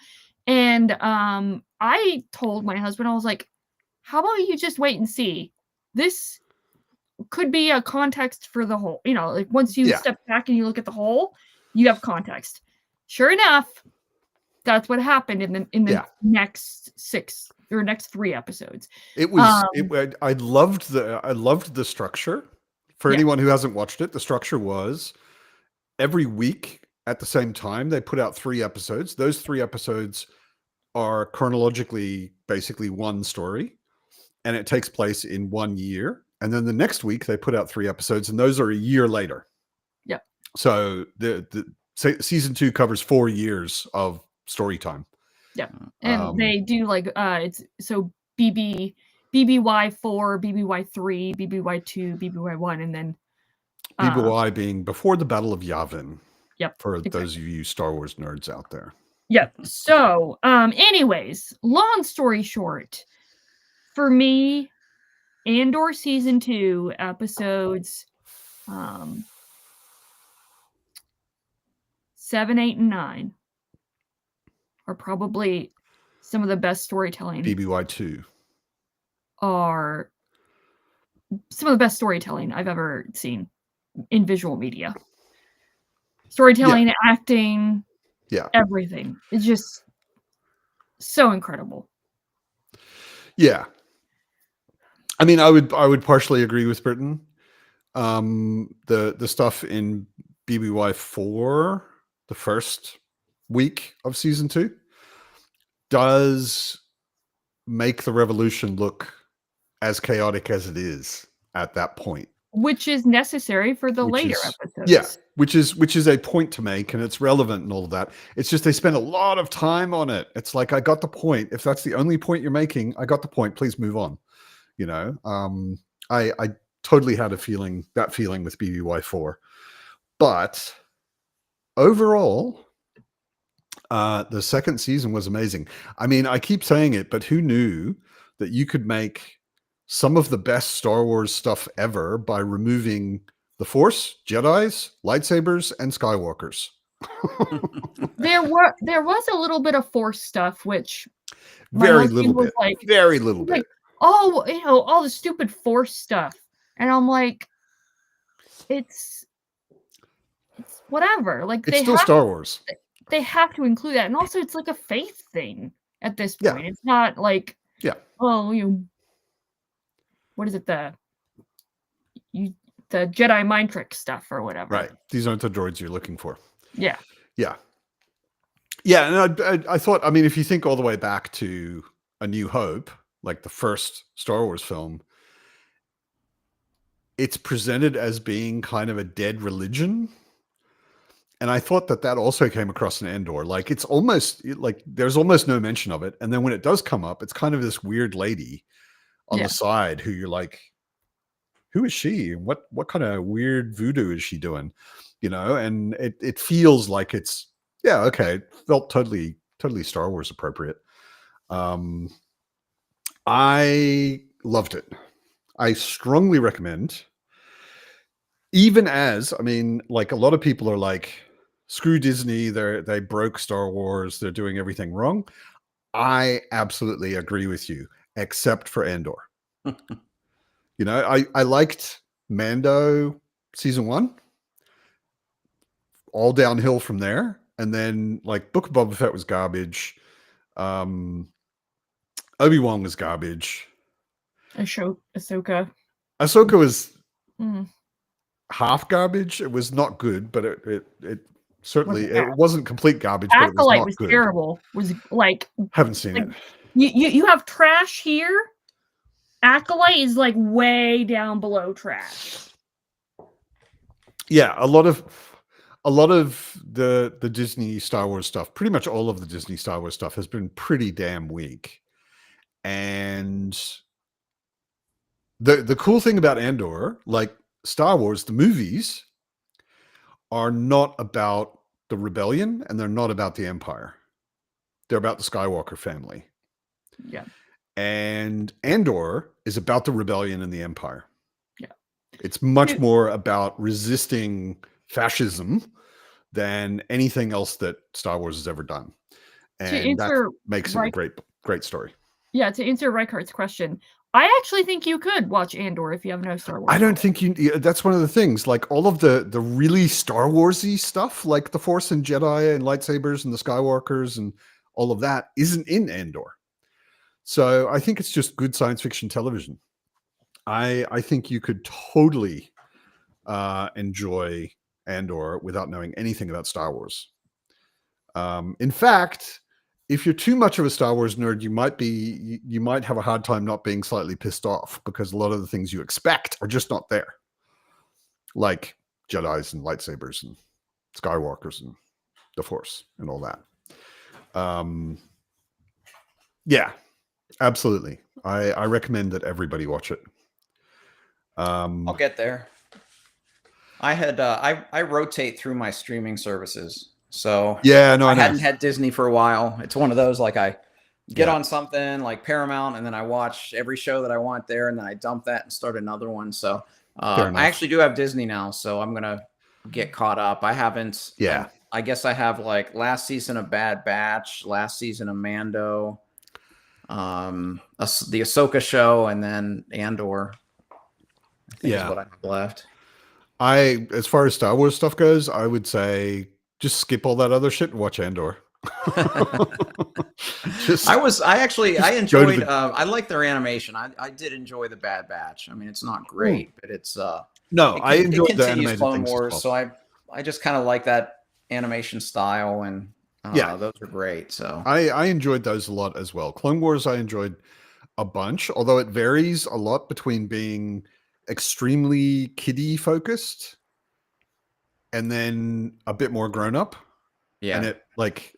And I told my husband, I was like, how about you just wait and see? This could be a context for the whole, like once you step back and you look at the whole, you have context. Sure enough, that's what happened in the next 3 episodes.
It was I loved the structure. For anyone who hasn't watched it, the structure was every week at the same time they put out 3 episodes. Those 3 episodes are chronologically basically one story, and it takes place in 1 year. And then the next week they put out 3 episodes, and those are a year later.
Yeah.
So the season 2 covers 4 years of story time.
Yeah. And they do like it's so BBY4, BBY3, BBY2, BBY1, and then
BBY being before the Battle of Yavin.
Yep.
For those of you Star Wars nerds out there.
Yep. So, anyways, long story short, for me, Andor season 2 episodes 7, 8, and 9 are probably some of the best storytelling.
BBY2
are some of the best storytelling I've ever seen in visual media. Storytelling, acting, everything. It's just so incredible.
Yeah. I mean, I would partially agree with Britain. The stuff in BBY4, the first week of season 2, does make the revolution look as chaotic as it is at that point.
Which is necessary for the later episodes.
Yeah, which is a point to make, and it's relevant and all of that. It's just they spend a lot of time on it. It's like, I got the point. If that's the only point you're making, I got the point. Please move on. I totally had that feeling with BBY4. But overall, the second season was amazing. I mean, I keep saying it, but who knew that you could make some of the best Star Wars stuff ever by removing the Force, Jedis, lightsabers, and Skywalkers?
There was a little bit of Force stuff, which
very little bit, very little bit.
All the stupid Force stuff, and I'm like, it's whatever. Like,
it's still Star Wars.
They have to include that, and also it's like a faith thing at this point. Yeah. It's not like what is it, the Jedi mind trick stuff or whatever.
Right. These aren't the droids you're looking for.
Yeah.
Yeah. Yeah. And I thought, I mean, if you think all the way back to A New Hope, like the first Star Wars film, it's presented as being kind of a dead religion. And I thought that also came across in Andor. Like, it's almost like there's almost no mention of it. And then when it does come up, it's kind of this weird lady on the side who you're like, who is she? What kind of weird voodoo is she doing? And it feels like it's, it felt totally Star Wars appropriate. I loved it. I strongly recommend, even as, I mean, like, a lot of people are like, screw Disney, they broke Star Wars, they're doing everything wrong. I absolutely agree with you, except for Andor. I liked Mando season 1, all downhill from there. And then, like, Book of Boba Fett was garbage. Obi-Wan was garbage.
Ahsoka
was half garbage. It was not good, but it certainly it wasn't complete garbage.
Acolyte
but
was terrible. Was like,
haven't seen it.
You have trash here. Acolyte is like way down below trash.
Yeah, a lot of the Disney Star Wars stuff, pretty much all of the Disney Star Wars stuff, has been pretty damn weak. And the cool thing about Andor, like Star Wars, the movies are not about the rebellion and they're not about the Empire. They're about the Skywalker family.
Yeah.
And Andor is about the rebellion and the Empire.
Yeah.
It's much more about resisting fascism than anything else that Star Wars has ever done. And that makes it a great story.
Yeah, to answer Reichardt's question, I actually think you could watch Andor if you have no Star Wars.
I don't think that's one of the things. Like all of the really Star Warsy stuff, like the Force and Jedi and lightsabers and the Skywalkers and all of that isn't in Andor. So I think it's just good science fiction television. I think you could totally enjoy Andor without knowing anything about Star Wars. In fact, if you're too much of a Star Wars nerd, you might have a hard time not being slightly pissed off because a lot of the things you expect are just not there, like Jedis and lightsabers and Skywalkers and the Force and all that. Yeah, absolutely. I recommend that everybody watch it.
I'll get there. I had I rotate through my streaming services. So
yeah, no,
I hadn't had Disney for a while. It's one of those, like, I get on something like Paramount and then I watch every show that I want there and then I dump that and start another one. So I actually do have Disney now, so I'm going to get caught up. I haven't.
Yeah.
I guess I have like last season of Bad Batch, last season of Mando, the Ahsoka show, and then Andor. I think is what I have left.
As far as Star Wars stuff goes, I would say just skip all that other shit and watch Andor. I
enjoyed I like their animation. I did enjoy the Bad Batch. I mean, it's not great, but it's
I enjoyed the animated
Clone Wars, so I just kind of like that animation style, and those are great. So
I enjoyed those a lot as well. Clone Wars I enjoyed a bunch, although it varies a lot between being extremely kiddie focused and then a bit more grown up.
Yeah.
And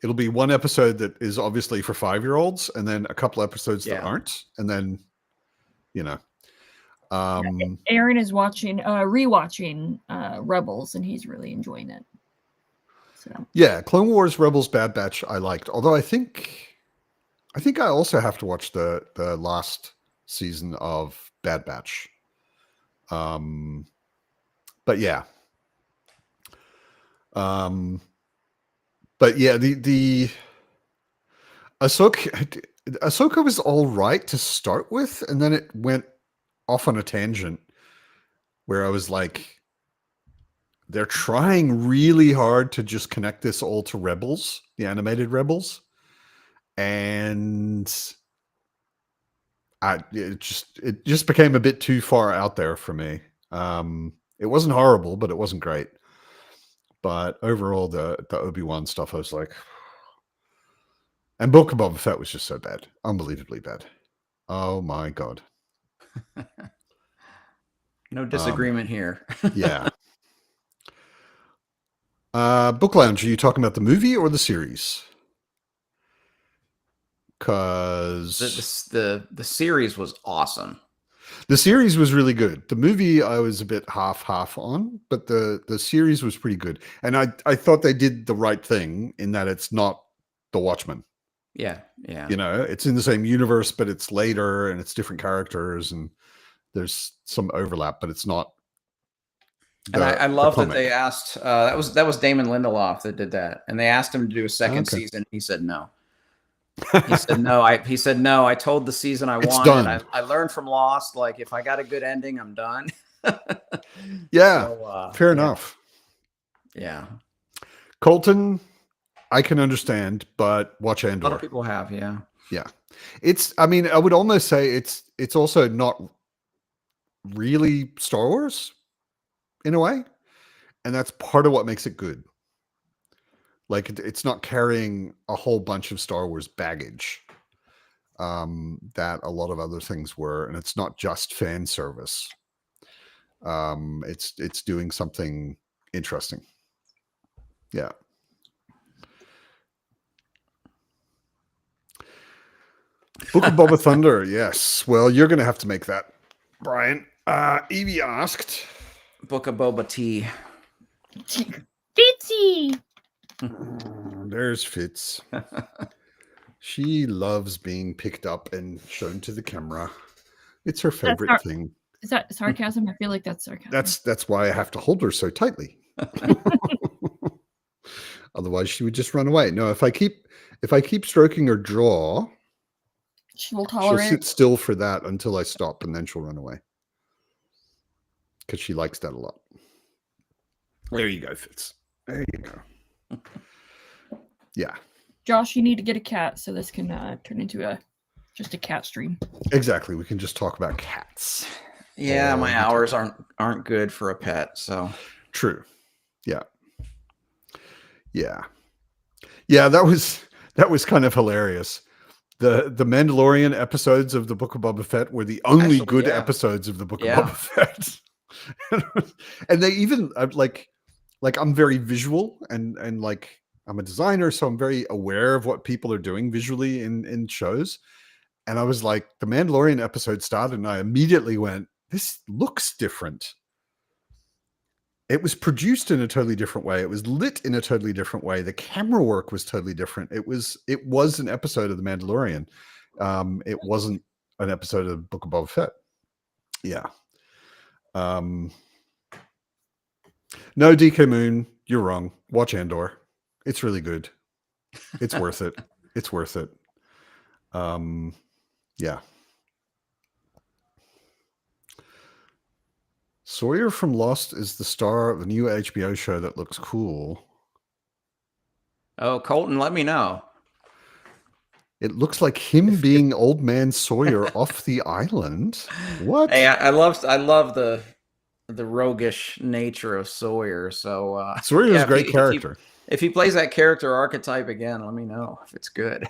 it'll be one episode that is obviously for 5-year-olds and then a couple episodes that aren't. And then,
Aaron is rewatching Rebels and he's really enjoying it. So
yeah, Clone Wars, Rebels, Bad Batch I liked. Although I think I also have to watch the last season of Bad Batch. But yeah. But yeah, the Ahsoka was all right to start with, and then it went off on a tangent where I was like, they're trying really hard to just connect this all to Rebels, the animated Rebels, and it just became a bit too far out there for me. It wasn't horrible, but it wasn't great. But overall, the Obi-Wan stuff, I was like, and Book of Boba Fett was just so bad, unbelievably bad. Oh my god!
No disagreement here.
Yeah. Book Lounge, are you talking about the movie or the series? Because
the series was awesome.
The series was really good. The movie I was a bit half on, but the series was pretty good. And I thought they did the right thing in that it's not The Watchmen.
Yeah.
It's in the same universe, but it's later and it's different characters and there's some overlap, but it's not.
And I love that they asked. That was Damon Lindelof that did that, and they asked him to do a second season. He said no. He said no. He said no. I told the season I wanted. I learned from Lost. Like, if I got a good ending, I'm done.
Yeah, so, fair enough.
Yeah,
Colton, I can understand, but watch Andor.
A lot of people have, yeah.
I mean, I would almost say it's also not really Star Wars in a way, and that's part of what makes it good. Like, it's not carrying a whole bunch of Star Wars baggage that a lot of other things were, and it's not just fan service. It's doing something interesting. Yeah. Book of Boba Thunder, yes. Well, you're going to have to make that, Brian. Evie asked.
Book of Boba Tea.
Tea.
There's Fitz. She loves being picked up and shown to the camera. It's her favorite thing.
Is that sarcasm? I feel like that's sarcasm.
That's why I have to hold her so tightly. Otherwise, she would just run away. No, if I keep stroking her jaw,
She will
she'll
tolerate.
sit still for that until I stop, and then she'll run away because she likes that a lot. There you go, Fitz. There you go. Yeah.
Josh, you need to get a cat so this can turn into just a cat stream.
Exactly. We can just talk about cats.
Yeah, my hours aren't good for a pet, so
True. Yeah. Yeah. Yeah, that was kind of hilarious. The Mandalorian episodes of the Book of Boba Fett were the only good episodes of the Book of Boba Fett. And they even like I'm very visual and like I'm a designer, so I'm very aware of what people are doing visually in shows. And I was like, the Mandalorian episode started and I immediately went, this looks different. It was produced in a totally different way. It was lit in a totally different way. The camera work was totally different. It was an episode of The Mandalorian. It wasn't an episode of Book of Boba Fett. Yeah. No, DK Moon, you're wrong. Watch Andor. It's really good. It's worth it. It's worth it. Yeah. Sawyer from Lost is the star of a new HBO show that looks cool.
Oh, Colton, let me know.
It looks like him being old man Sawyer off the island. What?
Hey, I love the roguish nature of Sawyer. So
Sawyer's a great character.
If he plays that character archetype again, let me know if it's good.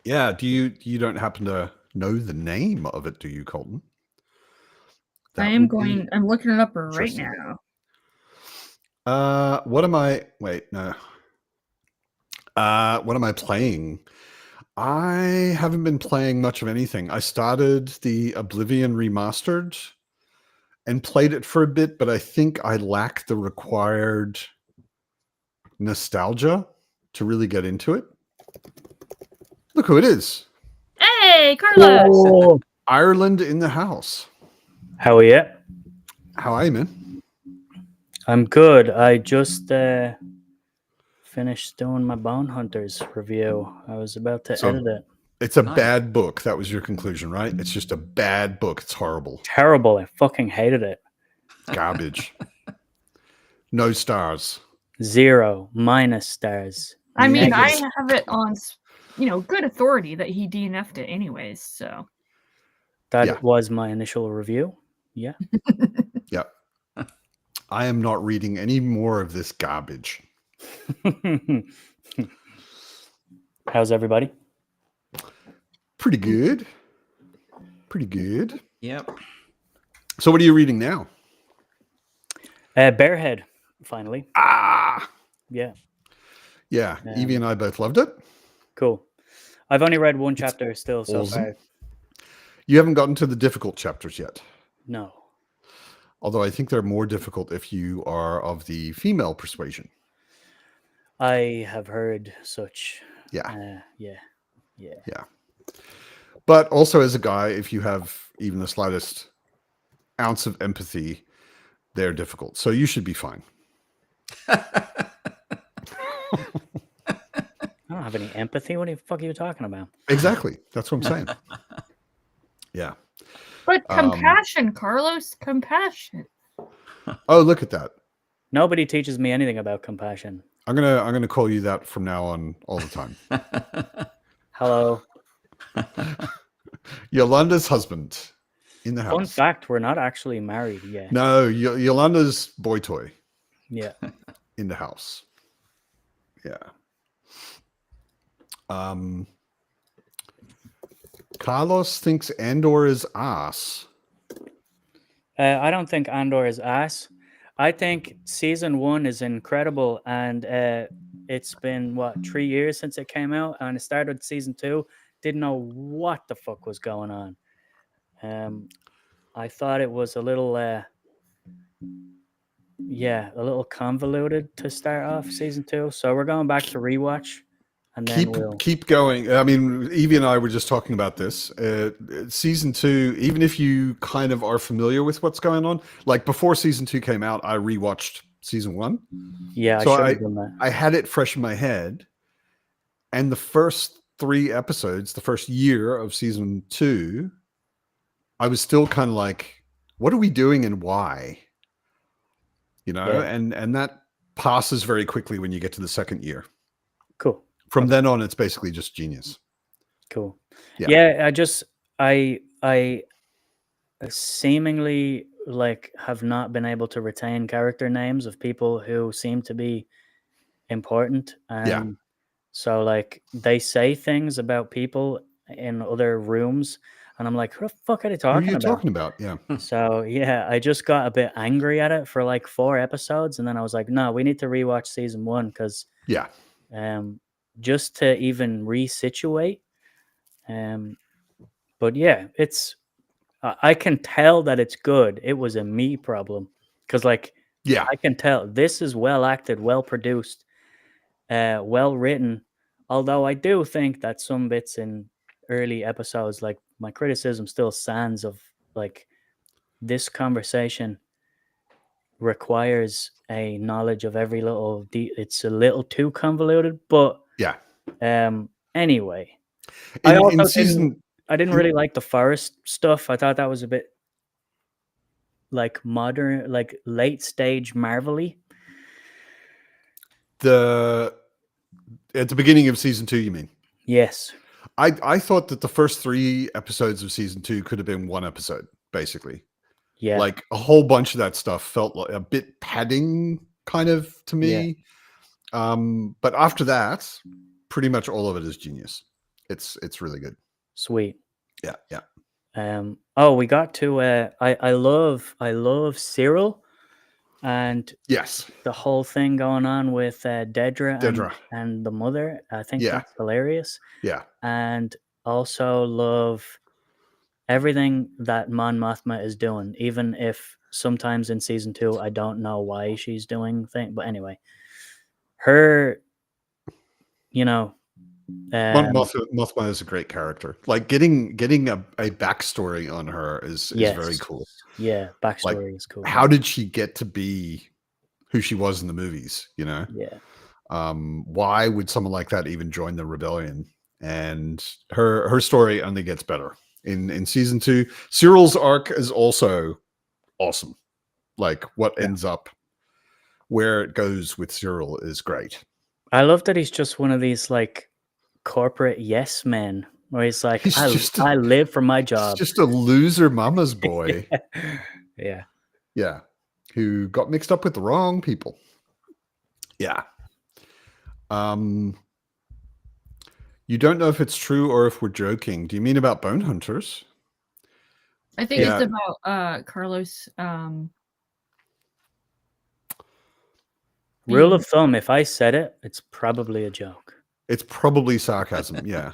Yeah. You don't happen to know the name of it, do you, Colton?
I'm looking it up right now.
What am I? Wait, no. What am I playing? I haven't been playing much of anything. I started the Oblivion Remastered and played it for a bit, but I think I lack the required nostalgia to really get into it. Look who it is.
Hey, Carlos.
Oh,
Ireland in the house.
how are you?
How are you, man?
I'm good. I just finished doing my Bone Hunters review. I was about to edit it.
It's a bad book. That was your conclusion, right? It's just a bad book. It's horrible.
Terrible. I fucking hated it.
Garbage. No stars.
0 - stars.
I mean, I
Negative.
have it on, good authority that he DNF'd it anyways. So
That was my initial review. Yeah.
Yep. I am not reading any more of this garbage.
How's everybody?
Pretty good. Pretty good.
Yep.
So what are you reading now?
Bearhead, finally.
Ah,
Yeah.
yeah. Evie and I both loved it.
Cool. I've only read one chapter still so
awesome.
far.
You haven't gotten to the difficult chapters yet.
No.
Although I think they're more difficult if you are of the female persuasion.
I have heard such.
Yeah.
Yeah.
But also as a guy, if you have even the slightest ounce of empathy, they're difficult. So you should be fine.
I don't have any empathy. What the fuck are you talking about?
Exactly. That's what I'm saying. Yeah.
But compassion, Carlos, compassion.
Oh, look at that.
Nobody teaches me anything about compassion.
I'm gonna call you that from now on all the time.
Hello.
Yolanda's husband in the house.
Fun fact, we're not actually married yet.
No, Yolanda's boy toy
Yeah.
in the house. Yeah. Carlos thinks Andor is ass.
I don't think Andor is ass. I think season 1 is incredible, and it's been 3 years since it came out, and it started season 2. Didn't know what the fuck was going on. I thought it was a little yeah, a little convoluted to start off season 2. So we're going back to rewatch, and then
keep going. I mean, Evie and I were just talking about this. Season 2, even if you kind of are familiar with what's going on, like before season 2 came out, I rewatched season 1.
Yeah,
so
I should have done that.
I had it fresh in my head, and the first 3 episodes, the first year of season 2, I was still kind of like, what are we doing and why? You know,
Yeah.
and that passes very quickly when you get to the second year.
Cool.
From then on, it's basically just genius.
Cool.
Yeah.
I seemingly like have not been able to retain character names of people who seem to be important. So like they say things about people in other rooms, and I'm like, what the fuck are they
Who are
talking
you
about?
talking about? Yeah.
So yeah, I just got a bit angry at it for like 4 episodes, and then I was like, no, we need to rewatch season 1 because just to even resituate. But yeah, it's I can tell that it's good. It was a me problem because like I can tell this is well acted, well produced, well written. Although I do think that some bits in early episodes, like my criticism still stands of like this conversation requires a knowledge of every little it's a little too convoluted, but anyway. I didn't really like the forest stuff. I thought that was a bit like modern, like late stage Marvel-y.
At the beginning of season 2, you mean?
Yes.
I thought that the first 3 episodes of season 2 could have been 1 episode, basically.
Yeah.
Like a whole bunch of that stuff felt like a bit padding kind of to me. Yeah. But after that, pretty much all of it is genius. It's really good.
Sweet.
Yeah.
We got to I love Cyril, and the whole thing going on with Dedra. And the mother. I think that's hilarious.
Yeah.
And also love everything that Mon Mothma is doing, even if sometimes in season 2 I don't know why she's doing things. But anyway, her, you know,
Mothma is a great character. Like getting a backstory on her is very cool.
Yeah, backstory is cool.
How did she get to be who she was in the movies? You know.
Yeah.
Why would someone like that even join the rebellion? And her story only gets better in season 2. Cyril's arc is also awesome. Like what ends up, where it goes with Cyril is great.
I love that he's just one of these like corporate yes men, where he's like, I live for my job.
He's just a loser mama's boy.
Yeah.
Who got mixed up with the wrong people. Yeah. You don't know if it's true or if we're joking. Do you mean about bone hunters?
I think it's about Carlos.
Rule of thumb: if I said it, it's probably a joke.
It's probably sarcasm. Yeah.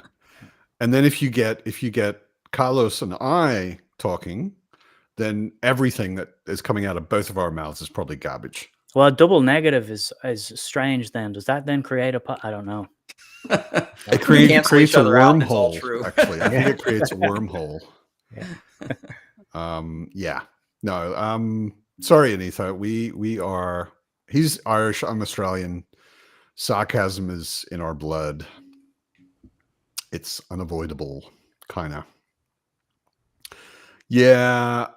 And then if you get Carlos and I talking, then everything that is coming out of both of our mouths is probably garbage.
Well, a double negative is strange. Then does that then create I don't know.
It creates a wormhole. Actually, I think it creates a wormhole.
Yeah.
No. Sorry, Anita. We are. He's Irish. I'm Australian. Sarcasm is in our blood. It's unavoidable, kind of. Yeah,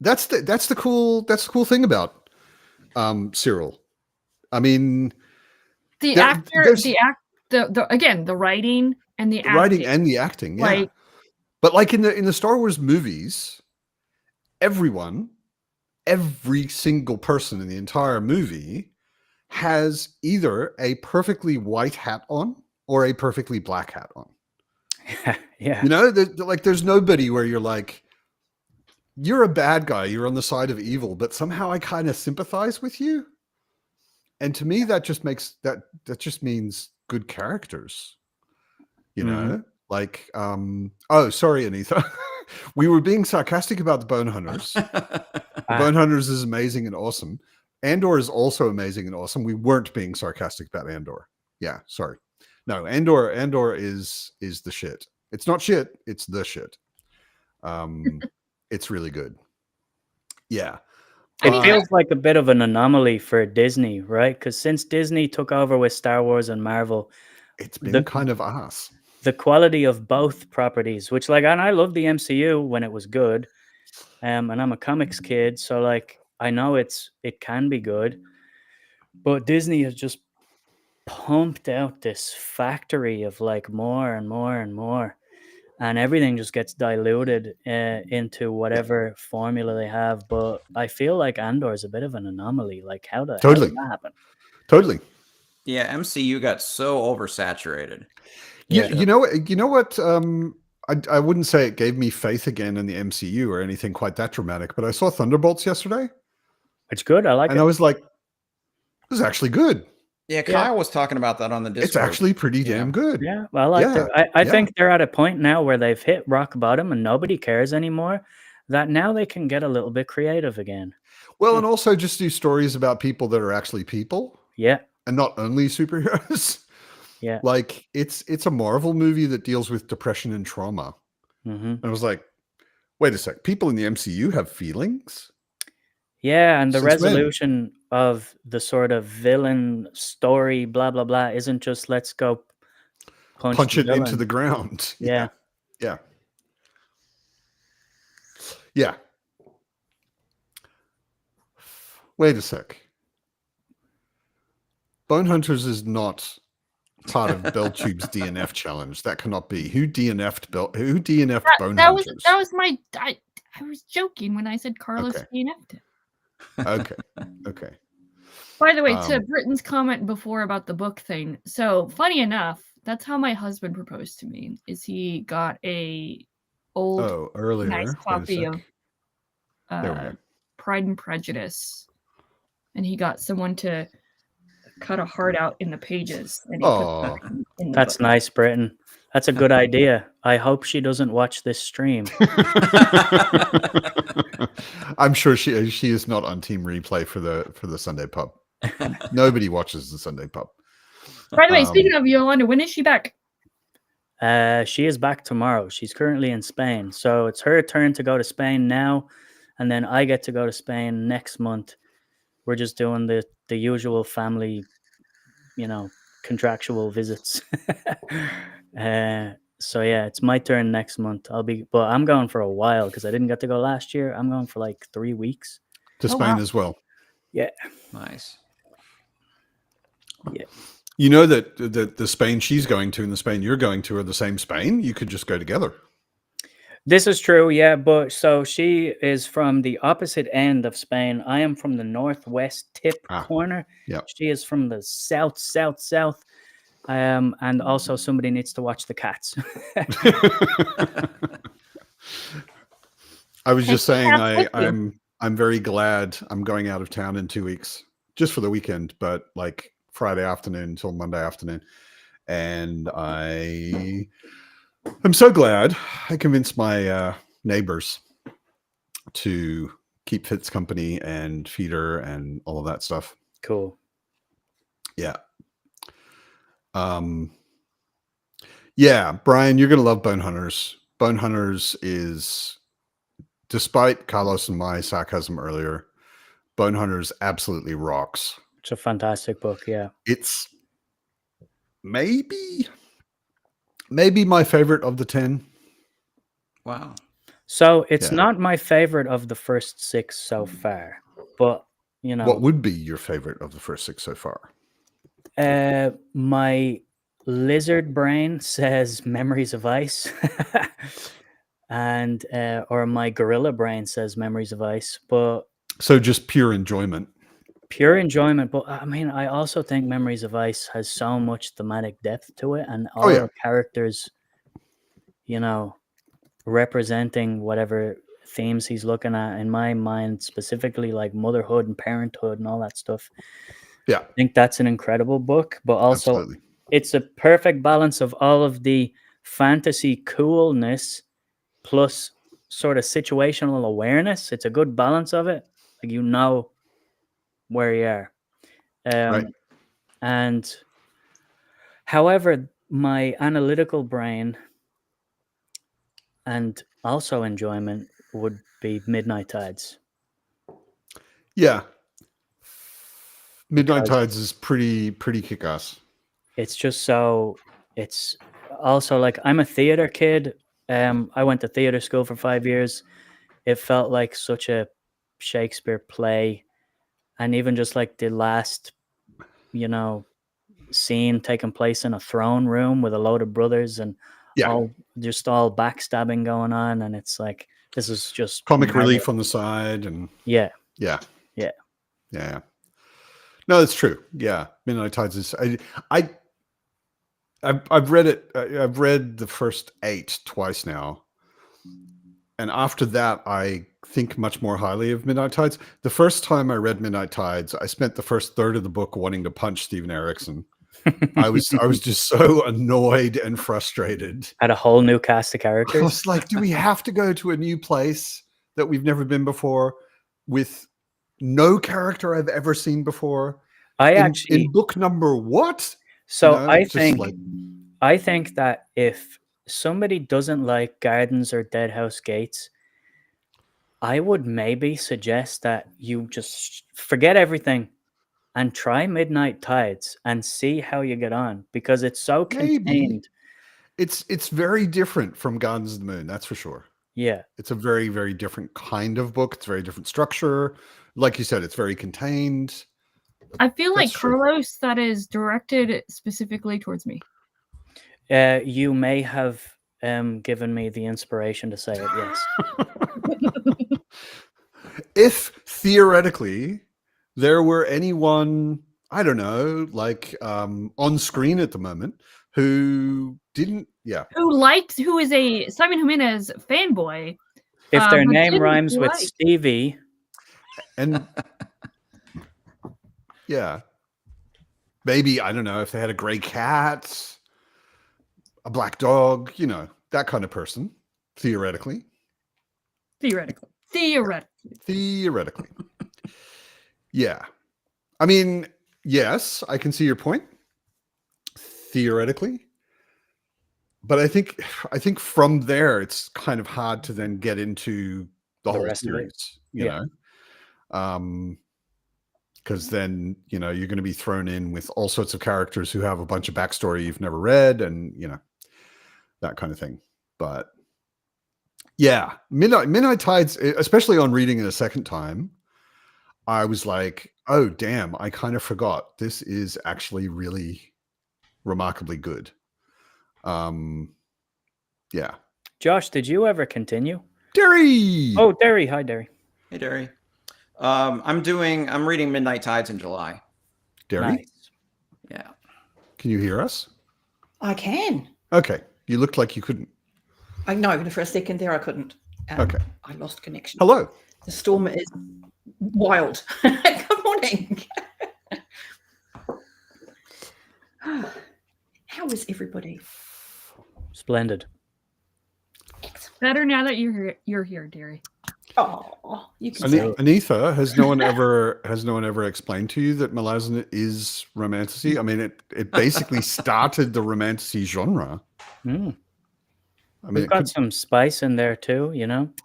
that's the cool thing about Cyril. I mean,
the writing and the
acting. Yeah. But like in the Star Wars movies, every single person in the entire movie has either a perfectly white hat on or a perfectly black hat on.
Yeah.
You know, there's nobody where you're like, you're a bad guy, you're on the side of evil, but somehow I kind of sympathize with you. And to me, that just makes that just means good characters. You know, like, oh, sorry, Anita. We were being sarcastic about the Bone Hunters. The Bone Hunters is amazing and awesome. Andor is also amazing and awesome. We weren't being sarcastic about Andor. Yeah, sorry. No, Andor is the shit. It's not shit, it's the shit. It's really good. Yeah.
It feels like a bit of an anomaly for Disney, right? Because since Disney took over with Star Wars and Marvel,
it's been kind of ass.
The quality of both properties, which like, and I love the MCU when it was good, and I'm a comics kid, so like I know it can be good, but Disney has just pumped out this factory of like more and more and more, and everything just gets diluted into whatever formula they have. But I feel like Andor is a bit of an anomaly. Like, how did that happen?
Totally.
Yeah, MCU got so oversaturated.
Yeah, you know what? I wouldn't say it gave me faith again in the MCU or anything quite that dramatic, but I saw Thunderbolts yesterday.
It's good. I like it.
And I was like, this is actually good.
Yeah, Kyle was talking about that on the Discord.
It's actually pretty damn good.
Yeah, well, I think they're at a point now where they've hit rock bottom and nobody cares anymore, that now they can get a little bit creative again.
Well, and also just do stories about people that are actually people.
Yeah.
And not only superheroes.
Yeah.
Like, it's a Marvel movie that deals with depression and trauma.
Mm-hmm.
And I was like, wait a sec, people in the MCU have feelings?
Yeah, and the resolution of the sort of villain story, blah, blah, blah, isn't just let's go punch
it into the ground.
Yeah.
Yeah. Yeah. Wait a sec. Bone Hunters is not part of Belltube's DNF challenge. That cannot be. Who DNF'd Bone Hunters?
That was my... I was joking when I said Carlos DNF'd it.
Okay.
By the way, to Britton's comment before about the book thing. So, funny enough, that's how my husband proposed to me. Is he got a
earlier
nice copy of Pride and Prejudice, and he got someone to cut a heart out in the pages. And he
that's nice, Britton. That's a good idea. I hope she doesn't watch this stream.
I'm sure she is not on Team Replay for the Sunday Pub. Nobody watches the Sunday Pub.
By the way, speaking of Yolanda, when is she back?
She is back tomorrow. She's currently in Spain, so it's her turn to go to Spain now, and then I get to go to Spain next month. We're just doing the usual family, contractual visits. So yeah, it's my turn next month. But I'm going for a while because I didn't get to go last year. I'm going for like 3 weeks
to Spain as well.
Yeah,
nice.
Yeah,
you know that the Spain she's going to and the Spain you're going to are the same Spain. You could just go together.
This is true, yeah. But so she is from the opposite end of Spain. I am from the northwest tip corner.
Yeah,
she is from the south. And also somebody needs to watch the cats.
I was just saying I'm very glad I'm going out of town in 2 weeks just for the weekend, but like Friday afternoon until Monday afternoon. And I am so glad I convinced my neighbors to keep Fitz company and feed her and all of that stuff.
Cool.
Yeah. Yeah, Brian, you're going to love Bone Hunters. Bone Hunters is, despite Carlos and my sarcasm earlier, Bone Hunters absolutely rocks.
It's a fantastic book, yeah.
It's maybe my favorite of the 10.
Wow.
So it's not my favorite of the first 6 so far, but,
What would be your favorite of the first 6 so far?
My lizard brain says Memories of Ice, and or my gorilla brain says Memories of Ice. But
so just pure enjoyment.
But I mean, I also think Memories of Ice has so much thematic depth to it, and all the characters, representing whatever themes he's looking at. In my mind, specifically like motherhood and parenthood and all that stuff.
Yeah,
I think that's an incredible book, but also it's a perfect balance of all of the fantasy coolness plus sort of situational awareness. It's a good balance of it. Like, where you are.
Right.
And however, my analytical brain and also enjoyment would be Midnight Tides.
Yeah. Midnight
Because-
Tides is pretty kick-ass.
It's just so, it's also like, I'm a theater kid. I went to theater school for 5 years. It felt like such a Shakespeare play. And even just like the last, scene taking place in a throne room with a load of brothers and
Yeah.
all backstabbing going on. And it's like, this is just
Comic
marvel-
relief on the side, and
Yeah.
yeah.
Yeah.
Yeah. No, that's true. Yeah. Midnight Tides is I've read it. I've read the first 8 twice now. And after that, I think much more highly of Midnight Tides. The first time I read Midnight Tides, I spent the first third of the book wanting to punch Steven Erikson. I was just so annoyed and frustrated.
Had a whole new cast of
I
characters.
was like, do we have to go to a new place that we've never been before with no character I've ever seen before? In book number what?
So
You know,
I
it's just
think that if somebody doesn't like Gardens or Deadhouse Gates, I would maybe suggest that you just forget everything and try Midnight Tides and see how you get on, because it's so
Maybe.
contained.
It's very different from Gardens of the Moon, that's for sure.
Yeah.
It's a very, very different kind of book. It's very different structure. Like you said, it's very contained.
I feel like
That's true.
Carlos, that is directed specifically towards me.
You may have given me the inspiration to say it, yes.
If theoretically there were anyone, I don't know, like on screen at the moment who didn't,
Who is a Simon Jimenez fanboy.
If their
but
name
didn't
rhymes with
like-
Stevie,
and yeah, maybe, I don't know, if they had a gray cat, a black dog, that kind of person, theoretically. Theoretically. Yeah. I mean, yes, I can see your point. Theoretically. But I think from there it's kind of hard to then get into the whole
rest of it.
series, you know. Because then, you're going to be thrown in with all sorts of characters who have a bunch of backstory you've never read, and that kind of thing. But yeah, Midnight Tides, especially on reading it a second time, I was like, oh damn, I kind of forgot this is actually really remarkably good. Yeah.
Josh, did you ever continue?
Derry.
Oh, Derry. Hi, Derry.
Hey, Derry. I'm reading Midnight Tides in July.
Derry,
Nice.
Yeah.
can you hear us?
I can.
Okay, you looked like you couldn't.
I know. For a second there, I couldn't.
Okay.
I lost connection.
Hello.
The storm is wild. Good morning. How is everybody?
Splendid.
Better now that you're here, dearie.
Oh, you can say.
Anitha, has no one ever explained to you that Malazan is romantasy? I mean, it basically started the romantasy genre.
Mm.
I mean,
We've got some spice in there too,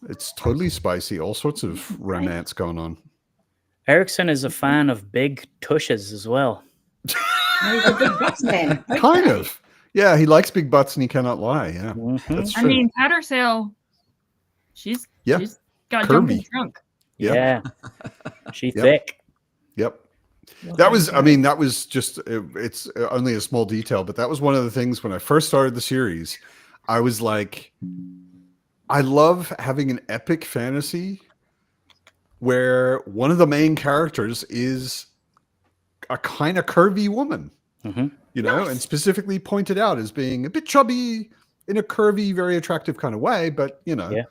it's totally spicy. All sorts of romance going on.
Erickson is a fan of big tushes as well.
He's a big butts man.
Kind
Okay.
of. Yeah, he likes big butts and he cannot lie. Yeah,
Mhm.
that's
I
true.
mean, Tattersail, she's got
Curvy.
jumping trunk.
Yeah.
Yeah. She
Yep.
thick.
Yep. That was just, it's only a small detail, but that was one of the things when I first started the series. I was like, I love having an epic fantasy where one of the main characters is a kind of curvy woman,
Mhm.
and specifically pointed out as being a bit chubby in a curvy, very attractive kind of way. But,
Yeah.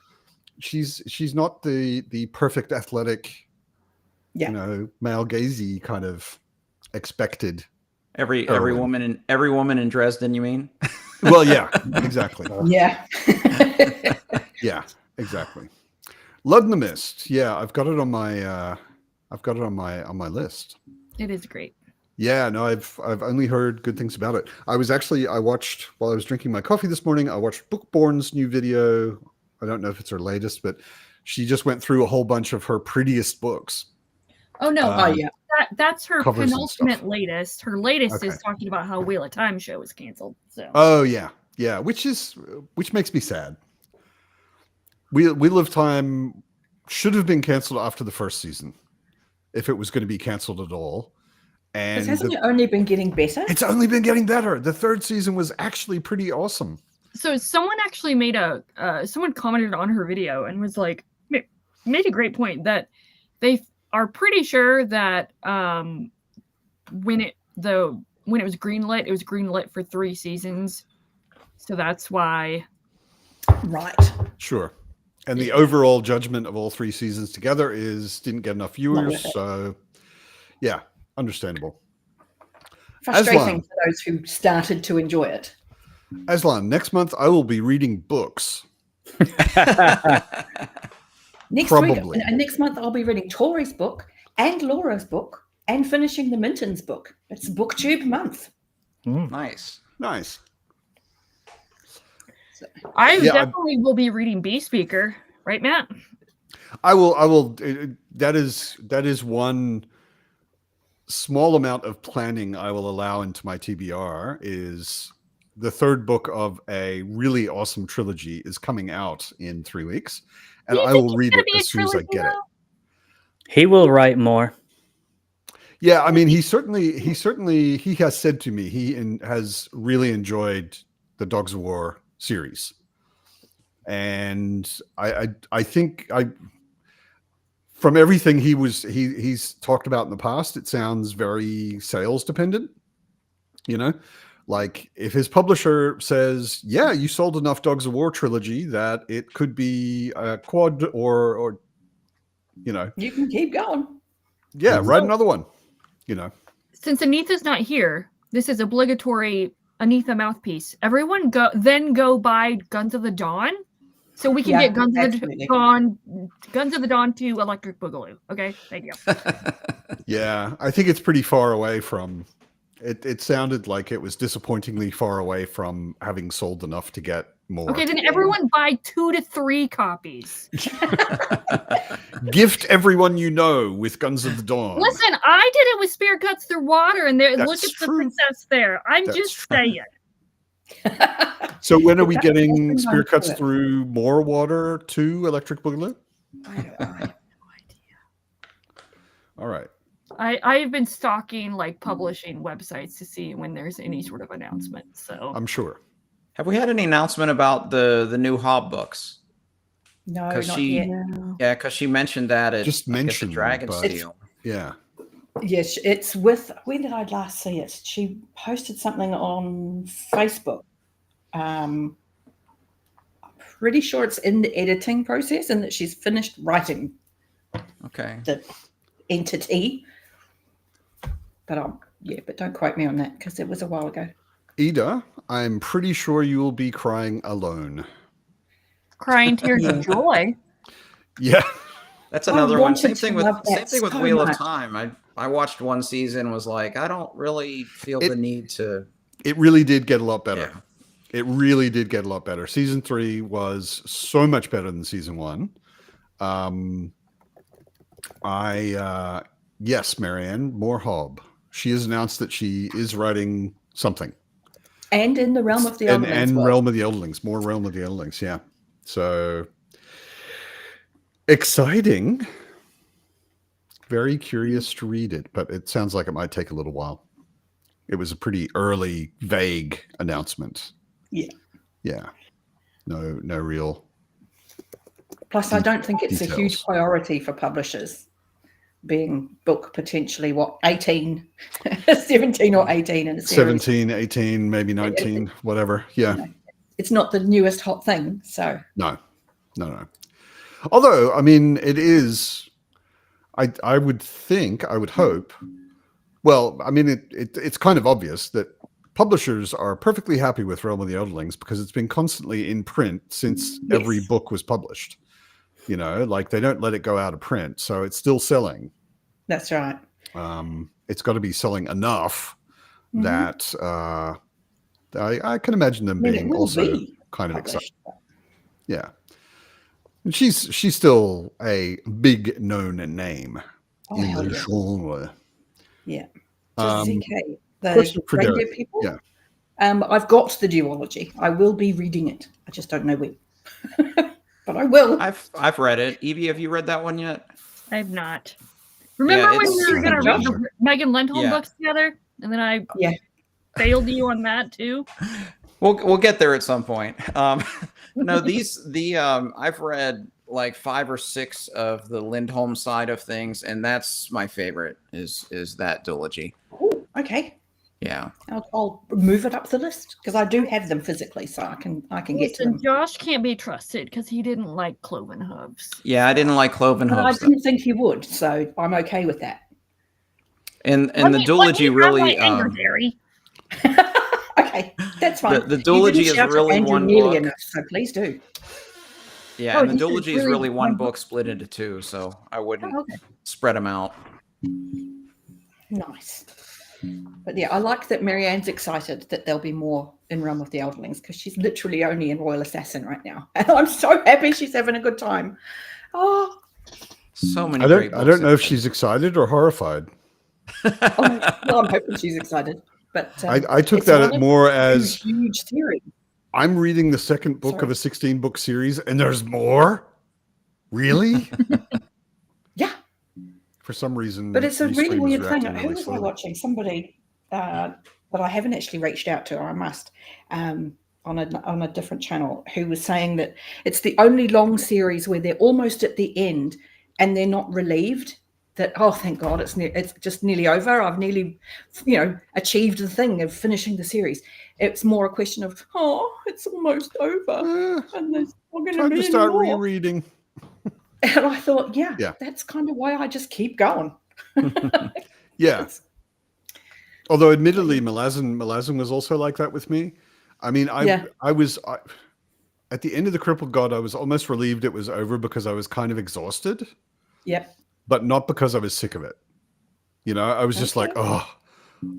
she's not the perfect athletic,
Yeah.
male gazy kind of expected.
Every
Heroine.
woman in Dresden, you mean?
Well, yeah, exactly.
Yeah.
Yeah, exactly. Blood in the Mist. Yeah, I've got it on my I've got it on my list.
It is great.
Yeah, no, I've only heard good things about it. I watched while I was drinking my coffee this morning. I watched Bookborn's new video. I don't know if it's her latest, but she just went through a whole bunch of her prettiest books.
Oh no!
Oh yeah.
That's her
Covers and
penultimate
stuff.
latest. Her latest
Okay.
is talking about how Wheel of Time show was canceled. So.
Oh yeah, which makes me sad. Wheel of Time should have been canceled after the first season, if it was going to be canceled at all. And
Hasn't it only been getting better?
it's only been getting better. The third season was actually pretty awesome.
So someone actually made someone commented on her video and was like, made a great point that they are pretty sure that when it was greenlit, it was greenlit for 3 seasons. So that's why.
Right.
Sure. And the overall judgment of all 3 seasons together didn't get enough viewers. So yeah, understandable.
Frustrating for those who started to enjoy it.
Aslan, next month I will be reading books.
Next
Probably.
week, and next month, I'll be reading Tori's book and Laura's book and finishing the Minton's book. It's BookTube month.
Nice.
I definitely will be reading Bee Speaker, right, Matt?
I will. That is one small amount of planning I will allow into my TBR. Is the 3rd book of a really awesome trilogy is coming out in 3 weeks, and I will read it as soon as I get it.
He will write more.
Yeah, I mean, he has said to me he has really enjoyed the Dogs of War series, and I think from everything he's talked about in the past, it sounds very sales dependent. You know, like if his publisher says, "Yeah, you sold enough Dogs of War trilogy that it could be a quad," or you know,
You can keep going.
yeah, write another one. You know,
Since Anitha's not here, this is obligatory Anitha mouthpiece. Everyone go buy Guns of the Dawn, so we can get Guns of the Dawn to Electric Boogaloo. Okay, thank you.
yeah, I think it's pretty far away from. It sounded like it was disappointingly far away from having sold enough to get more.
Okay, then everyone buy 2 to 3 copies.
Gift everyone you know with Guns of the Dawn.
Listen, I did it with Spear Cuts Through Water, and look at
That's
the
true.
princess there. I'm
That's
just
true.
saying.
So when are we getting
That's
Spear Cuts
good.
Through More Water to Electric Boogaloo?
I have no idea.
All right.
I've been stalking like publishing websites to see when there's any sort of announcement. So
I'm sure.
Have we had any announcement about the new Hobb books?
No, not
'Cause she-
yet.
Yeah, because she mentioned that at
Just
I guess,
mentioned,
the Dragon
but-
Steel.
Yeah.
Yes, it's with. When did I last see it? She posted something on Facebook. I'm pretty sure it's in the editing process and that she's finished writing
Okay.
the entity. But but don't quote me on that because it was a while ago.
Ida, I'm pretty sure you will be crying alone.
crying tears of joy.
Yeah.
That's
I
another one.
wanted
Same
to
thing with
love that so
Wheel
much.
of Time. I watched one season, was like, I don't really feel the need to.
It really did get a lot better.
Yeah.
It really did get a lot better. Season 3 was so much better than season 1. Yes, Marianne, more Hobb. She has announced that she is writing something.
And in the realm of the
And
Elderlings world.
Realm of the Elderlings, more Realm of the Elderlings, yeah. So exciting. Very curious to read it, but it sounds like it might take a little while. It was a pretty early, vague announcement.
Yeah.
Yeah. No real.
Plus, I don't think it's a huge
details.
priority for publishers being book potentially, 18, 17 or 18 in a series.
17, 18, maybe 19, whatever. Yeah.
It's not the newest hot thing. So,
No. Although, I mean, it is, I would think, I would hope, well, I mean, it's kind of obvious that publishers are perfectly happy with Realm of the Elderlings because it's been constantly in print since every book was published. You know, like they don't let it go out of print. So it's still selling,
That's right.
It's got to be selling enough
Mhm.
that I can imagine them
I mean, it
being
will
also
be
kind of excited.
published.
Yeah. And she's still a big known name
Oh,
in
hell
the
yeah.
genre.
Yeah. Just
Um,
ZK, the
question for
reindeer
Derek.
people.
Yeah.
I've got the duology. I will be reading it. I just don't know when. But I will.
I've read it. Evie, have you read that one yet?
I have not. Remember when
it's-
we were gonna read
Yeah.
the Megan Lindholm
Yeah.
books together, and then I
Yeah.
failed you on that too?
We'll get there at some point. No, I've read like 5 or 6 of the Lindholm side of things, and that's my favorite. Is that duology?
Ooh, okay.
Yeah.
I'll move it up the list because I do have them physically, so I can get to
Listen,
them.
Josh can't be trusted because he didn't like cloven hooves.
Yeah, I didn't like Cloven
But I
Hooves.
didn't think you would, so I'm okay with that.
And
Let
the
me
duology
have
really
my anger, Gary.
Okay, that's fine.
the
You
duology
didn't
is
shout at
really
Andrew
one
nearly
book.
enough, so please do.
Yeah,
Oh,
and the
this is
duology is
really
really one
one
book
book.
split into 2, so I wouldn't
Oh, okay.
spread them out.
Nice. But yeah, I like that Marianne's excited that there'll be more in Realm of the Elderlings because she's literally only in Royal Assassin right now. And I'm so happy she's having a good time. Oh,
So many
I
great
don't
books.
I don't know if
in
she's excited or horrified.
well, I'm hoping she's excited. But
I took
it's
that
one of
more
the
as
huge series.
I'm reading the second book of a 16-book series, and there's more. Really?
Yeah.
For some reason,
But it's a really
Restream is
weird thing.
reacting
Who
really
was I
slowly.
watching? Somebody that I haven't actually reached out to, or I must, on a different channel, who was saying that it's the only long series where they're almost at the end and they're not relieved that, oh, thank God, it's just nearly over. I've nearly, achieved the thing of finishing the series. It's more a question of, oh, it's almost over, and there's not going to
Time
be
to
any
start
more.
rereading.
And I thought,
Yeah.
that's kind of why I just keep going.
Yeah. Although, admittedly, Malazan was also like that with me. I mean, I was at the end of the Crippled God. I was almost relieved it was over because I was kind of exhausted.
Yep.
But not because I was sick of it. I was just like, oh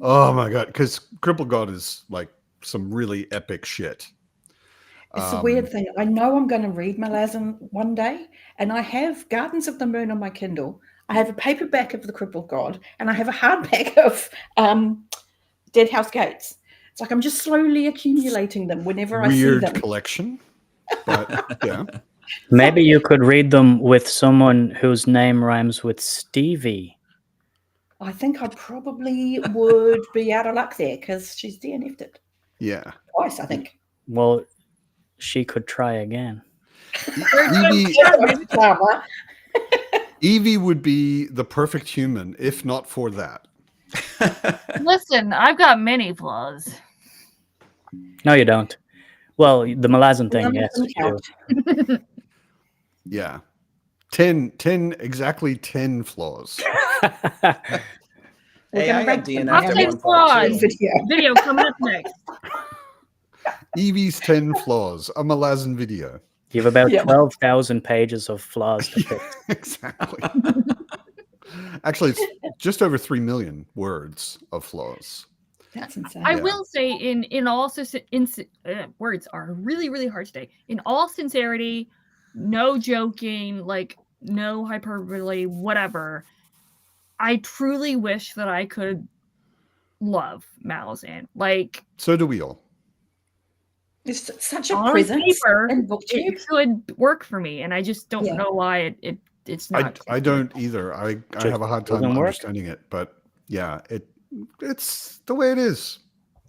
my God, because Crippled God is like some really epic shit.
It's a weird thing. I know I'm going to read Malazan one day, and I have Gardens of the Moon on my Kindle. I have a paperback of The Crippled God, and I have a hardback of Dead House Gates. It's like I'm just slowly accumulating them whenever I see
Weird
them.
collection. But yeah.
Maybe you could read them with someone whose name rhymes with Stevie.
I think I probably would be out of luck there because she's DNF'd it
Yeah.
twice, I think.
Well, she could try again.
Evie would be the perfect human if not for that.
Listen, I've got many flaws.
No, you don't. Well, the Malazan thing, yes. You do.
Yeah. 10, exactly 10 flaws.
Hey, I got DNF'd at
Updates
one point
flaws.
too.
Video coming up next.
Evie's 10 flaws, a Malazan video.
You have about 12,000 pages of flaws to pick.
Exactly. Actually, it's just over 3 million words of flaws.
That's insane.
I will say, in all words are really, really hard to say. In all sincerity, no joking, like no hyperbole, whatever. I truly wish that I could love Malazan. Like,
so do we all.
It's such a
on
presence
paper,
in BookTube.
it could work for me, and I just don't know why it's not.
I don't either. I have a hard time
doesn't work.
understanding it, but yeah, it's the way it is.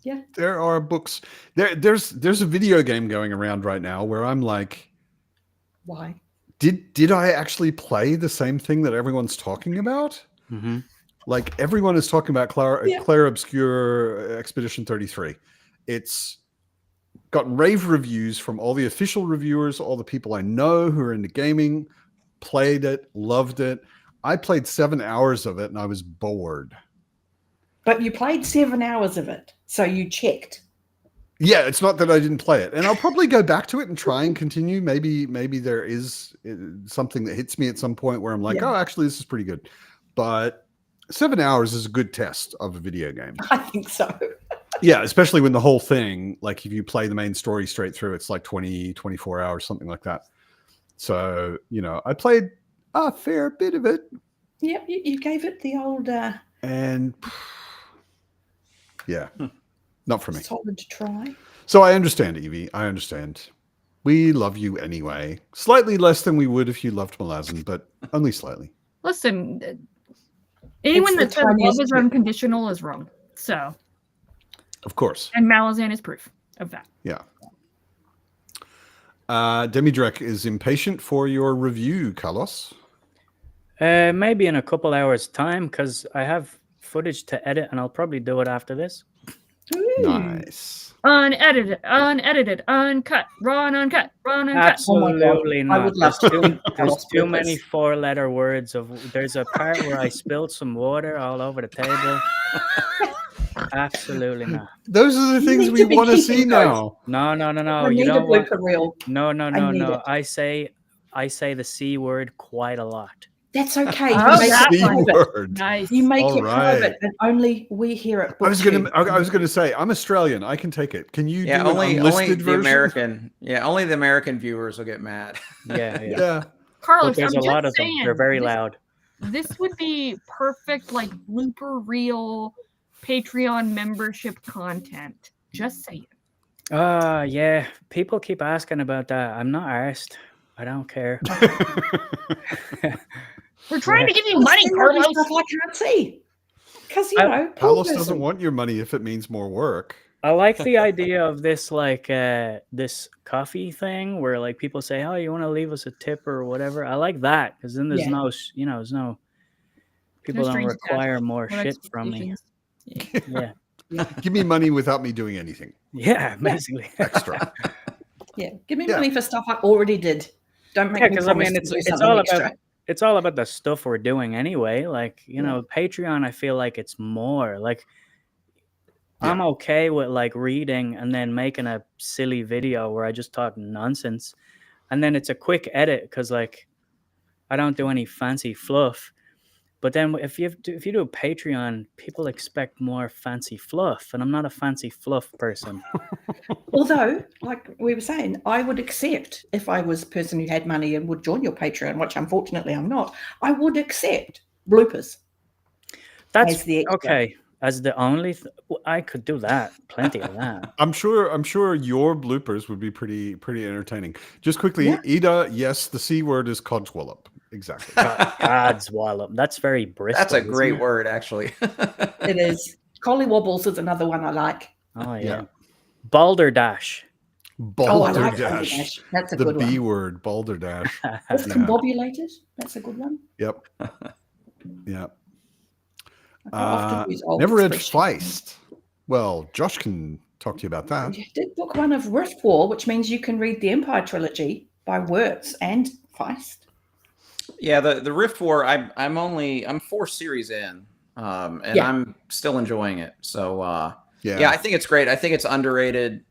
Yeah.
There are books. There's a video game going around right now where I'm like,
Why?
Did I actually play the same thing that everyone's talking about?
Mm-hmm.
Like everyone is talking about Claire Obscure Expedition 33. It's gotten rave reviews from all the official reviewers, all the people I know who are into gaming, played it, loved it. I played 7 hours of it and I was bored.
But you played 7 hours of it, so you checked.
Yeah, it's not that I didn't play it. And I'll probably go back to it and try and continue. Maybe there is something that hits me at some point where I'm like, oh, actually, this is pretty good. But 7 hours is a good test of a video game.
I think so.
Yeah, especially when the whole thing, like if you play the main story straight through, it's like 20, 24 hours, something like that. So, I played a fair bit of it.
Yep, you gave it the old
And yeah, not for me.
solid try.
So I understand, Evie. I understand. We love you anyway. Slightly less than we would if you loved Malazan, but only slightly.
Listen, anyone
It's
that
the
says love
tiniest
is
bit.
unconditional is wrong. So,
Of course.
and Malazan is proof of that.
Yeah. Demidrek is impatient for your review, Carlos.
Maybe in a couple hours' time, because I have footage to edit, and I'll probably do it after this.
Ooh.
Nice.
Unedited, uncut, raw and uncut, raw and uncut.
Absolutely
I
not.
would love
There's
to.
too, there's
Carlos
too
Lucas.
many four-letter words. There's a part where I spilled some water all over the table. Absolutely not.
Those are the
You
things
need
we
to be
want to
keeping
see
those.
now.
No.
I
You
need a
don't want.
blooper reel.
No.
need it.
I say the C word quite a lot.
That's okay.
Oh,
You make
that
it
C
one.
private.
word.
Nice.
You make
All
it private,
right.
and only we hear it.
I was
Bookshoot.
gonna say I'm Australian. I can take it. Can you
Yeah,
do
only
an unlisted
the
version?
American. Yeah, only the American viewers will get mad.
Yeah.
Yeah.
But
Carlos,
there's
I'm
a
just
lot of them.
saying,
They're very
this,
loud.
This would be perfect, like blooper reel Patreon membership content. Just saying.
Yeah. People keep asking about that. I'm not arsed. I don't care.
We're trying to give you
Well,
money,
send all this
Carlos.
stuff I can't see. Because
Carlos
poor
doesn't
person.
want your money if it means more work.
I like the idea of this, this coffee thing where like people say, "Oh, you want to leave us a tip or whatever." I like that because then there's
Yeah.
no, there's no people don't
strings
require
attached.
more
No
shit from me.
expectations.
Yeah,
Give me money without me doing anything
yeah, basically.
extra.
Yeah, give me
Yeah.
money for stuff I already did. Don't make
Yeah,
me
because I
promise
mean,
to
it's
do
it's
something
all
extra.
about it's all about the stuff we're doing anyway. Like Patreon, I feel like it's more like. I'm okay with like reading and then making a silly video where I just talk nonsense, and then it's a quick edit because like I don't do any fancy fluff. But then if you do a Patreon, people expect more fancy fluff, and I'm not a fancy fluff person.
Although, like we were saying, I would accept if I was a person who had money and would join your Patreon, which unfortunately I'm not. I would accept bloopers.
That's
As the extra.
okay. As the only, I could do that. Plenty of that.
I'm sure your bloopers would be pretty entertaining. Just quickly,
Yeah.
Ida, yes, the C word is codswallop. Exactly.
God's wallop. That's very Bristol.
That's a
isn't
great
it?
word, actually.
It is. Collywobbles is another one I like.
Oh yeah.
Yeah.
Balderdash.
I like
Balderdash.
Balderdash. That's a
The
good
B
one.
word, balderdash.
Discombobulated. That's a good one.
Yep. Yeah.
I quite often use old
Never read
expressions.
Feist. Well, Josh can talk to you about that.
I did book one of Rift War, which means you can read the Empire trilogy by Wirtz and Feist.
Yeah, the Rift War. I'm 4 series in, and
Yeah.
I'm still enjoying it. So
Yeah.
yeah, I think it's great. I think it's underrated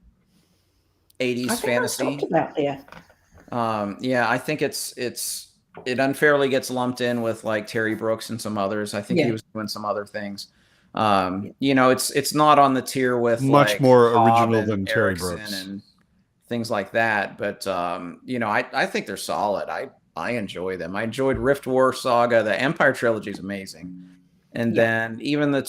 80s
I think
fantasy.
I talked about there.
Yeah, I think it unfairly gets lumped in with like Terry Brooks and some others. I think he
Yeah.
was doing some other things. It's not on the tier with
Much
like
more
Cobb
original
and
than Terry
Erickson
Brooks.
and things like that. But I think they're solid. I enjoy them. I enjoyed Rift War Saga. The Empire trilogy is amazing. And then even the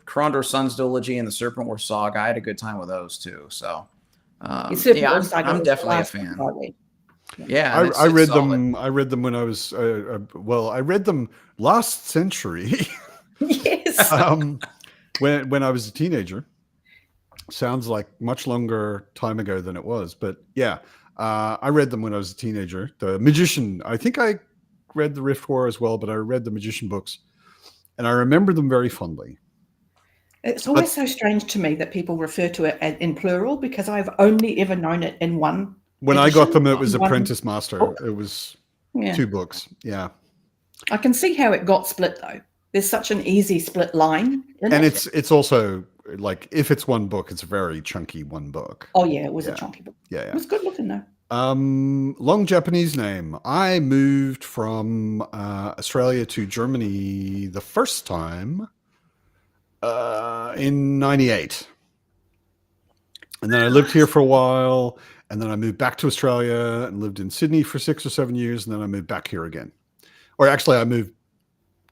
Krondor Sons Duology and the Serpent War Saga, I had a good time with those too. So I'm definitely a fan. Yeah, and
I
it's
read
solid.
them. I read them when I was I read them last century.
Yes.
When I was a teenager. Sounds like much longer time ago than it was, but yeah, I read them when I was a teenager. The Magician. I think I read the Rift War as well, but I read the Magician books, and I remember them very fondly.
It's always so strange to me that people refer to it in plural because I've only ever known it in one.
When I got
edition,
them, it was
one
Apprentice Master.
book.
It was
Yeah.
2 books. Yeah.
I can see how it got split though. There's such an easy split line. In
And
it.
it's also like if it's one book, it's a very chunky one book.
Oh yeah, it was
Yeah.
a chunky book.
Yeah,
It
yeah.
was good looking though.
Long Japanese name. I moved from Australia to Germany the first time in 98. And then I lived here for a while, and then I moved back to Australia and lived in Sydney for 6 or 7 years, and then I moved back here again. Or actually, I moved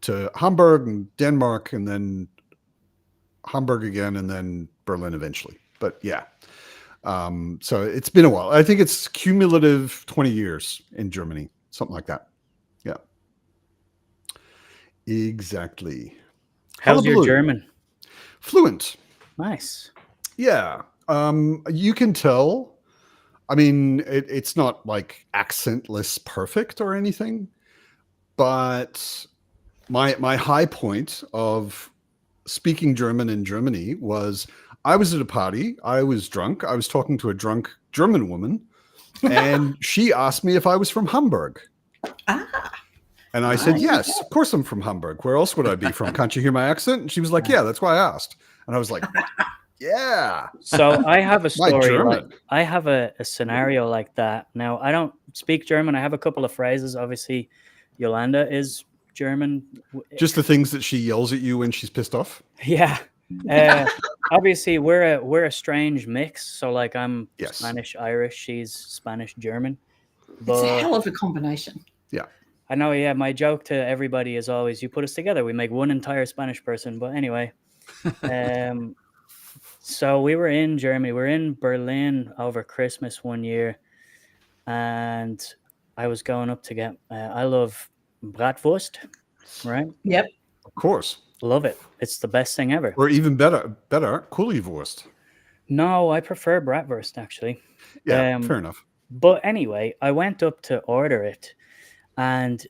to Hamburg and Denmark, and then Hamburg again, and then Berlin eventually. But yeah. So it's been a while. I think it's cumulative 20 years in Germany, something like that. Yeah. Exactly.
How's your
Hullabaloo.
German?
Fluent.
Nice.
Yeah. You can tell. I mean, it's not like accentless perfect or anything, but my high point of speaking German in Germany was I was at a party. I was drunk. I was talking to a drunk German woman, and she asked me if I was from Hamburg. And I said, yes, of course I'm from Hamburg. Where else would I be from? Can't you hear my accent? And she was like, yeah, that's why I asked. And I was like, yeah.
So I have a story.
German.
I have a scenario like that. Now, I don't speak German. I have a couple of phrases. Obviously, Yolanda is German.
Just the things that she yells at you when she's pissed off?
Yeah. Obviously, we're a strange mix. So, like, I'm Spanish Irish. She's Spanish German.
It's a hell of a combination.
Yeah.
I know. Yeah. My joke to everybody is always, you put us together, we make one entire Spanish person. But anyway, so we were in Germany. We were in Berlin over Christmas one year, and I was going up to get. I love bratwurst, right?
Yep.
Of course.
Love it. It's the best thing ever.
Or even better, Kuliwurst.
No, I prefer bratwurst, actually.
Yeah, fair enough.
But anyway, I went up to order it, and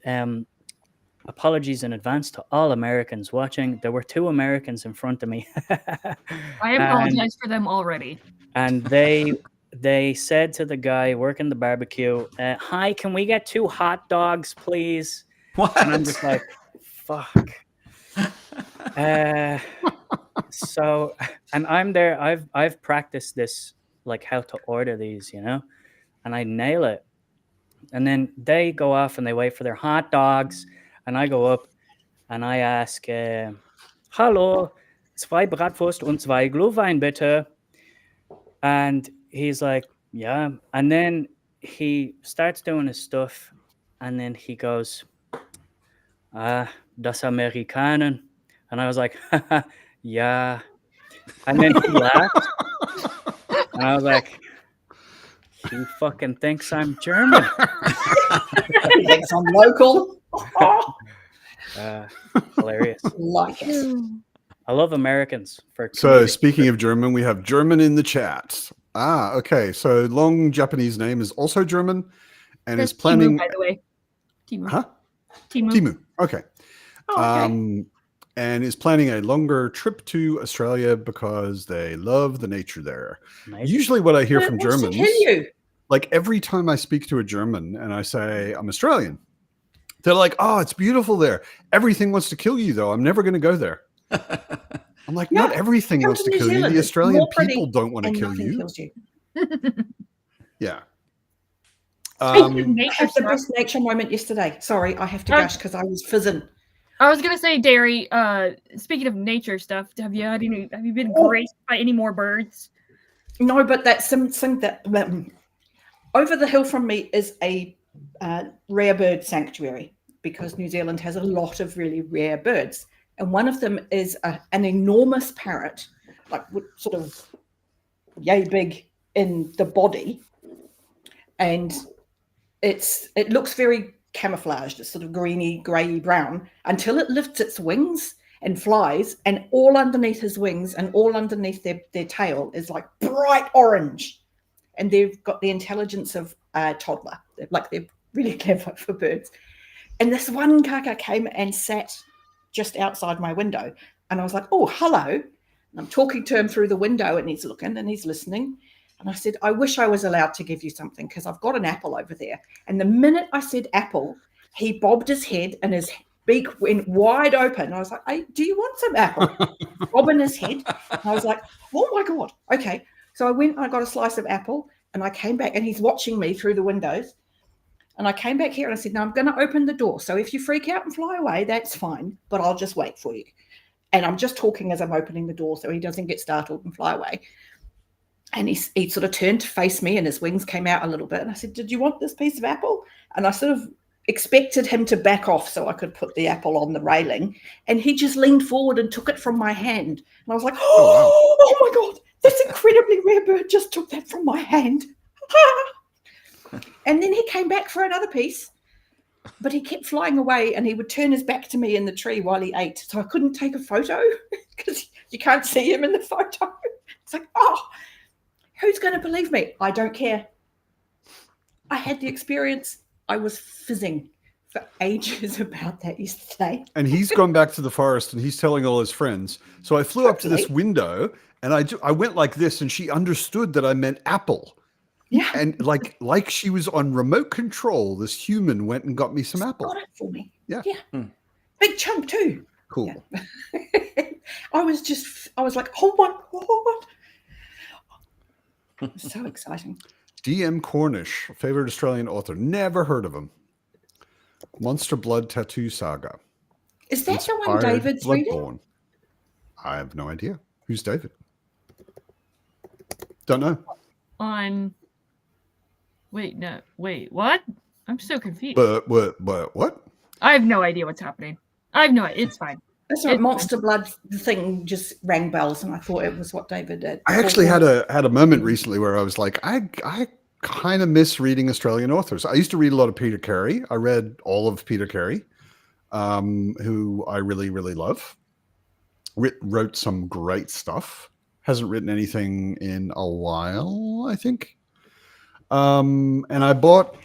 apologies in advance to all Americans watching. There were 2 Americans in front of me.
I apologize for them already.
And they said to the guy working the barbecue, hi, can we get 2 hot dogs, please?
What?
And I'm just like, fuck. So, and I'm there. I've practiced this, like how to order these, you know, and I nail it. And then they go off and they wait for their hot dogs, and I go up and I ask, "Hallo, 2 Bratwurst und 2 Glühwein bitte." And he's like, "Yeah." And then he starts doing his stuff, and then he goes, das Amerikanen. And I was like, yeah. And then he laughed. And I was like, he fucking thinks I'm German.
He thinks I'm local.
Hilarious.
Like it.
I love Americans.
So speaking of German, we have German in the chat. Okay. So long Japanese name is also German and
That's
is planning.
Timu, by the way. Timu.
Huh?
Timu.
Okay.
Oh, okay.
And is planning a longer trip to Australia because they love the nature there.
Nice.
Usually what I hear from
What's to
Germans,
kill you?
like every time I speak to a German and I say, I'm Australian, they're like, oh, it's beautiful there. Everything wants to kill you, though. I'm never going to go there. I'm like,
No,
not everything
come
wants
to
to
New
kill you.
Zealand.
The
It's
Australian
more pretty
people don't want to
and
kill
nothing
you.
kills you.
Yeah.
Speaking of nature
I had the
stuff,
best nature moment yesterday. Sorry, I have to gush because I was fizzing.
I was gonna say, Derry. Speaking of nature stuff, have you been graced by any more birds?
No, but that's something that over the hill from me is a rare bird sanctuary because New Zealand has a lot of really rare birds, and one of them is an enormous parrot, like sort of yay big in the body, and it looks very camouflaged. It's sort of greeny, grey, brown until it lifts its wings and flies, and all underneath his wings and all underneath their tail is like bright orange, and they've got the intelligence of a toddler. They're really clever for birds. And this one kaka came and sat just outside my window, and I was like, oh, hello. And I'm talking to him through the window, and he's looking and he's listening. And I said, I wish I was allowed to give you something because I've got an apple over there. And the minute I said apple, he bobbed his head and his beak went wide open. I was like, hey, do you want some apple? Bobbing his head. And I was like, oh my God. Okay. So I went and I got a slice of apple And I came back, and he's watching me through the windows. And I came back here and I said, no, I'm going to open the door. So if you freak out and fly away, that's fine, but I'll just wait for you. And I'm just talking as I'm opening the door so he doesn't get startled and fly away. And he sort of turned to face me, and his wings came out a little bit. And I said, did you want this piece of apple? And I sort of expected him to back off so I could put the apple on the railing. And he just leaned forward and took it from my hand. And I was like, oh my God, this incredibly rare bird just took that from my hand. And then he came back for another piece, but he kept flying away, and he would turn his back to me in the tree while he ate. So I couldn't take a photo because you can't see him in the photo. It's like, oh, who's going to believe me? I don't care. I had the experience. I was fizzing for ages about that yesterday.
And he's gone back to the forest, and he's telling all his friends. So I flew up to this window, and I went like this, and she understood that I meant apple.
Yeah.
And like she was on remote control, this human went and got me some apple.
Got it for me.
Yeah.
Big chunk too.
Cool.
Yeah. I was like, oh my God. It was so exciting.
D.M. Cornish, favorite Australian author. Never heard of him. Monster Blood Tattoo Saga.
Is that the one
Inspired
David's reading?
Bloodborne. I have no idea. Who's David? Don't know.
Wait, what? I'm so confused.
But what?
I have no idea what's happening. I have no idea. It's fine.
That's right. Monster Blood, the thing just rang bells, and I thought it was what David did.
I actually had a moment recently where I was like, I kind of miss reading Australian authors. I used to read a lot of Peter Carey. I read all of Peter Carey, who I really, really love. Wrote some great stuff. Hasn't written anything in a while, I think. And I bought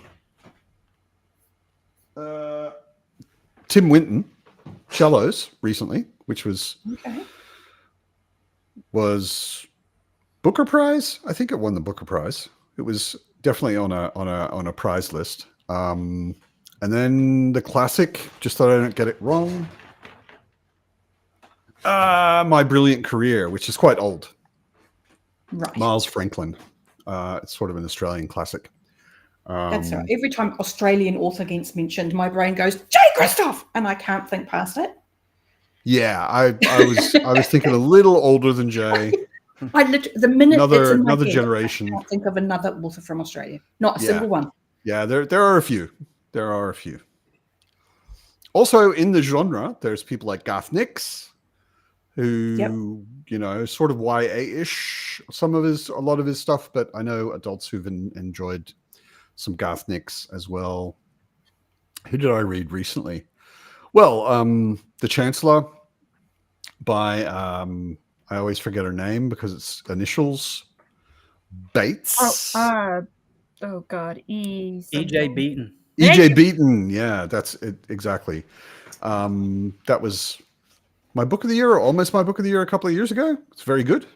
Tim Winton cellos recently, which was Booker Prize. I think it won the Booker Prize. It was definitely on a prize list. And then the classic, just so I don't get it wrong, My Brilliant Career, which is quite old.
Right.
Miles Franklin. It's sort of an Australian classic.
That's right. Every time Australian author gets mentioned, my brain goes, J. Christoph, and I can't think past it.
Yeah, I was thinking a little older than Jay.
The minute it's in my
another
head,
generation.
I can't think of another author from Australia. Not a single one.
Yeah, there are a few. There are a few. Also in the genre, there's people like Garth Nix, who sort of YA-ish. A lot of his stuff, but I know adults who've enjoyed some Garth Nix as well. Who did I read recently? Well, The Chancellor by I always forget her name because it's initials. Bates.
Oh God,
E.J. Beaton.
E.J. Beaton, yeah, that's it exactly. That was my book of the year, or almost my book of the year, a couple of years ago. It's very good.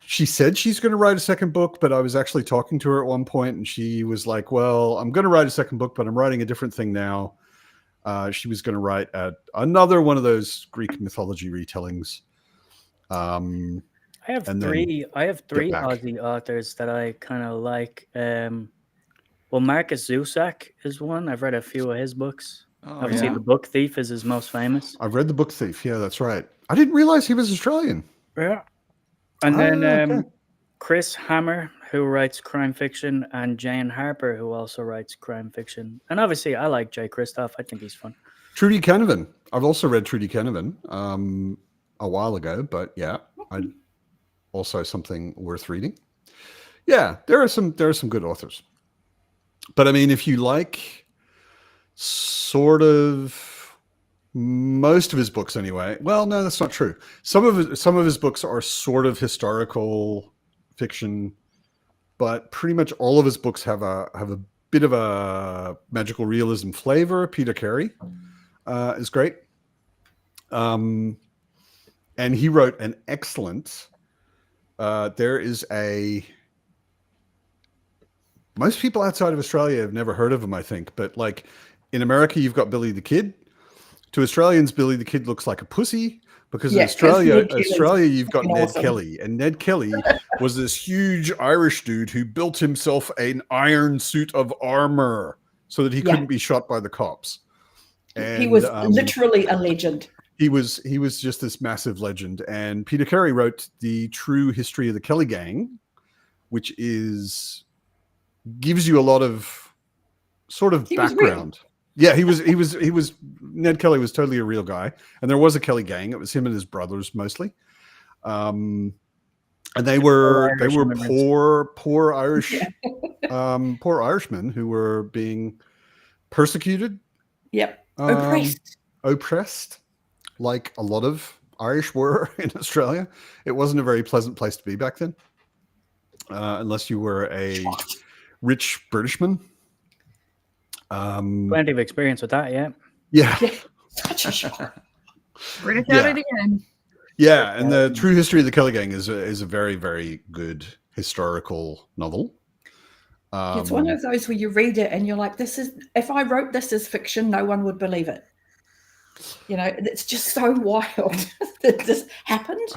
She said she's going to write a second book, but I was actually talking to her at one point, and she was like, "Well, I'm going to write a second book, but I'm writing a different thing now." She was going to write another one of those Greek mythology retellings.
I have three Aussie authors that I kind of like. Well, Marcus Zusak is one. I've read a few of his books. Obviously, The Book Thief is his most famous.
I've read The Book Thief. Yeah, that's right. I didn't realize he was Australian.
Yeah. And then Chris Hammer, who writes crime fiction, and Jane Harper, who also writes crime fiction. And obviously, I like J. Christoph. I think he's fun.
Trudy Canavan. I've also read Trudy Canavan a while ago, but yeah, also something worth reading. Yeah, there are some good authors. But I mean, if you like sort of most of his books anyway. Well, no, that's not true. Some of his books are sort of historical fiction, but pretty much all of his books have a bit of a magical realism flavor. Peter Carey is great. And he wrote an excellent most people outside of Australia have never heard of him, I think, but like in America, you've got Billy the Kid. To Australians, Billy the Kid looks like a pussy, Because
Yeah,
in
'cause
Australia,
Ned Kelly's
you've got
fucking
Ned
awesome.
Kelly, and Ned Kelly was this huge Irish dude who built himself an iron suit of armor so that he
Yeah.
couldn't be shot by the cops. And
He was literally a legend.
he was just this massive legend. And Peter Carey wrote the true history of the Kelly gang, which gives you a lot of sort of
He was real.
background. Yeah, he was Ned Kelly was totally a real guy, and there was a Kelly gang. It was him and his brothers mostly, and they were
Irish immigrants.
poor Irish poor Irishmen who were being persecuted,
Yep.
oppressed, like a lot of Irish were in Australia. It wasn't a very pleasant place to be back then, unless you were a rich Britishman.
Plenty of experience with that, yeah.
Yeah.
Such a shock.
British at it again.
Yeah, and the true history of the Kelly gang is a very, very good historical novel.
It's one of those where you read it and you're like, if I wrote this as fiction, no one would believe it. You know, it's just so wild that this happened.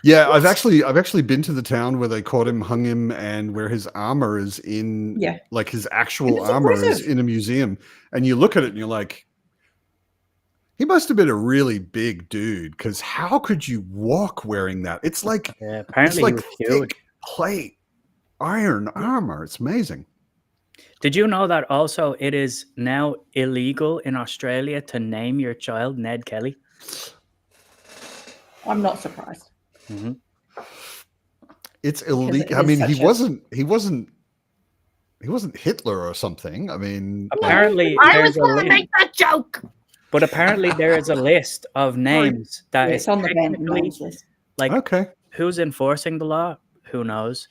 Yeah, I've actually been to the town where they caught him, hung him, and where his armor is in, like his actual armor is in a museum. And you look at it and you're like, he must have been a really big dude, because how could you walk wearing that? It's like
apparently
it's like thick plate iron armor. It's amazing.
Did you know that also it is now illegal in Australia to name your child Ned Kelly?
I'm not surprised.
Mm-hmm.
It's illegal. I mean, he wasn't Hitler or something. I mean,
apparently
I was going to make that joke.
But apparently there is a list of names that
it's on the names list.
Like, who's enforcing the law? Who knows?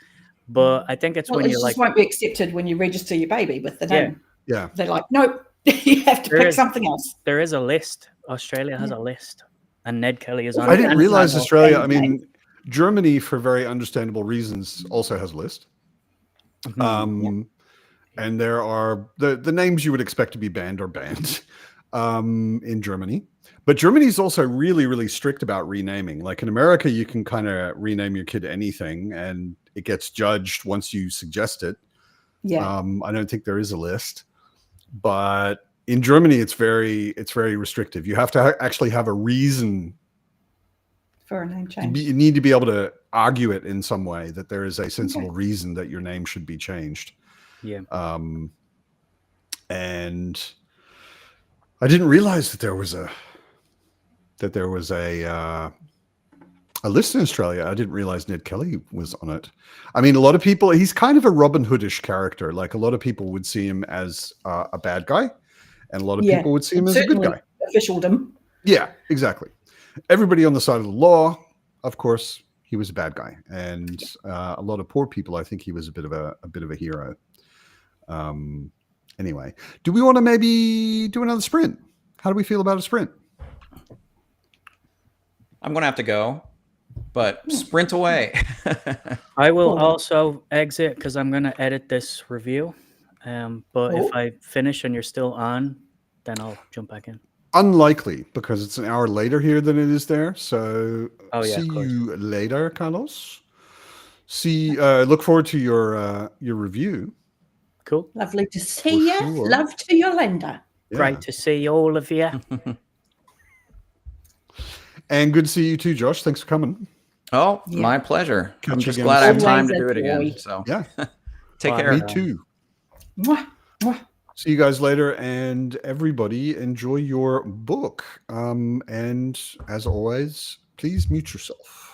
But I think it's when
it
you
just won't be accepted when you register your baby with the name.
Yeah.
They're like, nope, you have to pick something else.
There is a list. Australia has a list. And Ned Kelly is on it.
I didn't realize Australia, I mean, Germany, for very understandable reasons, also has a list. And there are the names you would expect to be banned are banned in Germany. But Germany is also really, really strict about renaming. Like in America, you can kind of rename your kid anything and it gets judged once you suggest it.
Yeah.
I don't think there is a list. But in Germany, it's very restrictive. You have to actually have a reason
for a name change.
You need to be able to argue it in some way that there is a sensible reason that your name should be changed.
Yeah.
And I didn't realize that there was a list in Australia. I didn't realize Ned Kelly was on it. I mean, a lot of people, he's kind of a Robin Hoodish character. Like a lot of people would see him as a bad guy, and a lot of people would see him as a good guy.
Officialdom.
Yeah, exactly. Everybody on the side of the law, of course, he was a bad guy, and a lot of poor people, I think he was a bit of a hero. Anyway, do we want to maybe do another sprint? How do we feel about a sprint?
I'm going to have to go, but sprint away.
I will also exit because I'm going to edit this review. But if I finish and you're still on, then I'll jump back in.
Unlikely, because it's an hour later here than it is there. So
see
you later, Carlos. Look forward to your review.
Cool.
Lovely to see you. Sure. Love to Yolanda.
Yeah. Great to see all of you.
And good to see you too, Josh. Thanks for coming.
Oh, my pleasure. I'm just glad I have time to do it again. So
yeah.
Take care.
Me too.
Mwah. Mwah.
See you guys later, and everybody enjoy your book. And as always, please mute yourself.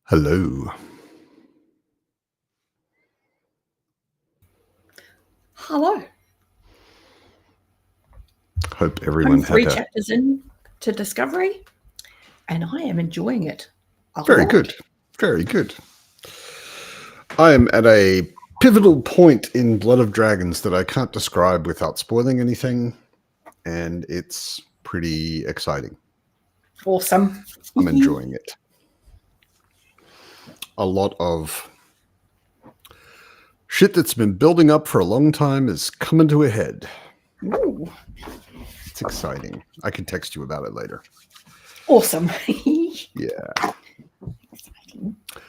Hello.
Hello.
Hope
I'm
everyone
3
had a
chapters in to Discovery, and I am enjoying it. A
very
lot.
good. Very good. I am at a pivotal point in Blood of Dragons that I can't describe without spoiling anything, and it's pretty exciting.
Awesome.
I'm enjoying it. A lot of shit that's been building up for a long time is coming to a head.
Ooh,
It's exciting. I can text you about it later.
awesome.
Yeah.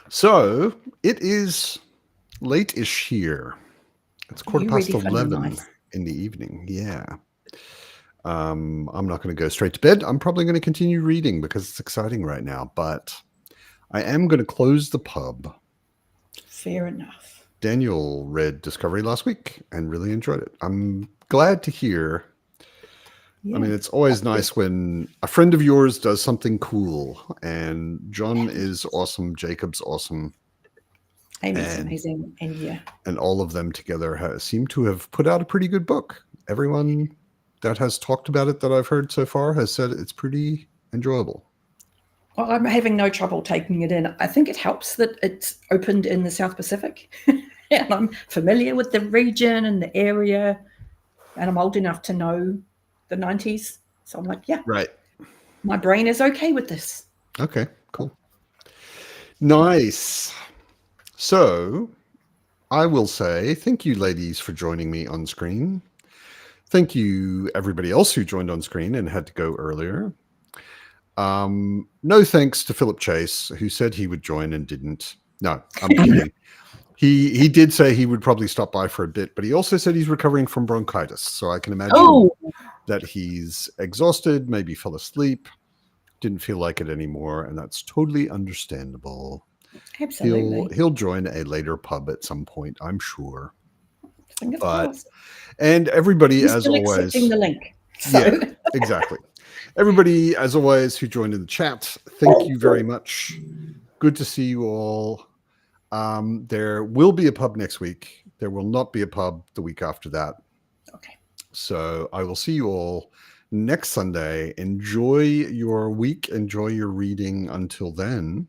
So it is late-ish here. It's
Are you ready for
11:15
nice?
in the evening. Yeah. I'm not going to go straight to bed. I'm probably going to continue reading because it's exciting right now, but I am going to close the pub.
Fair enough.
Daniel read Discovery last week and really enjoyed it. I'm glad to hear.
Yeah.
I mean, it's always nice when a friend of yours does something cool, and John is awesome, Jacob's awesome,
Amy's
and-
amazing, and yeah,
and all of them together seem to have put out a pretty good book. Everyone that has talked about it that I've heard so far has said it's pretty enjoyable.
well, I'm having no trouble taking it in. I think it helps that it's opened in the South Pacific, and I'm familiar with the region and the area, and I'm old enough to know the 90s. So I'm like, yeah,
Right.
my brain is okay with this.
Okay, cool. Nice. So I will say thank you, ladies, for joining me on screen. Thank you, everybody else who joined on screen and had to go earlier. No thanks to Philip Chase, who said he would join and didn't. No, I'm kidding. He did say he would probably stop by for a bit, but he also said he's recovering from bronchitis. So I can imagine that he's exhausted, maybe fell asleep, didn't feel like it anymore, and that's totally understandable.
Absolutely.
He'll join a later pub at some point, I'm sure.
Fingers
But
crossed.
and everybody,
He's
as
still
always,
accepting the link. So
yeah, exactly. Everybody, as always, who joined in the chat, thank you very much. Good to see you all. There will be a pub next week. There will not be a pub the week after that.
okay.
So I will see you all next Sunday. Enjoy your week. Enjoy your reading until then.